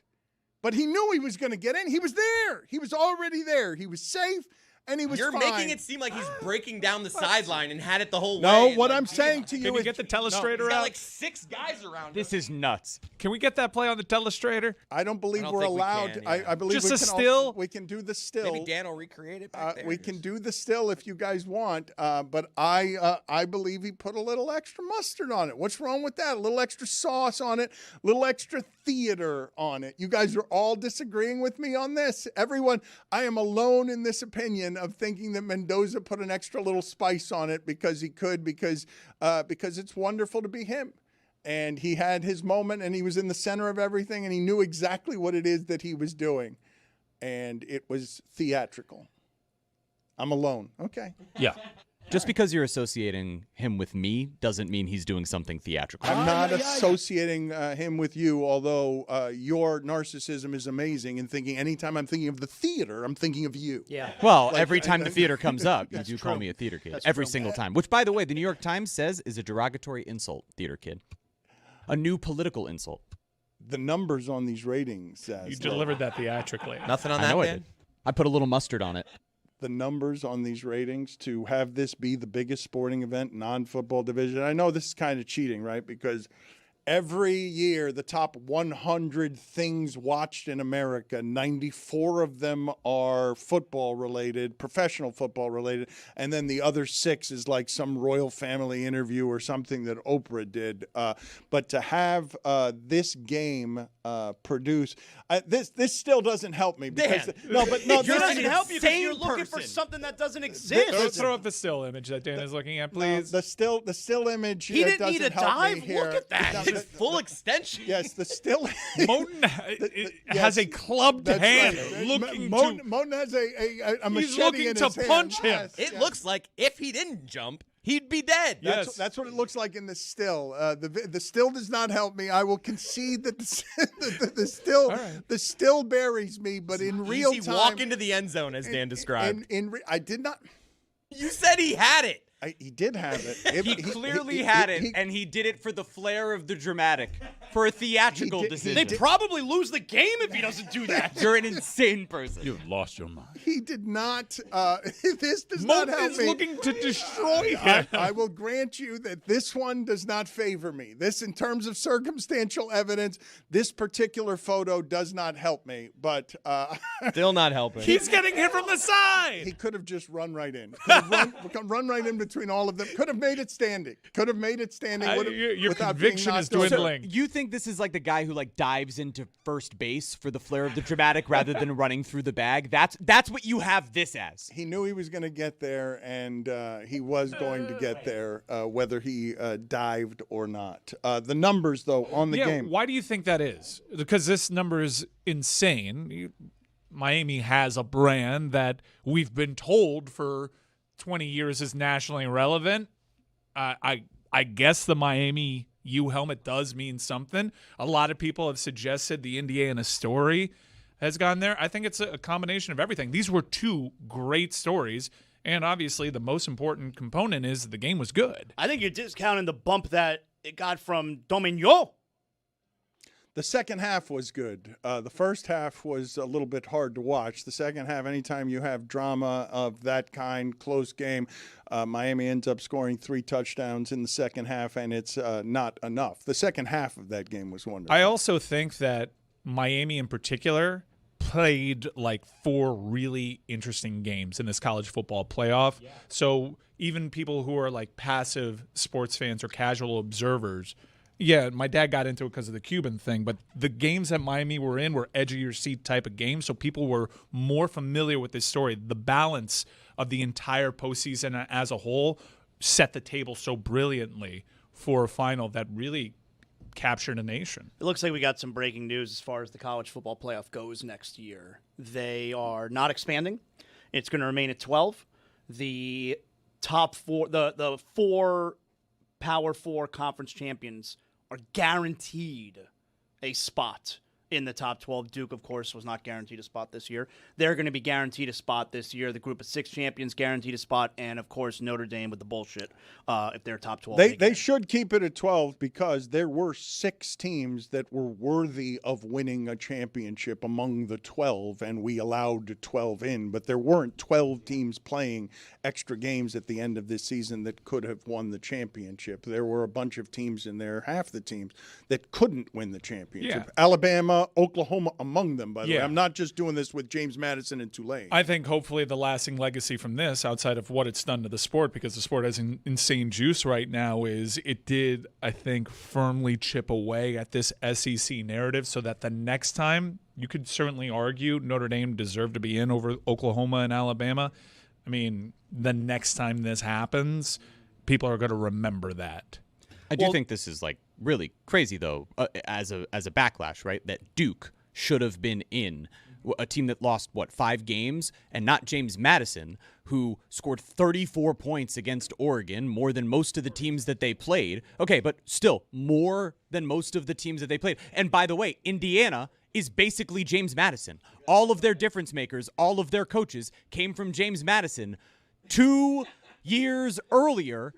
But he knew he was going to get in. He was there. He was already there. He was safe. And he was You're fine. making it seem like he's breaking down the sideline and had it the whole way. No, and what like, I'm saying to you Can you is get the telestrator he's got out? like 6 guys around This him. is nuts. Can we get that play on the telestrator? I don't believe I don't we're think we allowed. can, I believe Just we a can still? we can do the still. Maybe Dan will recreate it back there. We can do the still if you guys want, but I believe he put a little extra mustard on it. What's wrong with that? A little extra sauce on it, a little extra theater on it. You guys are all disagreeing with me on this. Everyone, I am alone in this opinion of thinking that Mendoza put an extra little spice on it because he could, because it's wonderful to be him. And he had his moment, and he was in the center of everything, and he knew exactly what it is that he was doing. And it was theatrical. I'm alone. Okay. Yeah. Just because you're associating him with me doesn't mean he's doing something theatrical. I'm not associating him with you, although your narcissism is amazing in thinking anytime I'm thinking of the theater, I'm thinking of you. Yeah. Well, Like, every time the theater comes up, you That's do call true. me a theater kid. That's Every true. single time. Which, by the way, the New York Times says is a derogatory insult, theater kid. A new political insult. The numbers on these ratings. You delivered that theatrically. Nothing on I that, know I man? did. I put a little mustard on it. The numbers on these ratings to have this be the biggest sporting event, non-football division. I know this is kind of cheating, right? Because every year, the top 100 things watched in America, 94 of them are football related, professional football related, and then the other 6 is like some royal family interview or something that Oprah did. But to have this game produce, this still doesn't help me because Dan. no, It doesn't help you because you're looking for something that doesn't exist. Throw up the still image that Dan is looking at, please. The still image. He didn't need doesn't a help me dive. here. Look at that. like full extension. Yes, the still. Moten has a clubbed hand looking to. Moten has a machete He's looking in to his punch hand. him. It looks like if he didn't jump, he'd be dead. That's what it looks like in the still. The still does not help me. I will concede that the still buries me, but in real time, walk into the end zone as Dan described. I did not. You said he had it. He did have it. He clearly had it, and he did it for the flair of the dramatic, for a theatrical decision. They probably lose the game if he doesn't do that. You're an insane person. You've lost your mind. He did not. This does not help is me. looking to destroy him. I will grant you that this one does not favor me. This, in terms of circumstantial evidence, this particular photo does not help me. But still not helping. He's getting hit from the side. He could have just run right in. Could have run right in between all of them. Could have made it standing. Your conviction is dwindling. So you think this is like the guy who like dives into first base for the flair of the dramatic rather than running through the bag? That's what you have this as. He knew he was going to get there, and he was going to get there, whether he dived or not. The numbers, though, on the game. Why do you think that is? Because this number is insane. Miami has a brand that we've been told for 20 years is nationally relevant. I guess the Miami U helmet does mean something. A lot of people have suggested the Indiana story has gone there. I think it's a combination of everything. These were two great stories, and obviously the most important component is the game was good. I think you're discounting the bump that it got from Dominion. The second half was good. The first half was a little bit hard to watch. The second half, anytime you have drama of that kind, close game, Miami ends up scoring 3 touchdowns in the second half, and it's not enough. The second half of that game was wonderful. I also think that Miami in particular played like 4 really interesting games in this college football playoff. Yeah. So even people who are like passive sports fans or casual observers, yeah, my dad got into it because of the Cuban thing, but the games that Miami were in were edge-of-your-seat type of games, so people were more familiar with this story. The balance of the entire postseason as a whole set the table so brilliantly for a final that really captured a nation. It looks like we got some breaking news as far as the college football playoff goes next year. They are not expanding. It's going to remain at 12. The top 4, the 4 Power 4 conference champions are guaranteed a spot in the top 12. Duke, of course, was not guaranteed a spot this year. They're going to be guaranteed a spot this year. The group of 6 champions guaranteed a spot, and, of course, Notre Dame with the bullshit if they're top 12. They should keep it at 12 because there were 6 teams that were worthy of winning a championship among the 12, and we allowed 12 in. But there weren't 12 teams playing extra games at the end of this season that could have won the championship. There were a bunch of teams in there, half the teams, that couldn't win the championship. Yeah. Alabama, Oklahoma among them, by the way. Yeah. I'm not just doing this with James Madison and Tulane. I think hopefully the lasting legacy from this, outside of what it's done to the sport, because the sport has insane juice right now, is it did, I think, firmly chip away at this SEC narrative so that the next time, you could certainly argue Notre Dame deserved to be in over Oklahoma and Alabama. I mean, the next time this happens, people are going to remember that. I do think this is like really crazy though, as a backlash, right? That Duke should have been in a team that lost 5 games, and not James Madison, who scored 34 points against Oregon, more than most of the teams that they played. Okay, but still more than most of the teams that they played. And by the way, Indiana is basically James Madison. All of their difference makers, all of their coaches came from James Madison 2 years earlier.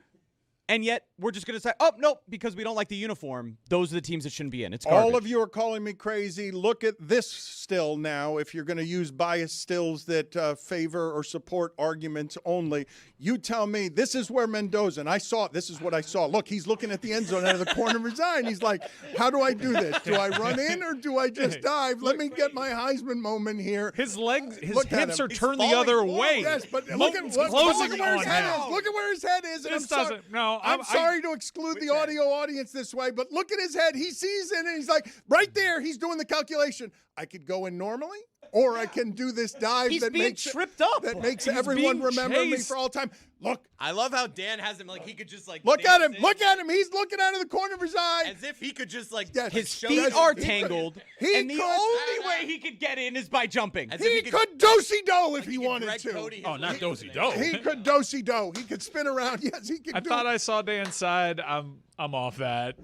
And yet, we're just going to say, oh, no, because we don't like the uniform. Those are the teams that shouldn't be in. It's garbage. All of you are calling me crazy. Look at this still now. If you're going to use biased stills that favor or support arguments only, you tell me this is where Mendoza, and I saw it. This is what I saw. Look, he's looking at the end zone out of the corner of his eye, and he's like, how do I do this? Do I run in or do I just dive? Let me get my Heisman moment here. His legs, his hips are turned the other way. Yes, but look at where his head is. Look at where his head is. This doesn't, no. No, I'm sorry to exclude the audio audience this way, but look at his head. He sees it, and he's like, right there, he's doing the calculation. I could go in normally, or I can do this dive He's that being makes tripped up. That makes everyone remember me for all time. Look. I love how Dan has him like he could just like Look at him. Look at him. He's looking out of the corner of his eye. as if he could just like His show feet us- are he tangled, he and the could- only way he could get in is by jumping. As if He could do-si-do if he wanted Greg to. Cody his Oh, not legs. do-si-do. He could do-si-do. He could spin around. Yes, he could I do thought I saw Dan's side. I'm off that.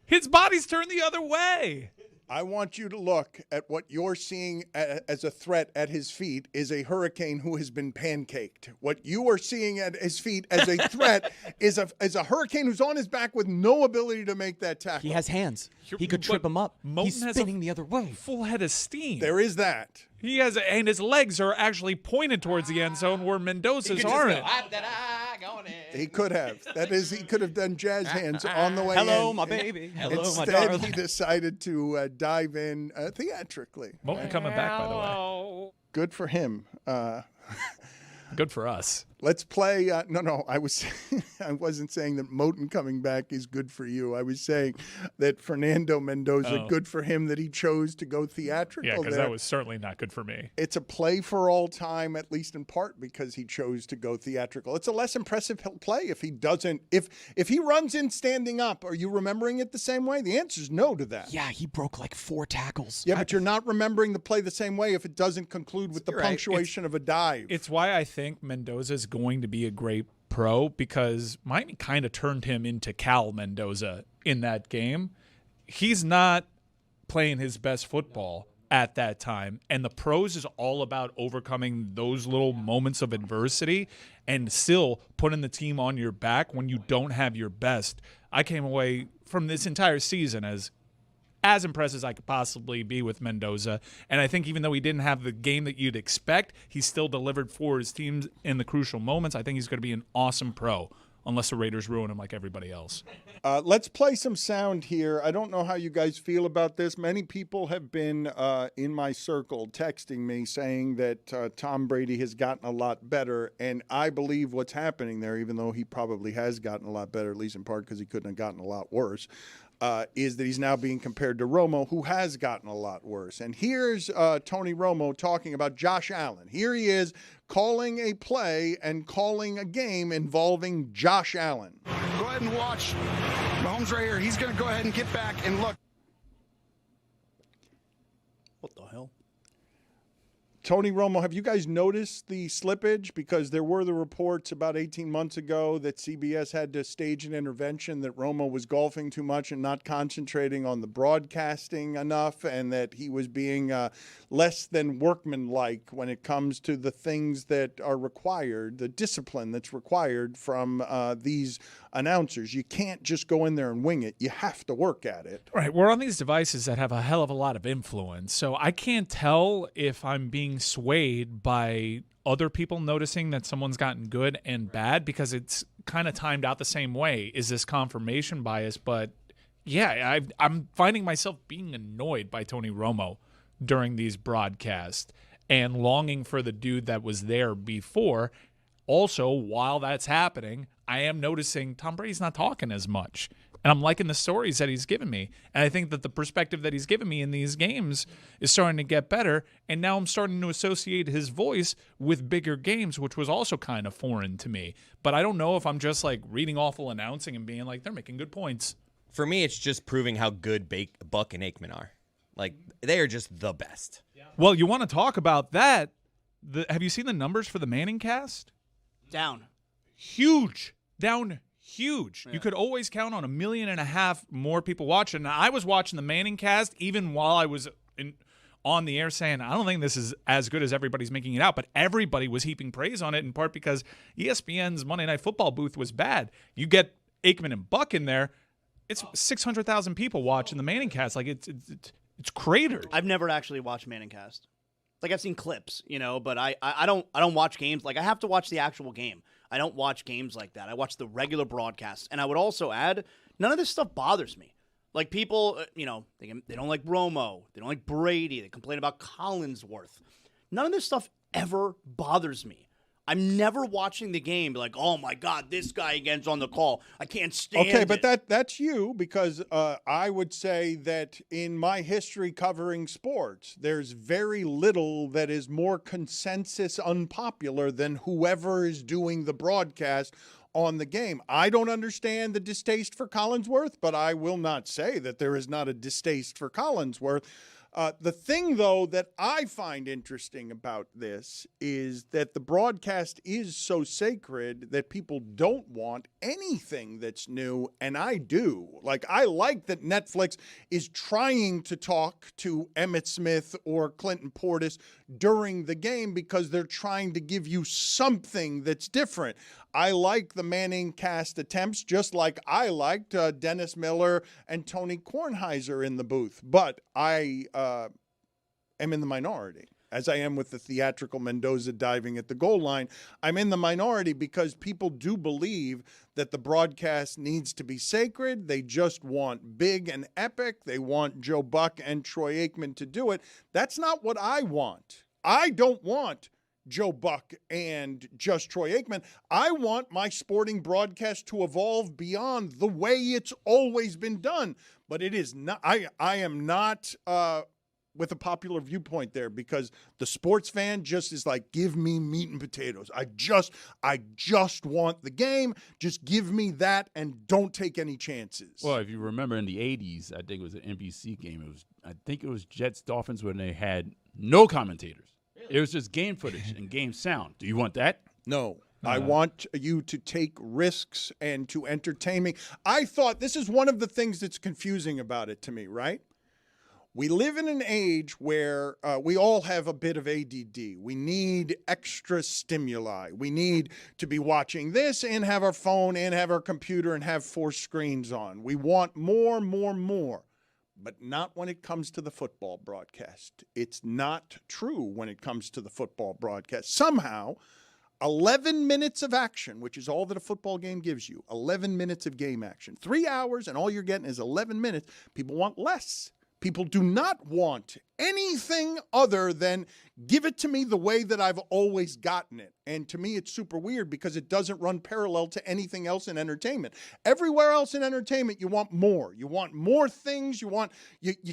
His body's turned the other way. I want you to look at what you're seeing as a threat at his feet is a hurricane who has been pancaked. What you are seeing at his feet as a threat is a hurricane who's on his back with no ability to make that tackle. He has hands. He could trip him up. He's Moten spinning the other way. Full head of steam. There is that. He has, and his legs are actually pointed towards the end zone where Mendoza's aren't. He could have. That is, he could have done jazz hands on the way Hello, in. my baby. Hello, my Instead, darling. he decided to dive in theatrically. Moten coming back, by the way. Good for him. Good for us. Let's play. No, I wasn't saying that Moten coming back is good for you. I was saying that Fernando Mendoza, good for him that he chose to go theatrical. Yeah, because there. that was certainly not good for me. It's a play for all time, at least in part because he chose to go theatrical. It's a less impressive play if he doesn't. If he runs in standing up, are you remembering it the same way? The answer is no to that. Yeah, he broke like 4 tackles. Yeah, but you're not remembering the play the same way if it doesn't conclude with the punctuation of a dive. It's why I think Mendoza's going to be a great pro, because Miami kind of turned him into Cal Mendoza in that game. He's not playing his best football at that time, and the pros is all about overcoming those little moments of adversity and still putting the team on your back when you don't have your best. I came away from this entire season as impressed as I could possibly be with Mendoza. And I think even though he didn't have the game that you'd expect, he still delivered for his teams in the crucial moments. I think he's going to be an awesome pro, unless the Raiders ruin him like everybody else. Let's play some sound here. I don't know how you guys feel about this. Many people have been in my circle texting me saying that Tom Brady has gotten a lot better, and I believe what's happening there, even though he probably has gotten a lot better, at least in part because he couldn't have gotten a lot worse, is that he's now being compared to Romo, who has gotten a lot worse. And here's Tony Romo talking about Josh Allen. Here he is calling a play and calling a game involving Josh Allen. Go ahead and watch Mahomes right here. He's going to go ahead and get back and look. What the hell? Tony Romo, have you guys noticed the slippage? Because there were the reports about 18 months ago that CBS had to stage an intervention, that Romo was golfing too much and not concentrating on the broadcasting enough, and that he was being less than workmanlike when it comes to the things that are required, the discipline that's required from these announcers. You can't just go in there and wing it. You have to work at it. Right. We're on these devices that have a hell of a lot of influence. So I can't tell if I'm being swayed by other people noticing that someone's gotten good and bad, because it's kind of timed out the same way. Is this confirmation bias? But yeah, I'm finding myself being annoyed by Tony Romo during these broadcasts and longing for the dude that was there before. Also, while that's happening, I am noticing Tom Brady's not talking as much. And I'm liking the stories that he's given me. And I think that the perspective that he's given me in these games is starting to get better. And now I'm starting to associate his voice with bigger games, which was also kind of foreign to me. But I don't know if I'm just like reading awful announcing and being like, they're making good points. For me, it's just proving how good Buck and Aikman are. Like, they are just the best. Well, you want to talk about that. Have you seen the numbers for the Manning cast? Down. Huge. Down huge. Yeah. You could always count on 1.5 million more people watching. Now, I was watching the Manning cast even while I was on the air saying, I don't think this is as good as everybody's making it out, but everybody was heaping praise on it, in part because ESPN's Monday Night Football booth was bad. You get Aikman and Buck in there, it's 600,000 people watching the Manning cast. Like, it's cratered. I've never actually watched Manning cast. Like, I've seen clips, but I don't watch games. Like, I have to watch the actual game. I don't watch games like that. I watch the regular broadcasts. And I would also add, none of this stuff bothers me. Like, people, they don't like Romo. They don't like Brady. They complain about Collinsworth. None of this stuff ever bothers me. I'm never watching the game like, oh my God, this guy again's on the call. I can't stand it. Okay, but that's you, because I would say that in my history covering sports, there's very little that is more consensus unpopular than whoever is doing the broadcast on the game. I don't understand the distaste for Collinsworth, but I will not say that there is not a distaste for Collinsworth. The thing, though, that I find interesting about this is that the broadcast is so sacred that people don't want anything that's new, and I do. Like, I like that Netflix is trying to talk to Emmitt Smith or Clinton Portis during the game because they're trying to give you something that's different. I like the Manning cast attempts, just like I liked Dennis Miller and Tony Kornheiser in the booth. But I am in the minority, as I am with the theatrical Mendoza diving at the goal line. I'm in the minority because people do believe that the broadcast needs to be sacred. They just want big and epic. They want Joe Buck and Troy Aikman to do it. That's not what I want. I don't want Joe Buck and just Troy Aikman. I want my sporting broadcast to evolve beyond the way it's always been done. But it is not. I am not with a popular viewpoint there, because the sports fan just is like, give me meat and potatoes. I just want the game. Just give me that and don't take any chances. Well, if you remember in the 80s, I think it was an NBC game. I think it was Jets Dolphins when they had no commentators. It was just game footage and game sound. Do you want that? No. I want you to take risks and to entertain me. I thought this is one of the things that's confusing about it to me, right? We live in an age where we all have a bit of ADD. We need extra stimuli. We need to be watching this and have our phone and have our computer and have 4 screens on. We want more. But not when it comes to the football broadcast. It's not true when it comes to the football broadcast. Somehow, 11 minutes of action, which is all that a football game gives you, 11 minutes of game action, 3 hours, and all you're getting is 11 minutes. People want less. People do not want anything other than give it to me the way that I've always gotten it. And to me, it's super weird because it doesn't run parallel to anything else in entertainment. Everywhere else in entertainment, you want more. You want more things. You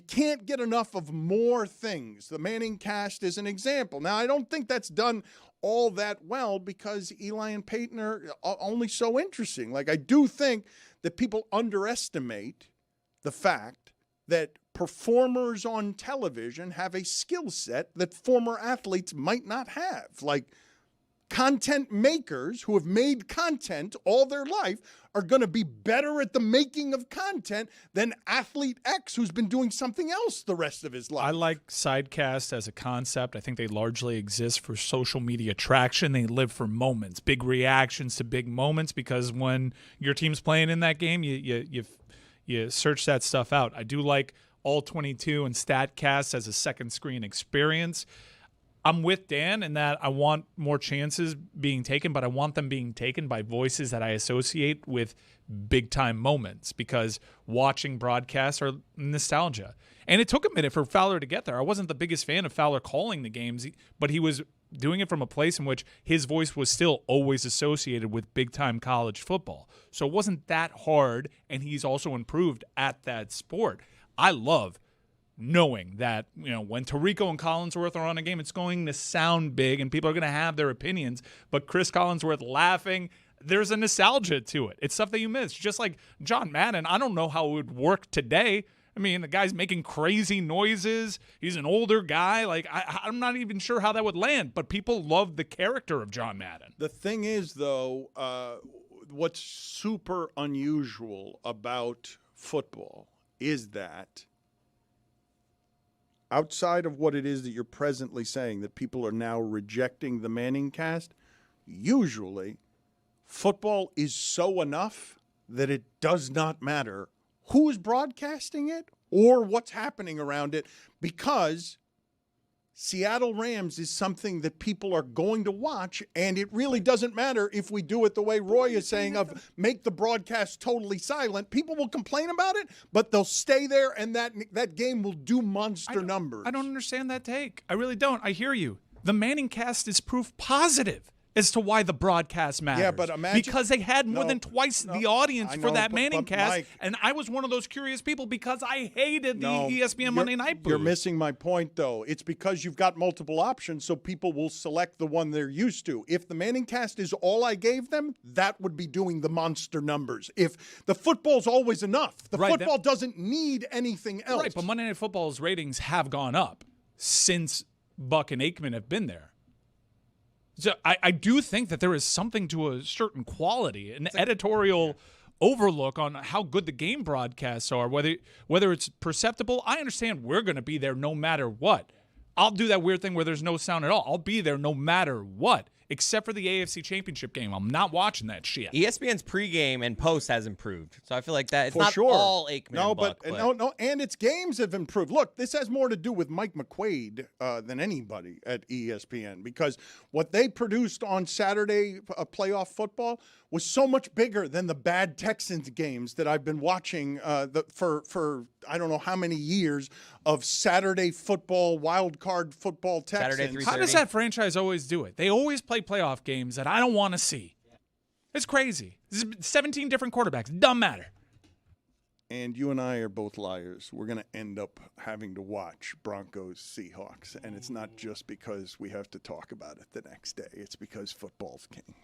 can't get enough of more things. The Manning cast is an example. Now, I don't think that's done all that well because Eli and Peyton are only so interesting. Like, I do think that people underestimate the fact that performers on television have a skill set that former athletes might not have. Like, content makers who have made content all their life are going to be better at the making of content than athlete X who's been doing something else the rest of his life. I like sidecast as a concept. I think they largely exist for social media traction. They live for moments, big reactions to big moments, because when your team's playing in that game, you search that stuff out. I do like All 22 and StatCast as a second screen experience. I'm with Dan in that I want more chances being taken, but I want them being taken by voices that I associate with big-time moments, because watching broadcasts are nostalgia. And it took a minute for Fowler to get there. I wasn't the biggest fan of Fowler calling the games, but he was doing it from a place in which his voice was still always associated with big-time college football. So it wasn't that hard, and he's also improved at that sport. I love knowing that, when Tirico and Collinsworth are on a game, it's going to sound big and people are going to have their opinions, but Chris Collinsworth laughing, there's a nostalgia to it. It's stuff that you miss. Just like John Madden, I don't know how it would work today. I mean, the guy's making crazy noises. He's an older guy. Like, I'm not even sure how that would land, but people love the character of John Madden. The thing is, though, what's super unusual about football is that outside of what it is that you're presently saying, that people are now rejecting the Manning cast, usually football is so enough that it does not matter who is broadcasting it or what's happening around it, because Seattle Rams is something that people are going to watch, and it really doesn't matter if we do it the way Roy is saying of make the broadcast totally silent. People will complain about it, but they'll stay there, and that game will do monster numbers. I don't understand that take. I really don't. I hear you. The Manning cast is proof positive. as to why the broadcast matters. Yeah, but imagine because they had more than twice the audience for that Manning cast, Mike, and I was one of those curious people because I hated the ESPN Monday Night booth. You're missing my point, though. It's because you've got multiple options, so people will select the one they're used to. If the Manning cast is all I gave them, that would be doing the monster numbers. If the football's always enough, the football doesn't need anything else. Right, but Monday Night Football's ratings have gone up since Buck and Aikman have been there. So I do think that there is something to a certain quality, an editorial overlook on how good the game broadcasts are, whether it's perceptible. I understand we're going to be there no matter what. I'll do that weird thing where there's no sound at all. I'll be there no matter what, except for the AFC Championship game. I'm not watching that shit. ESPN's pregame and post has improved, so I feel like that it's For not sure. all Aikman. No, and Buck, no, and its games have improved. Look, this has more to do with Mike McQuaid than anybody at ESPN, because what they produced on Saturday playoff football was so much bigger than the bad Texans games that I've been watching for I don't know how many years of Saturday football, wild card football Texans. How does that franchise always do it? They always play playoff games that I don't want to see. It's crazy. This is 17 different quarterbacks. Doesn't matter. And you and I are both liars. We're going to end up having to watch Broncos Seahawks. And it's not just because we have to talk about it the next day. It's because football's king.